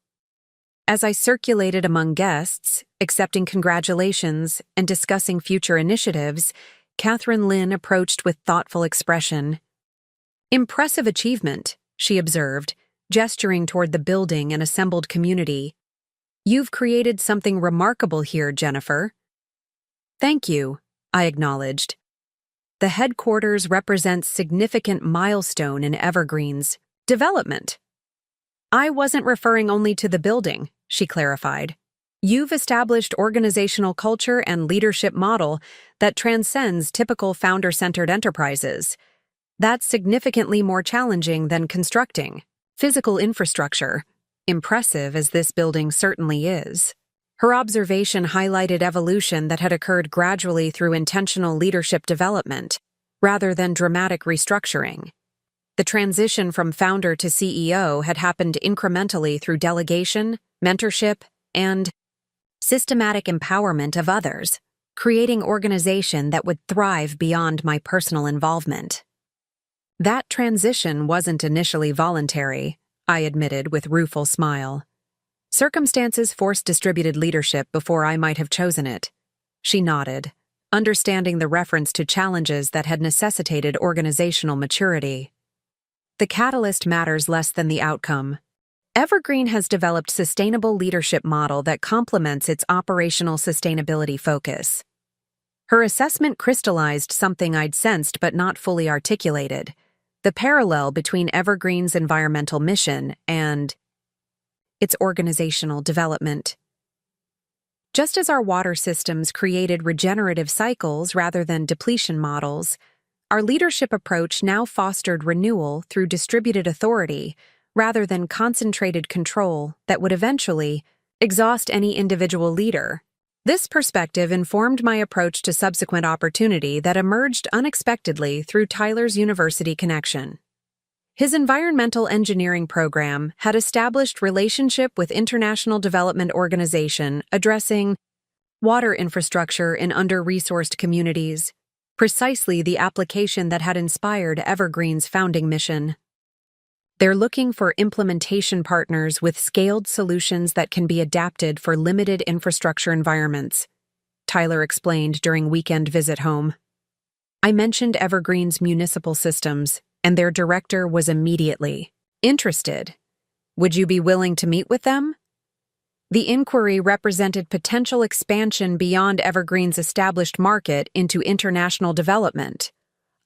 As I circulated among guests, accepting congratulations and discussing future initiatives, Catherine Lynn approached with thoughtful expression. "Impressive achievement," she observed, gesturing toward the building and assembled community. "You've created something remarkable here, Jennifer." "Thank you," I acknowledged. The headquarters represents significant milestone in Evergreen's development. "I wasn't referring only to the building," she clarified. "You've established organizational culture and leadership model that transcends typical founder-centered enterprises. That's significantly more challenging than constructing physical infrastructure, impressive as this building certainly is." Her observation highlighted evolution that had occurred gradually through intentional leadership development, rather than dramatic restructuring. The transition from founder to CEO had happened incrementally through delegation, mentorship, and systematic empowerment of others, creating organization that would thrive beyond my personal involvement. That transition wasn't initially voluntary, I admitted with rueful smile. Circumstances forced distributed leadership before I might have chosen it. She nodded, understanding the reference to challenges that had necessitated organizational maturity. The catalyst matters less than the outcome. Evergreen has developed a sustainable leadership model that complements its operational sustainability focus. Her assessment crystallized something I'd sensed but not fully articulated: the parallel between Evergreen's environmental mission and its organizational development. Just as our water systems created regenerative cycles rather than depletion models, our leadership approach now fostered renewal through distributed authority rather than concentrated control that would eventually exhaust any individual leader. This perspective informed my approach to subsequent opportunity that emerged unexpectedly through Tyler's university connection. His environmental engineering program had established relationship with International Development Organization addressing water infrastructure in under-resourced communities, precisely the application that had inspired Evergreen's founding mission. They're looking for implementation partners with scaled solutions that can be adapted for limited infrastructure environments, Tyler explained during weekend visit home. I mentioned Evergreen's municipal systems, and their director was immediately interested. Would you be willing to meet with them? The inquiry represented potential expansion beyond Evergreen's established market into international development.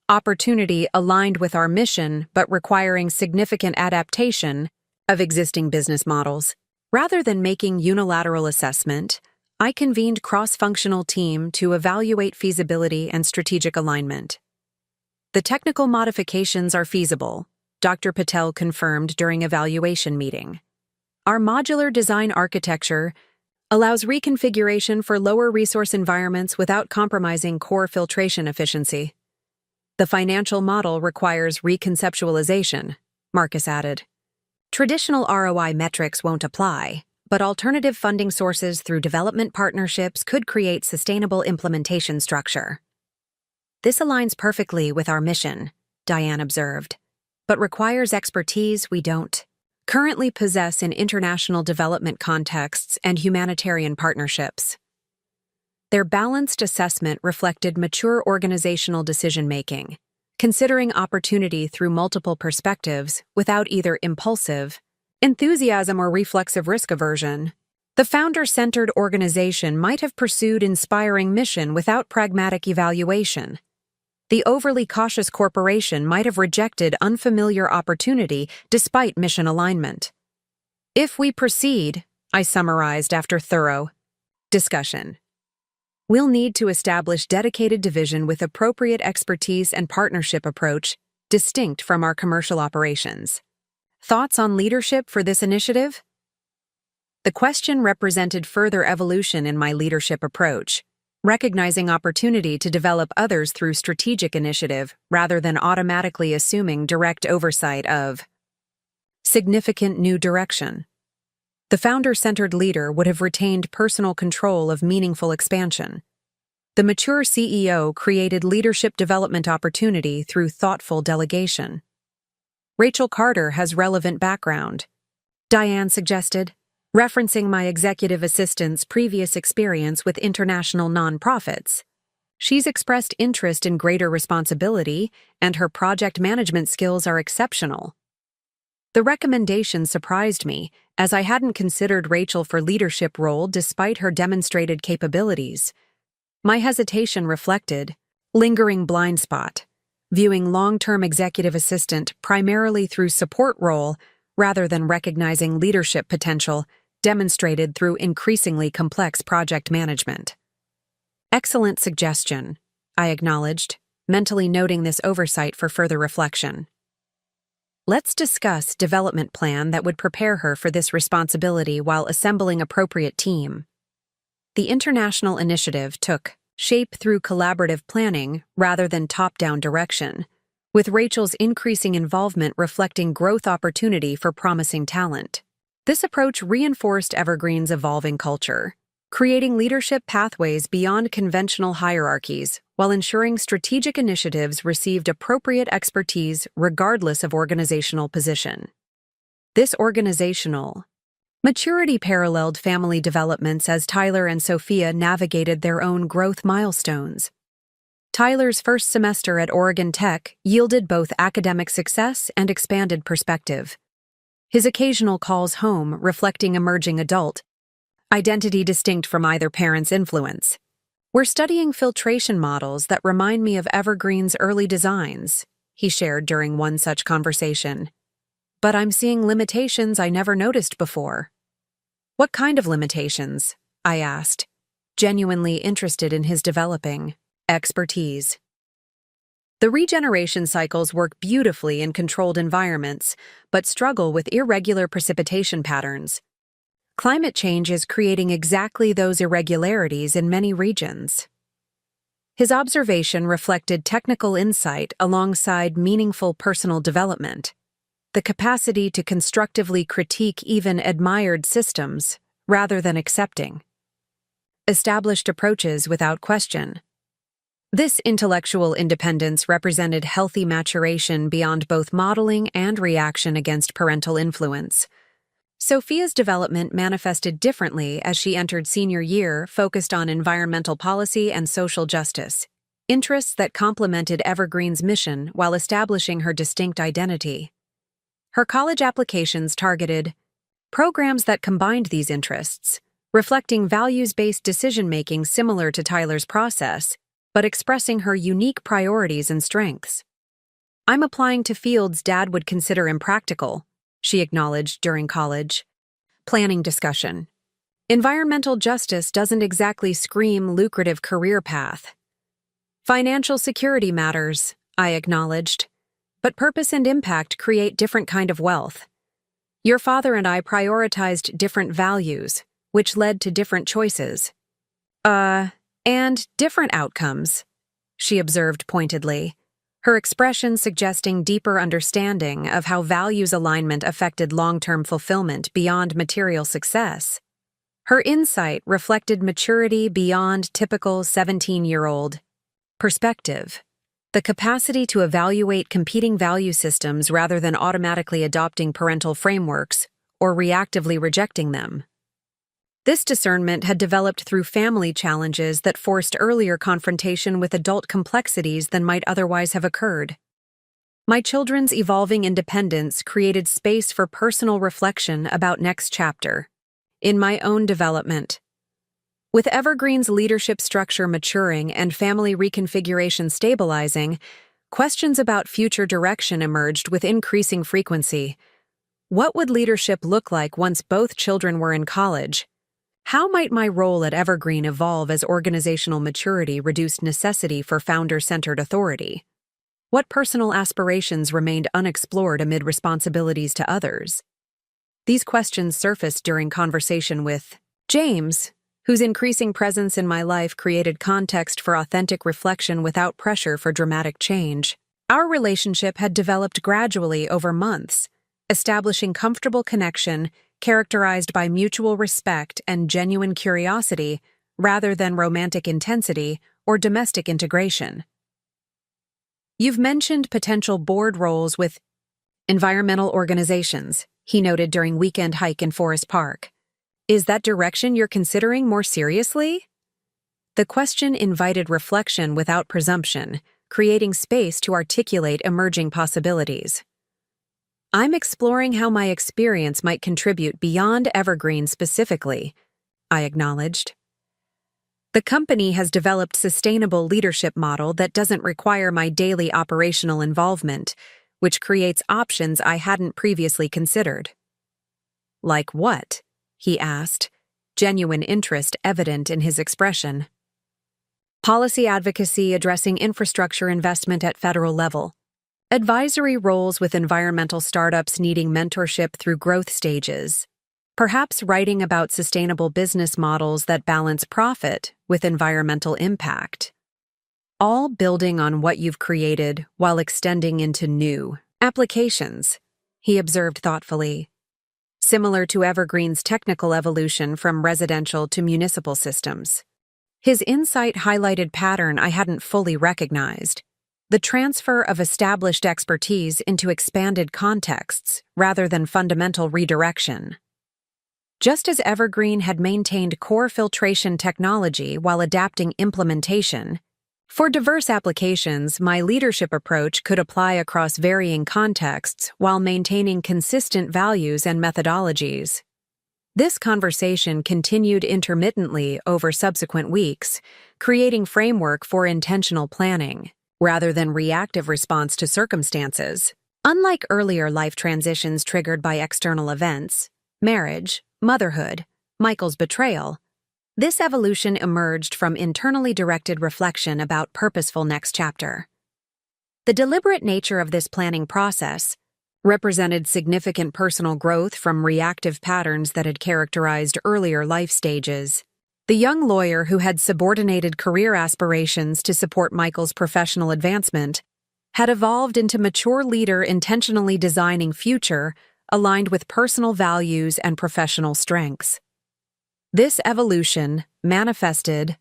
Opportunity aligned with our mission but requiring significant adaptation of existing business models. Rather than making unilateral assessment, I convened cross-functional team to evaluate feasibility and strategic alignment. The technical modifications are feasible, Dr. Patel confirmed during evaluation meeting. Our modular design architecture allows reconfiguration for lower resource environments without compromising core filtration efficiency. The financial model requires reconceptualization, Marcus added. Traditional ROI metrics won't apply, but alternative funding sources through development partnerships could create sustainable implementation structure. This aligns perfectly with our mission, Diane observed, but requires expertise we don't currently possess in international development contexts and humanitarian partnerships. Their balanced assessment reflected mature organizational decision-making, considering opportunity through multiple perspectives without either impulsive enthusiasm or reflexive risk aversion. The founder-centered organization might have pursued inspiring mission without pragmatic evaluation. The overly cautious corporation might have rejected unfamiliar opportunity despite mission alignment. If we proceed, I summarized after thorough discussion, we'll need to establish dedicated division with appropriate expertise and partnership approach distinct from our commercial operations. Thoughts on leadership for this initiative? The question represented further evolution in my leadership approach, recognizing opportunity to develop others through strategic initiative rather than automatically assuming direct oversight of significant new direction. The founder-centered leader would have retained personal control of meaningful expansion. The mature CEO created leadership development opportunity through thoughtful delegation. Rachel Carter has relevant background, Diane suggested, referencing my executive assistant's previous experience with international nonprofits. She's expressed interest in greater responsibility, and her project management skills are exceptional. The recommendation surprised me, as I hadn't considered Rachel for leadership role despite her demonstrated capabilities. My hesitation reflected lingering blind spot, viewing long-term executive assistant primarily through support role rather than recognizing leadership potential demonstrated through increasingly complex project management. Excellent suggestion, I acknowledged, mentally noting this oversight for further reflection. Let's discuss development plan that would prepare her for this responsibility while assembling appropriate team. The international initiative took shape through collaborative planning rather than top-down direction, with Rachel's increasing involvement reflecting growth opportunity for promising talent. This approach reinforced Evergreen's evolving culture, creating leadership pathways beyond conventional hierarchies while ensuring strategic initiatives received appropriate expertise regardless of organizational position. This organizational maturity paralleled family developments as Tyler and Sophia navigated their own growth milestones. Tyler's first semester at Oregon Tech yielded both academic success and expanded perspective. His occasional calls home reflecting emerging adult identity distinct from either parent's influence. "We're studying filtration models that remind me of Evergreen's early designs," he shared during one such conversation. "But I'm seeing limitations I never noticed before." "What kind of limitations?" I asked, genuinely interested in his developing expertise. The regeneration cycles work beautifully in controlled environments, but struggle with irregular precipitation patterns. Climate change is creating exactly those irregularities in many regions. His observation reflected technical insight alongside meaningful personal development, the capacity to constructively critique even admired systems rather than accepting established approaches without question. This intellectual independence represented healthy maturation beyond both modeling and reaction against parental influence. Sophia's development manifested differently as she entered senior year, focused on environmental policy and social justice, interests that complemented Evergreen's mission while establishing her distinct identity. Her college applications targeted programs that combined these interests, reflecting values-based decision-making similar to Tyler's process, but expressing her unique priorities and strengths. "I'm applying to fields Dad would consider impractical," she acknowledged during college planning discussion. "Environmental justice doesn't exactly scream lucrative career path." "Financial security matters," I acknowledged, "but purpose and impact create different kind of wealth. Your father and I prioritized different values, which led to different choices. And different outcomes," she observed pointedly, her expression suggesting deeper understanding of how values alignment affected long-term fulfillment beyond material success. Her insight reflected maturity beyond typical 17-year-old perspective, the capacity to evaluate competing value systems rather than automatically adopting parental frameworks or reactively rejecting them. This discernment had developed through family challenges that forced earlier confrontation with adult complexities than might otherwise have occurred. My children's evolving independence created space for personal reflection about next chapter in my own development. With Evergreen's leadership structure maturing and family reconfiguration stabilizing, questions about future direction emerged with increasing frequency. What would leadership look like once both children were in college? How might my role at Evergreen evolve as organizational maturity reduced necessity for founder-centered authority? What personal aspirations remained unexplored amid responsibilities to others? These questions surfaced during conversation with James, whose increasing presence in my life created context for authentic reflection without pressure for dramatic change. Our relationship had developed gradually over months, establishing comfortable connection characterized by mutual respect and genuine curiosity rather than romantic intensity or domestic integration. "You've mentioned potential board roles with environmental organizations," he noted during weekend hike in Forest Park. "Is that direction you're considering more seriously?" The question invited reflection without presumption, creating space to articulate emerging possibilities. "I'm exploring how my experience might contribute beyond Evergreen specifically," I acknowledged. "The company has developed sustainable leadership model that doesn't require my daily operational involvement, which creates options I hadn't previously considered." "Like what?" he asked, genuine interest evident in his expression. "Policy advocacy addressing infrastructure investment at federal level. Advisory roles with environmental startups needing mentorship through growth stages. Perhaps writing about sustainable business models that balance profit with environmental impact. All building on what you've created while extending into new applications," he observed thoughtfully. "Similar to Evergreen's technical evolution from residential to municipal systems." His insight highlighted pattern I hadn't fully recognized. the transfer of established expertise into expanded contexts rather than fundamental redirection. Just as Evergreen had maintained core filtration technology while adapting implementation, for diverse applications, my leadership approach could apply across varying contexts while maintaining consistent values and methodologies. This conversation continued intermittently over subsequent weeks, creating framework for intentional planning, rather than reactive response to circumstances. Unlike earlier life transitions triggered by external events, marriage, motherhood, Michael's betrayal, this evolution emerged from internally directed reflection about purposeful next chapter. The deliberate nature of this planning process represented significant personal growth from reactive patterns that had characterized earlier life stages. The young lawyer who had subordinated career aspirations to support Michael's professional advancement had evolved into mature leader intentionally designing future aligned with personal values and professional strengths. This evolution manifested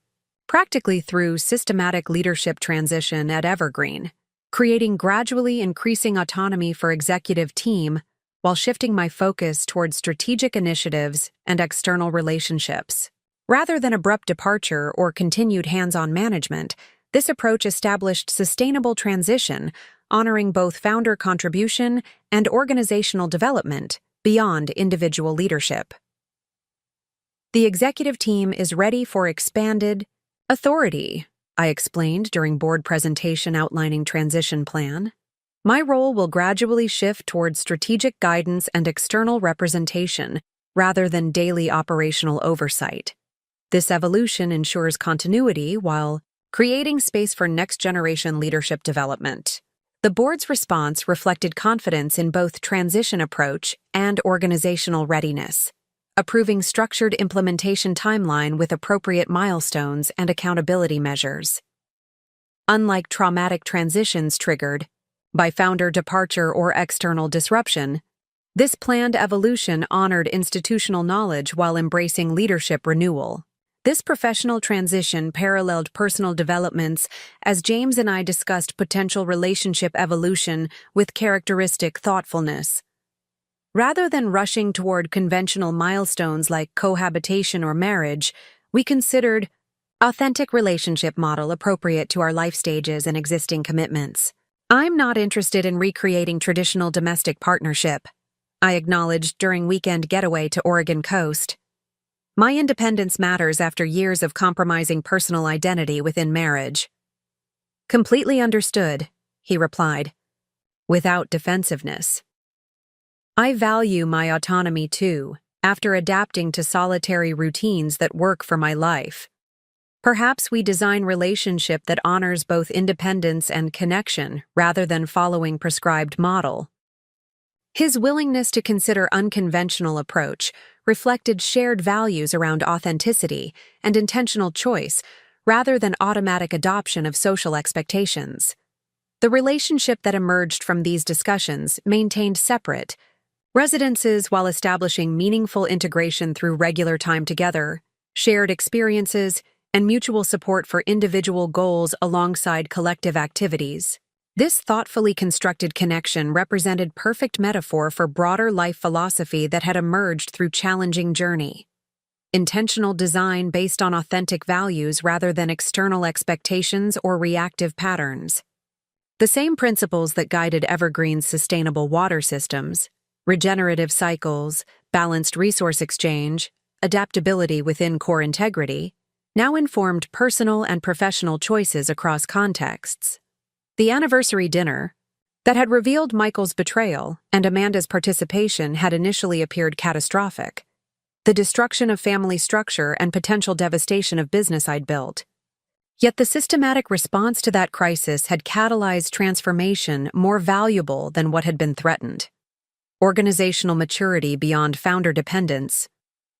practically through systematic leadership transition at Evergreen, creating gradually increasing autonomy for executive team while shifting my focus towards strategic initiatives and external relationships. Rather than abrupt departure or continued hands-on management, this approach established sustainable transition, honoring both founder contribution and organizational development beyond individual leadership. The executive team is ready for expanded authority, I explained during board presentation outlining transition plan. My role will gradually shift towards strategic guidance and external representation rather than daily operational oversight. This evolution ensures continuity while creating space for next-generation leadership development. The board's response reflected confidence in both transition approach and organizational readiness, approving structured implementation timeline with appropriate milestones and accountability measures. Unlike traumatic transitions triggered by founder departure or external disruption, this planned evolution honored institutional knowledge while embracing leadership renewal. This professional transition paralleled personal developments as James and I discussed potential relationship evolution with characteristic thoughtfulness. Rather than rushing toward conventional milestones like cohabitation or marriage, we considered authentic relationship model appropriate to our life stages and existing commitments. I'm not interested in recreating traditional domestic partnership, I acknowledged during weekend getaway to Oregon coast. My independence matters after years of compromising personal identity within marriage. Completely understood, he replied, without defensiveness. I value my autonomy too, after adapting to solitary routines that work for my life. Perhaps we design relationship that honors both independence and connection rather than following prescribed model. His willingness to consider unconventional approach reflected shared values around authenticity and intentional choice rather than automatic adoption of social expectations. The relationship that emerged from these discussions maintained separate residences while establishing meaningful integration through regular time together, shared experiences, and mutual support for individual goals alongside collective activities. This thoughtfully constructed connection represented perfect metaphor for broader life philosophy that had emerged through challenging journey. Intentional design based on authentic values rather than external expectations or reactive patterns. The same principles that guided Evergreen's sustainable water systems, regenerative cycles, balanced resource exchange, adaptability within core integrity, now informed personal and professional choices across contexts. The anniversary dinner, that had revealed Michael's betrayal and Amanda's participation, had initially appeared catastrophic. The destruction of family structure and potential devastation of business I'd built. Yet the systematic response to that crisis had catalyzed transformation more valuable than what had been threatened. Organizational maturity beyond founder dependence,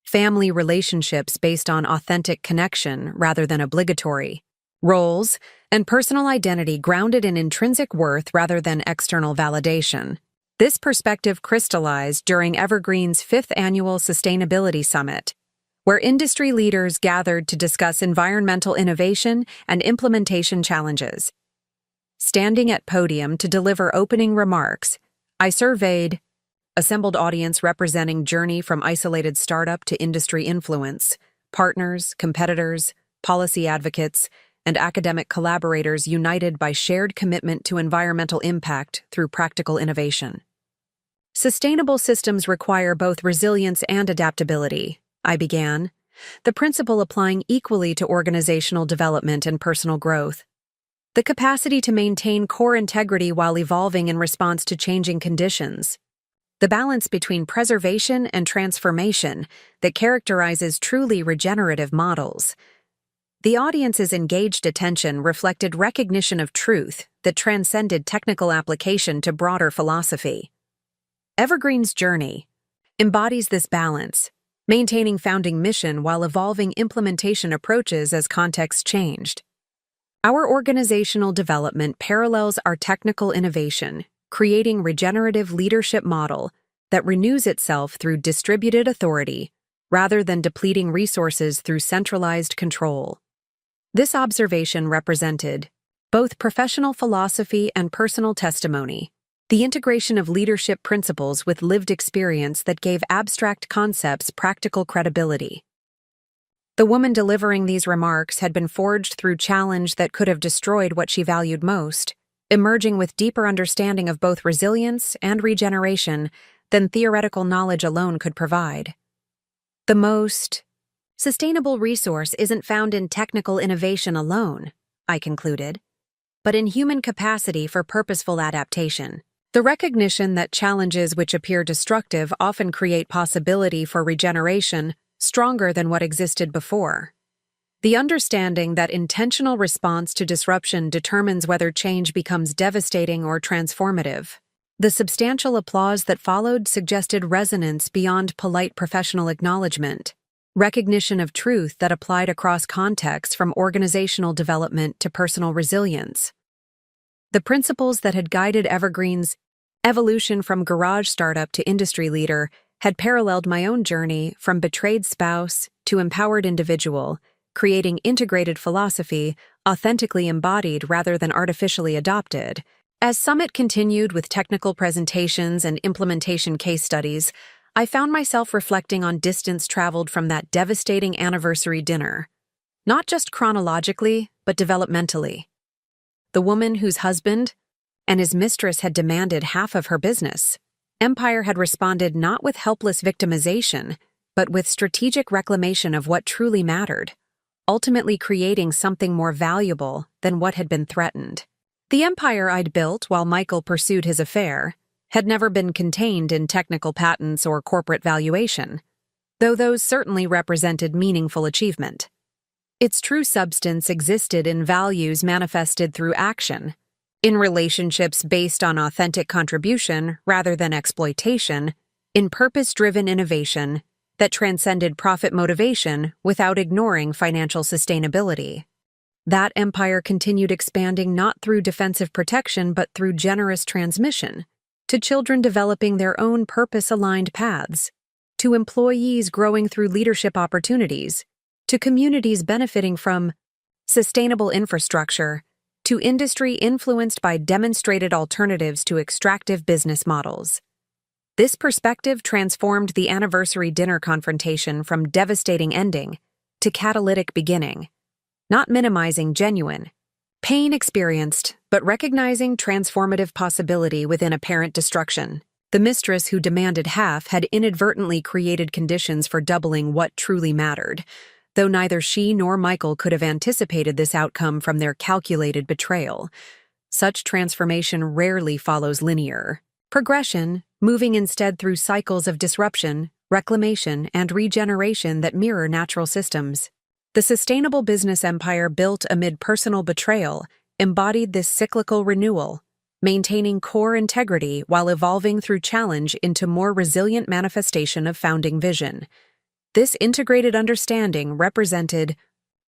family relationships based on authentic connection rather than obligatory, roles, and personal identity grounded in intrinsic worth rather than external validation. This perspective crystallized during Evergreen's 5th annual Sustainability Summit, where industry leaders gathered to discuss environmental innovation and implementation challenges. Standing at podium to deliver opening remarks, I surveyed assembled audience representing journey from isolated startup to industry influence, partners, competitors, policy advocates, and academic collaborators united by shared commitment to environmental impact through practical innovation. Sustainable systems require both resilience and adaptability, I began, the principle applying equally to organizational development and personal growth. The capacity to maintain core integrity while evolving in response to changing conditions. The balance between preservation and transformation that characterizes truly regenerative models. The audience's engaged attention reflected recognition of truth that transcended technical application to broader philosophy. Evergreen's journey embodies this balance, maintaining founding mission while evolving implementation approaches as context changed. Our organizational development parallels our technical innovation, creating regenerative leadership model that renews itself through distributed authority rather than depleting resources through centralized control. This observation represented both professional philosophy and personal testimony, the integration of leadership principles with lived experience that gave abstract concepts practical credibility. The woman delivering these remarks had been forged through challenge that could have destroyed what she valued most, emerging with deeper understanding of both resilience and regeneration than theoretical knowledge alone could provide. The most sustainable resource isn't found in technical innovation alone, I concluded, but in human capacity for purposeful adaptation. The recognition that challenges which appear destructive often create possibility for regeneration stronger than what existed before. The understanding that intentional response to disruption determines whether change becomes devastating or transformative. The substantial applause that followed suggested resonance beyond polite professional acknowledgement, recognition of truth that applied across contexts from organizational development to personal resilience. The principles that had guided Evergreen's evolution from garage startup to industry leader had paralleled my own journey from betrayed spouse to empowered individual, creating integrated philosophy, authentically embodied rather than artificially adopted. As Summit continued with technical presentations and implementation case studies, I found myself reflecting on distance traveled from that devastating anniversary dinner. Not just chronologically, but developmentally. The woman whose husband and his mistress had demanded half of her business. Empire had responded not with helpless victimization, but with strategic reclamation of what truly mattered, ultimately creating something more valuable than what had been threatened. The empire I'd built while Michael pursued his affair had never been contained in technical patents or corporate valuation, though those certainly represented meaningful achievement. Its true substance existed in values manifested through action, in relationships based on authentic contribution rather than exploitation, in purpose-driven innovation that transcended profit motivation without ignoring financial sustainability. That empire continued expanding not through defensive protection but through generous transmission, to children developing their own purpose-aligned paths, to employees growing through leadership opportunities, to communities benefiting from sustainable infrastructure, to industry influenced by demonstrated alternatives to extractive business models. This perspective transformed the anniversary dinner confrontation from devastating ending to catalytic beginning, not minimizing genuine pain experienced, but recognizing transformative possibility within apparent destruction. The mistress who demanded half had inadvertently created conditions for doubling what truly mattered, though neither she nor Michael could have anticipated this outcome from their calculated betrayal. Such transformation rarely follows linear progression, moving instead through cycles of disruption, reclamation, and regeneration that mirror natural systems. The sustainable business empire built amid personal betrayal embodied this cyclical renewal, maintaining core integrity while evolving through challenge into more resilient manifestation of founding vision. This integrated understanding represented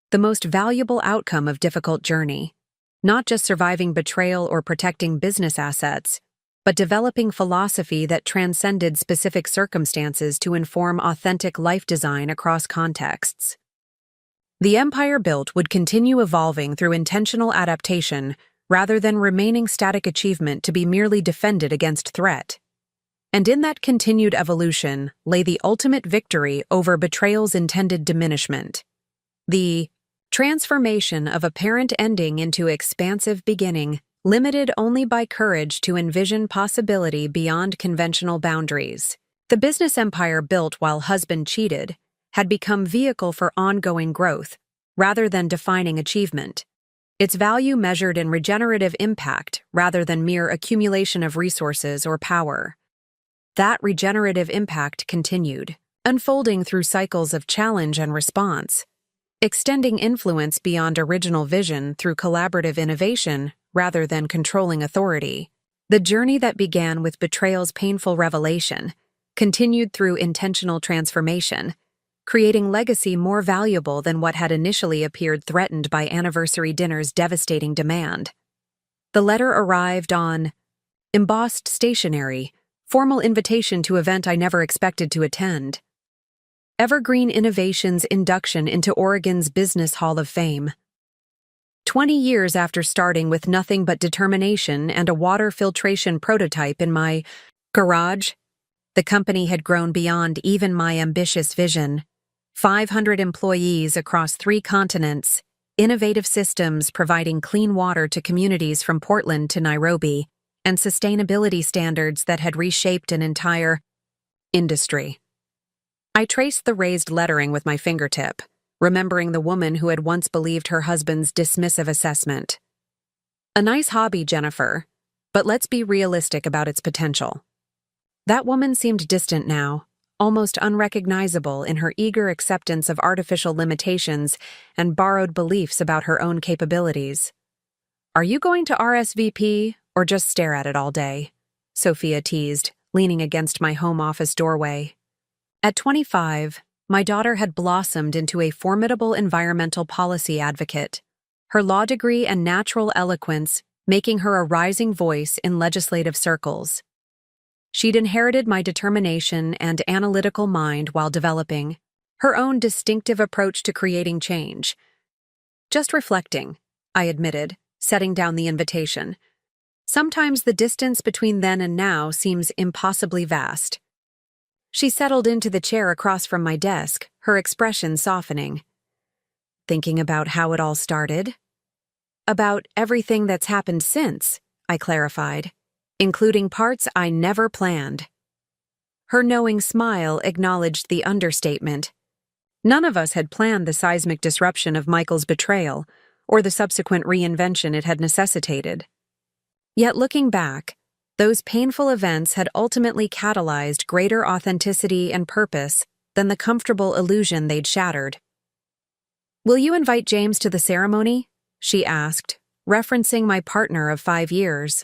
the most valuable outcome of difficult journey, not just surviving betrayal or protecting business assets, but developing philosophy that transcended specific circumstances to inform authentic life design across contexts. The empire built would continue evolving through intentional adaptation rather than remaining static achievement to be merely defended against threat. And in that continued evolution lay the ultimate victory over betrayal's intended diminishment. The transformation of apparent ending into expansive beginning, limited only by courage to envision possibility beyond conventional boundaries. The business empire built while husband cheated had become vehicle for ongoing growth, rather than defining achievement. Its value measured in regenerative impact rather than mere accumulation of resources or power. That regenerative impact continued, unfolding through cycles of challenge and response, extending influence beyond original vision through collaborative innovation rather than controlling authority. The journey that began with betrayal's painful revelation continued through intentional transformation, creating legacy more valuable than what had initially appeared threatened by anniversary dinner's devastating demand. The letter arrived on embossed stationery, formal invitation to event I never expected to attend. Evergreen Innovations induction into Oregon's Business Hall of Fame. 20 years after starting with nothing but determination and a water filtration prototype in my garage, the company had grown beyond even my ambitious vision. 500 employees across 3 continents, innovative systems providing clean water to communities from Portland to Nairobi, and sustainability standards that had reshaped an entire industry. I traced the raised lettering with my fingertip, remembering the woman who had once believed her husband's dismissive assessment. A nice hobby, Jennifer, but let's be realistic about its potential. That woman seemed distant now, almost unrecognizable in her eager acceptance of artificial limitations and borrowed beliefs about her own capabilities. "Are you going to RSVP or just stare at it all day?" Sophia teased, leaning against my home office doorway. At 25, my daughter had blossomed into a formidable environmental policy advocate, her law degree and natural eloquence making her a rising voice in legislative circles. She'd inherited my determination and analytical mind while developing her own distinctive approach to creating change. "Just reflecting," I admitted, setting down the invitation. "Sometimes the distance between then and now seems impossibly vast." She settled into the chair across from my desk, her expression softening. "Thinking about how it all started?" "About everything that's happened since," I clarified, "including parts I never planned." Her knowing smile acknowledged the understatement. None of us had planned the seismic disruption of Michael's betrayal, or the subsequent reinvention it had necessitated. Yet looking back, those painful events had ultimately catalyzed greater authenticity and purpose than the comfortable illusion they'd shattered. "Will you invite James to the ceremony?" she asked, referencing my partner of 5 years.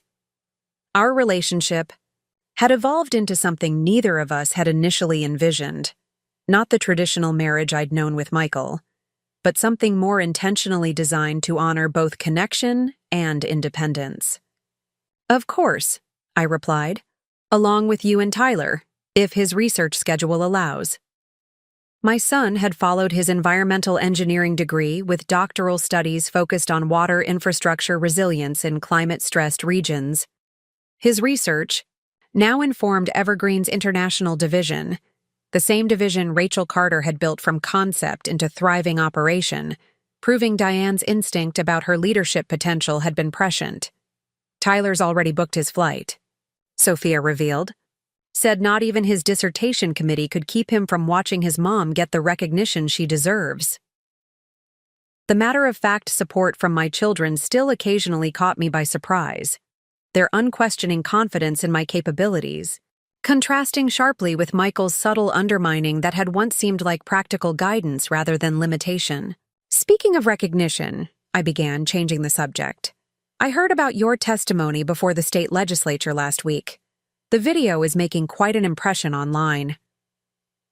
Our relationship had evolved into something neither of us had initially envisioned, not the traditional marriage I'd known with Michael, but something more intentionally designed to honor both connection and independence. "Of course," I replied, "along with you and Tyler, if his research schedule allows." My son had followed his environmental engineering degree with doctoral studies focused on water infrastructure resilience in climate-stressed regions. His research now informed Evergreen's international division, the same division Rachel Carter had built from concept into thriving operation, proving Diane's instinct about her leadership potential had been prescient. "Tyler's already booked his flight," Sophia revealed. "Said not even his dissertation committee could keep him from watching his mom get the recognition she deserves." The matter-of-fact support from my children still occasionally caught me by surprise, their unquestioning confidence in my capabilities, contrasting sharply with Michael's subtle undermining that had once seemed like practical guidance rather than limitation. "Speaking of recognition," I began, changing the subject, "I heard about your testimony before the state legislature last week. The video is making quite an impression online."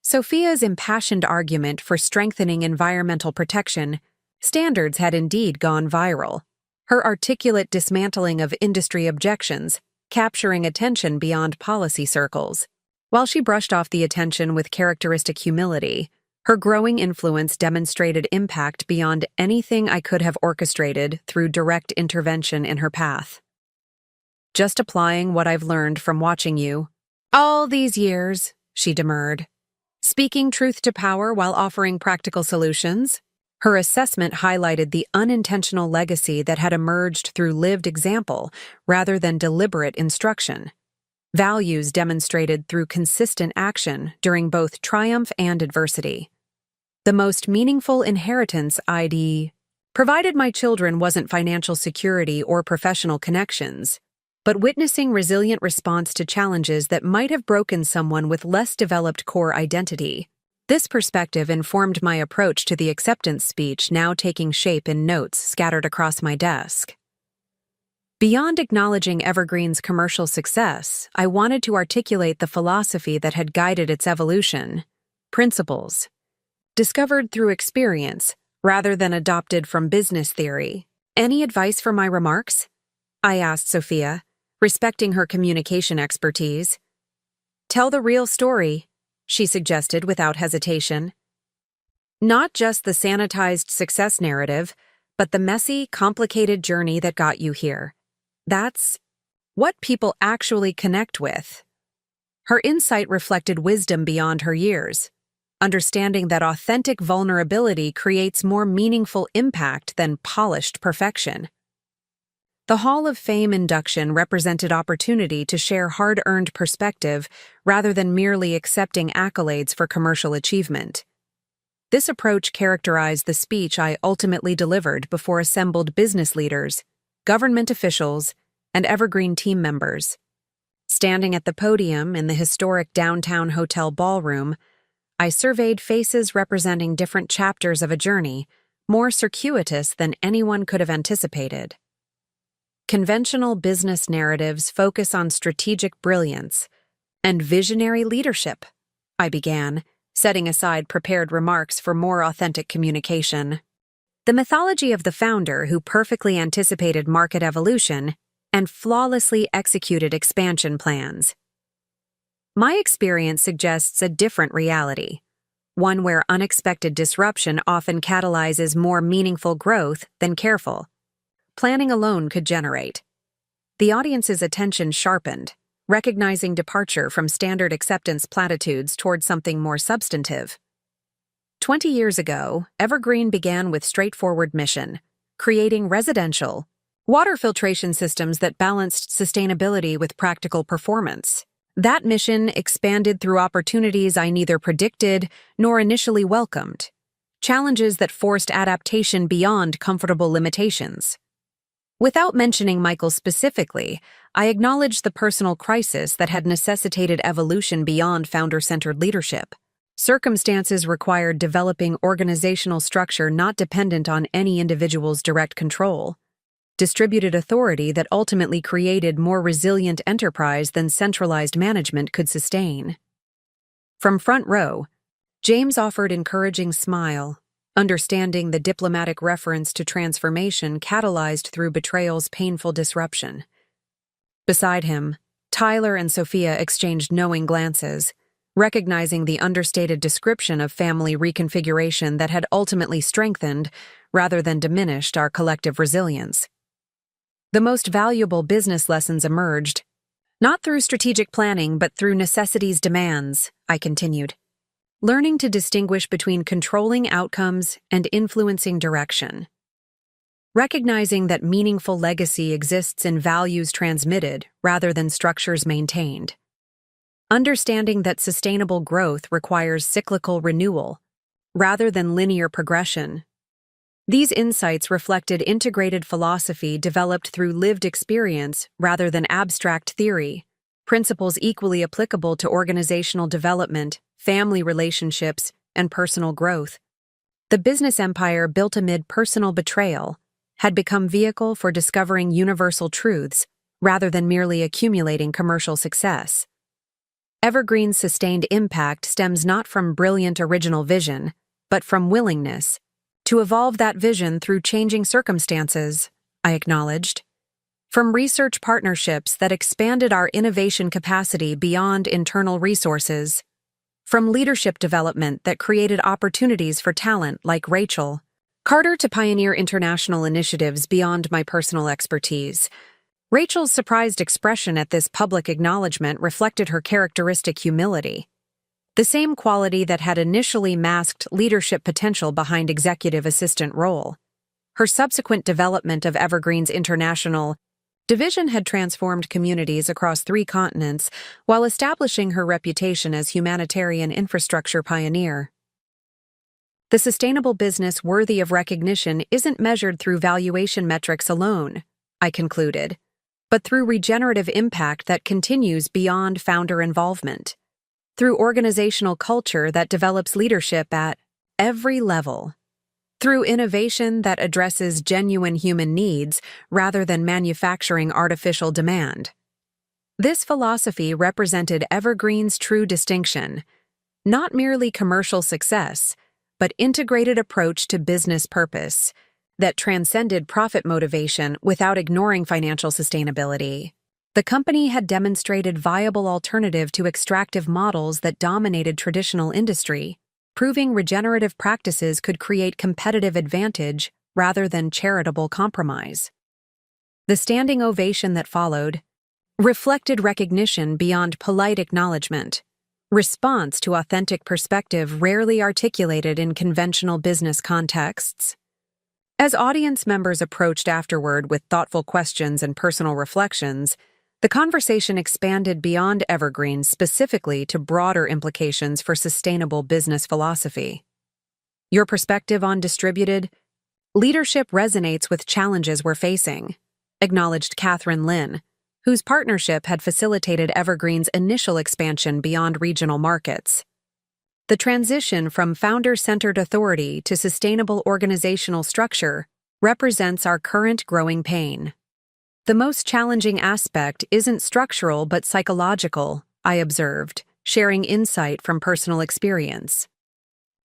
Sophia's impassioned argument for strengthening environmental protection standards had indeed gone viral, her articulate dismantling of industry objections capturing attention beyond policy circles. While she brushed off the attention with characteristic humility, Her growing influence demonstrated impact beyond anything I could have orchestrated through direct intervention in her path. Just applying what I've learned from watching you. All these years, she demurred. Speaking truth to power while offering practical solutions. Her assessment highlighted the unintentional legacy that had emerged through lived example rather than deliberate instruction. Values demonstrated through consistent action during both triumph and adversity. The most meaningful inheritance I'd provided my children wasn't financial security or professional connections, but witnessing resilient response to challenges that might have broken someone with less developed core identity. This perspective informed my approach to the acceptance speech now taking shape in notes scattered across my desk. Beyond acknowledging Evergreen's commercial success, I wanted to articulate the philosophy that had guided its evolution. Principles. Discovered through experience, rather than adopted from business theory. Any advice for my remarks? I asked Sophia, respecting her communication expertise. Tell the real story, she suggested without hesitation. Not just the sanitized success narrative, but the messy, complicated journey that got you here. That's what people actually connect with. Her insight reflected wisdom beyond her years, understanding that authentic vulnerability creates more meaningful impact than polished perfection. The Hall of Fame induction represented opportunity to share hard-earned perspective rather than merely accepting accolades for commercial achievement. This approach characterized the speech I ultimately delivered before assembled business leaders, government officials, and Evergreen team members. Standing at the podium in the historic downtown hotel ballroom, I surveyed faces representing different chapters of a journey, more circuitous than anyone could have anticipated. Conventional business narratives focus on strategic brilliance and visionary leadership, I began, setting aside prepared remarks for more authentic communication. The mythology of the founder who perfectly anticipated market evolution and flawlessly executed expansion plans. My experience suggests a different reality, one where unexpected disruption often catalyzes more meaningful growth than careful planning alone could generate. The audience's attention sharpened, recognizing departure from standard acceptance platitudes toward something more substantive. 20 years ago, Evergreen began with straightforward mission, creating residential, water filtration systems that balanced sustainability with practical performance. That mission expanded through opportunities I neither predicted nor initially welcomed, challenges that forced adaptation beyond comfortable limitations. Without mentioning Michael specifically, I acknowledged the personal crisis that had necessitated evolution beyond founder-centered leadership. Circumstances required developing organizational structure not dependent on any individual's direct control, distributed authority that ultimately created more resilient enterprise than centralized management could sustain. From front row, James offered encouraging smile, understanding the diplomatic reference to transformation catalyzed through betrayal's painful disruption. Beside him, Tyler and Sophia exchanged knowing glances, recognizing the understated description of family reconfiguration that had ultimately strengthened, rather than diminished, our collective resilience. The most valuable business lessons emerged, not through strategic planning but through necessity's demands, I continued. Learning to distinguish between controlling outcomes and influencing direction. Recognizing that meaningful legacy exists in values transmitted rather than structures maintained. Understanding that sustainable growth requires cyclical renewal rather than linear progression. These insights reflected integrated philosophy developed through lived experience rather than abstract theory, principles equally applicable to organizational development, family relationships, and personal growth. The business empire built amid personal betrayal had become vehicle for discovering universal truths rather than merely accumulating commercial success. Evergreen's sustained impact stems not from brilliant original vision, but from willingness to evolve that vision through changing circumstances, I acknowledged. From research partnerships that expanded our innovation capacity beyond internal resources, from leadership development that created opportunities for talent like Rachel, Carter to pioneer international initiatives beyond my personal expertise. Rachel's surprised expression at this public acknowledgement reflected her characteristic humility, the same quality that had initially masked leadership potential behind executive assistant role. Her subsequent development of Evergreen's international division had transformed communities across 3 continents while establishing her reputation as humanitarian infrastructure pioneer. The sustainable business worthy of recognition isn't measured through valuation metrics alone, I concluded, but through regenerative impact that continues beyond founder involvement, through organizational culture that develops leadership at every level, through innovation that addresses genuine human needs rather than manufacturing artificial demand. This philosophy represented Evergreen's true distinction, not merely commercial success, but integrated approach to business purpose that transcended profit motivation without ignoring financial sustainability. The company had demonstrated viable alternative to extractive models that dominated traditional industry, proving regenerative practices could create competitive advantage rather than charitable compromise. The standing ovation that followed reflected recognition beyond polite acknowledgement, response to authentic perspective rarely articulated in conventional business contexts. As audience members approached afterward with thoughtful questions and personal reflections, the conversation expanded beyond Evergreen specifically to broader implications for sustainable business philosophy. Your perspective on distributed leadership resonates with challenges we're facing, acknowledged Catherine Lin, whose partnership had facilitated Evergreen's initial expansion beyond regional markets. The transition from founder-centered authority to sustainable organizational structure represents our current growing pain. The most challenging aspect isn't structural but psychological, I observed, sharing insight from personal experience.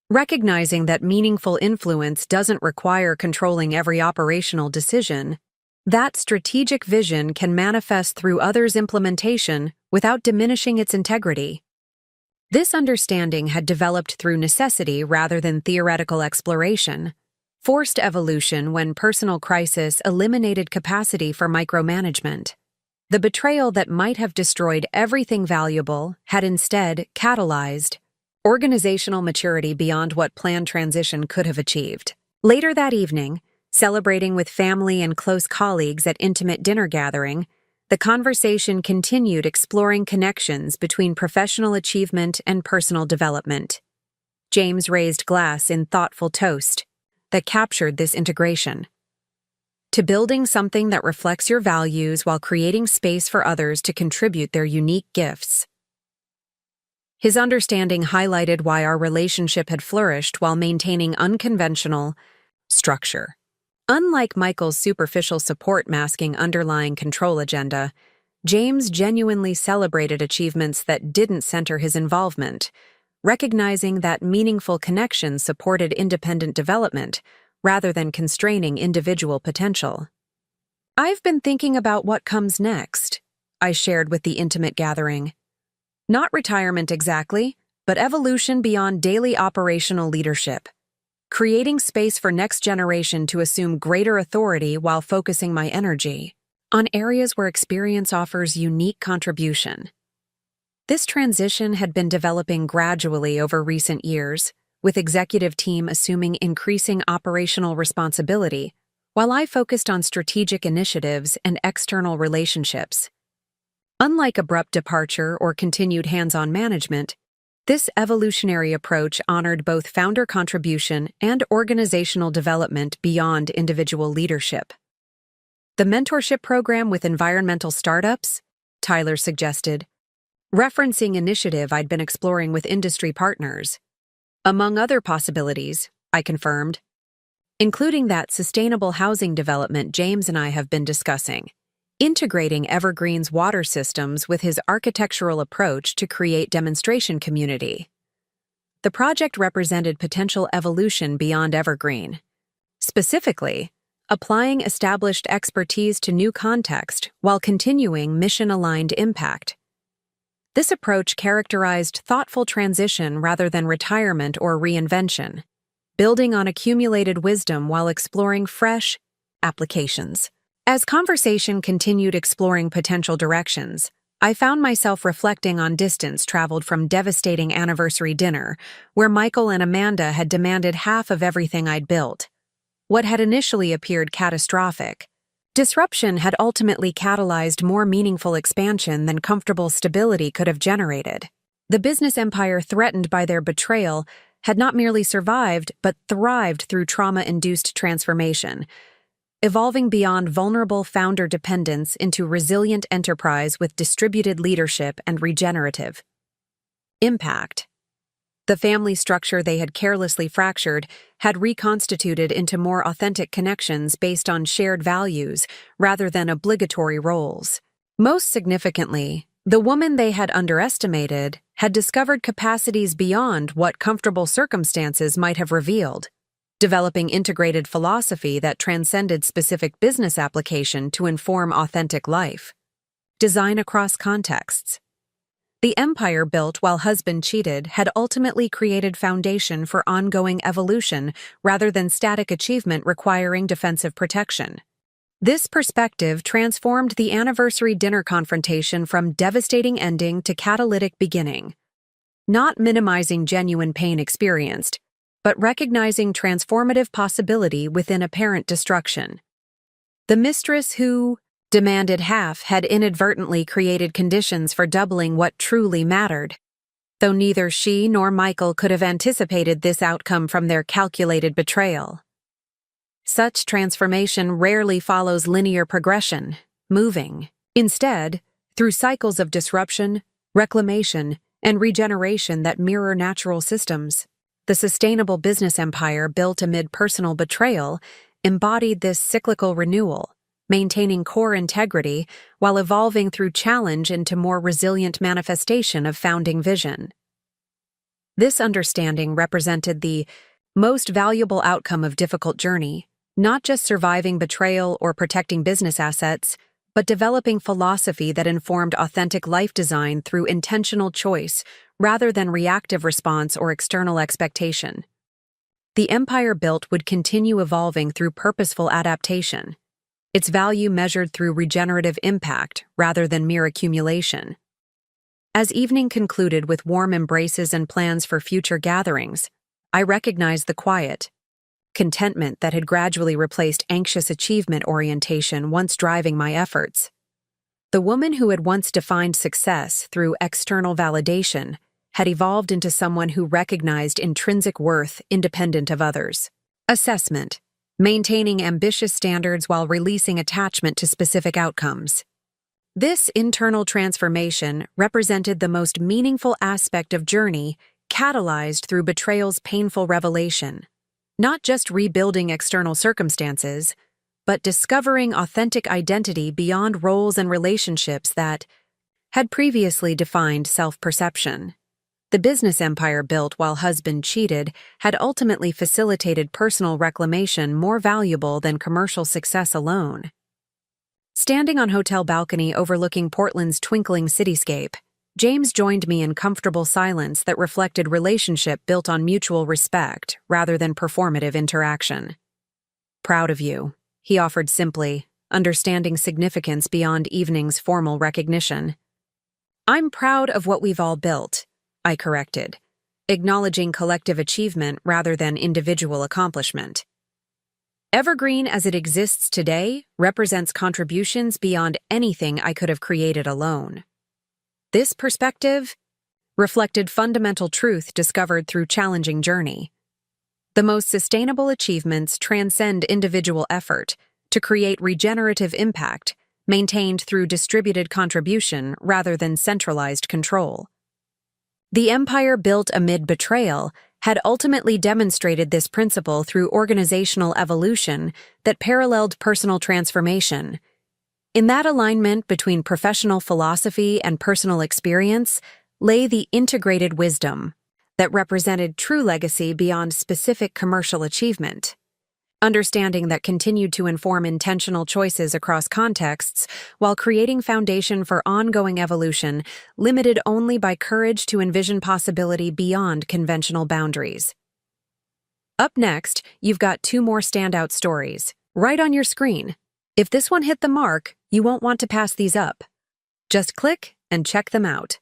Recognizing that meaningful influence doesn't require controlling every operational decision, that strategic vision can manifest through others' implementation without diminishing its integrity. This understanding had developed through necessity rather than theoretical exploration, forced evolution when personal crisis eliminated capacity for micromanagement. The betrayal that might have destroyed everything valuable had instead catalyzed organizational maturity beyond what planned transition could have achieved. Later that evening, celebrating with family and close colleagues at intimate dinner gathering, the conversation continued exploring connections between professional achievement and personal development. James raised glass in thoughtful toast that captured this integration. To building something that reflects your values while creating space for others to contribute their unique gifts. His understanding highlighted why our relationship had flourished while maintaining unconventional structure. Unlike Michael's superficial support masking underlying control agenda, James genuinely celebrated achievements that didn't center his involvement, recognizing that meaningful connections supported independent development rather than constraining individual potential. I've been thinking about what comes next, I shared with the intimate gathering. Not retirement exactly, but evolution beyond daily operational leadership. Creating space for next generation to assume greater authority while focusing my energy on areas where experience offers unique contribution. This transition had been developing gradually over recent years, with executive team assuming increasing operational responsibility, while I focused on strategic initiatives and external relationships. Unlike abrupt departure or continued hands-on management, this evolutionary approach honored both founder contribution and organizational development beyond individual leadership. The mentorship program with environmental startups, Tyler suggested, referencing initiative I'd been exploring with industry partners. Among other possibilities, I confirmed, including that sustainable housing development James and I have been discussing, integrating Evergreen's water systems with his architectural approach to create demonstration community. The project represented potential evolution beyond Evergreen. Specifically, applying established expertise to new context while continuing mission-aligned impact. This approach characterized thoughtful transition rather than retirement or reinvention, building on accumulated wisdom while exploring fresh applications. As conversation continued exploring potential directions, I found myself reflecting on distance traveled from devastating anniversary dinner, where Michael and Amanda had demanded half of everything I'd built. What had initially appeared catastrophic, disruption had ultimately catalyzed more meaningful expansion than comfortable stability could have generated. The business empire threatened by their betrayal had not merely survived but thrived through trauma-induced transformation, evolving beyond vulnerable founder dependence into resilient enterprise with distributed leadership and regenerative impact. The family structure they had carelessly fractured had reconstituted into more authentic connections based on shared values rather than obligatory roles. Most significantly, the woman they had underestimated had discovered capacities beyond what comfortable circumstances might have revealed, developing integrated philosophy that transcended specific business application to inform authentic life. Design across contexts. The empire built while husband cheated had ultimately created foundation for ongoing evolution rather than static achievement requiring defensive protection. This perspective transformed the anniversary dinner confrontation from devastating ending to catalytic beginning, not minimizing genuine pain experienced, but recognizing transformative possibility within apparent destruction. The mistress who demanded half had inadvertently created conditions for doubling what truly mattered, though neither she nor Michael could have anticipated this outcome from their calculated betrayal. Such transformation rarely follows linear progression, moving, instead, through cycles of disruption, reclamation, and regeneration that mirror natural systems. The sustainable business empire built amid personal betrayal embodied this cyclical renewal, maintaining core integrity while evolving through challenge into more resilient manifestation of founding vision. This understanding represented the most valuable outcome of difficult journey, not just surviving betrayal or protecting business assets, but developing philosophy that informed authentic life design through intentional choice rather than reactive response or external expectation. The empire built would continue evolving through purposeful adaptation, its value measured through regenerative impact rather than mere accumulation. As evening concluded with warm embraces and plans for future gatherings, I recognized the quiet contentment that had gradually replaced anxious achievement orientation once driving my efforts. The woman who had once defined success through external validation had evolved into someone who recognized intrinsic worth independent of others. Assessment: maintaining ambitious standards while releasing attachment to specific outcomes. This internal transformation represented the most meaningful aspect of journey catalyzed through betrayal's painful revelation. Not just rebuilding external circumstances, but discovering authentic identity beyond roles and relationships that had previously defined self-perception. The business empire built while husband cheated had ultimately facilitated personal reclamation more valuable than commercial success alone. Standing on hotel balcony overlooking Portland's twinkling cityscape, James joined me in comfortable silence that reflected relationship built on mutual respect rather than performative interaction. "Proud of you," he offered simply, understanding significance beyond evening's formal recognition. "I'm proud of what we've all built," I corrected, acknowledging collective achievement rather than individual accomplishment. "Evergreen as it exists today represents contributions beyond anything I could have created alone." This perspective reflected fundamental truth discovered through challenging journey. The most sustainable achievements transcend individual effort to create regenerative impact, maintained through distributed contribution rather than centralized control. The empire built amid betrayal had ultimately demonstrated this principle through organizational evolution that paralleled personal transformation. In that alignment between professional philosophy and personal experience lay the integrated wisdom that represented true legacy beyond specific commercial achievement. understanding that continued to inform intentional choices across contexts while creating foundation for ongoing evolution, limited only by courage to envision possibility beyond conventional boundaries. Up next, you've got two more standout stories, right on your screen. If this one hit the mark, you won't want to pass these up. Just click and check them out.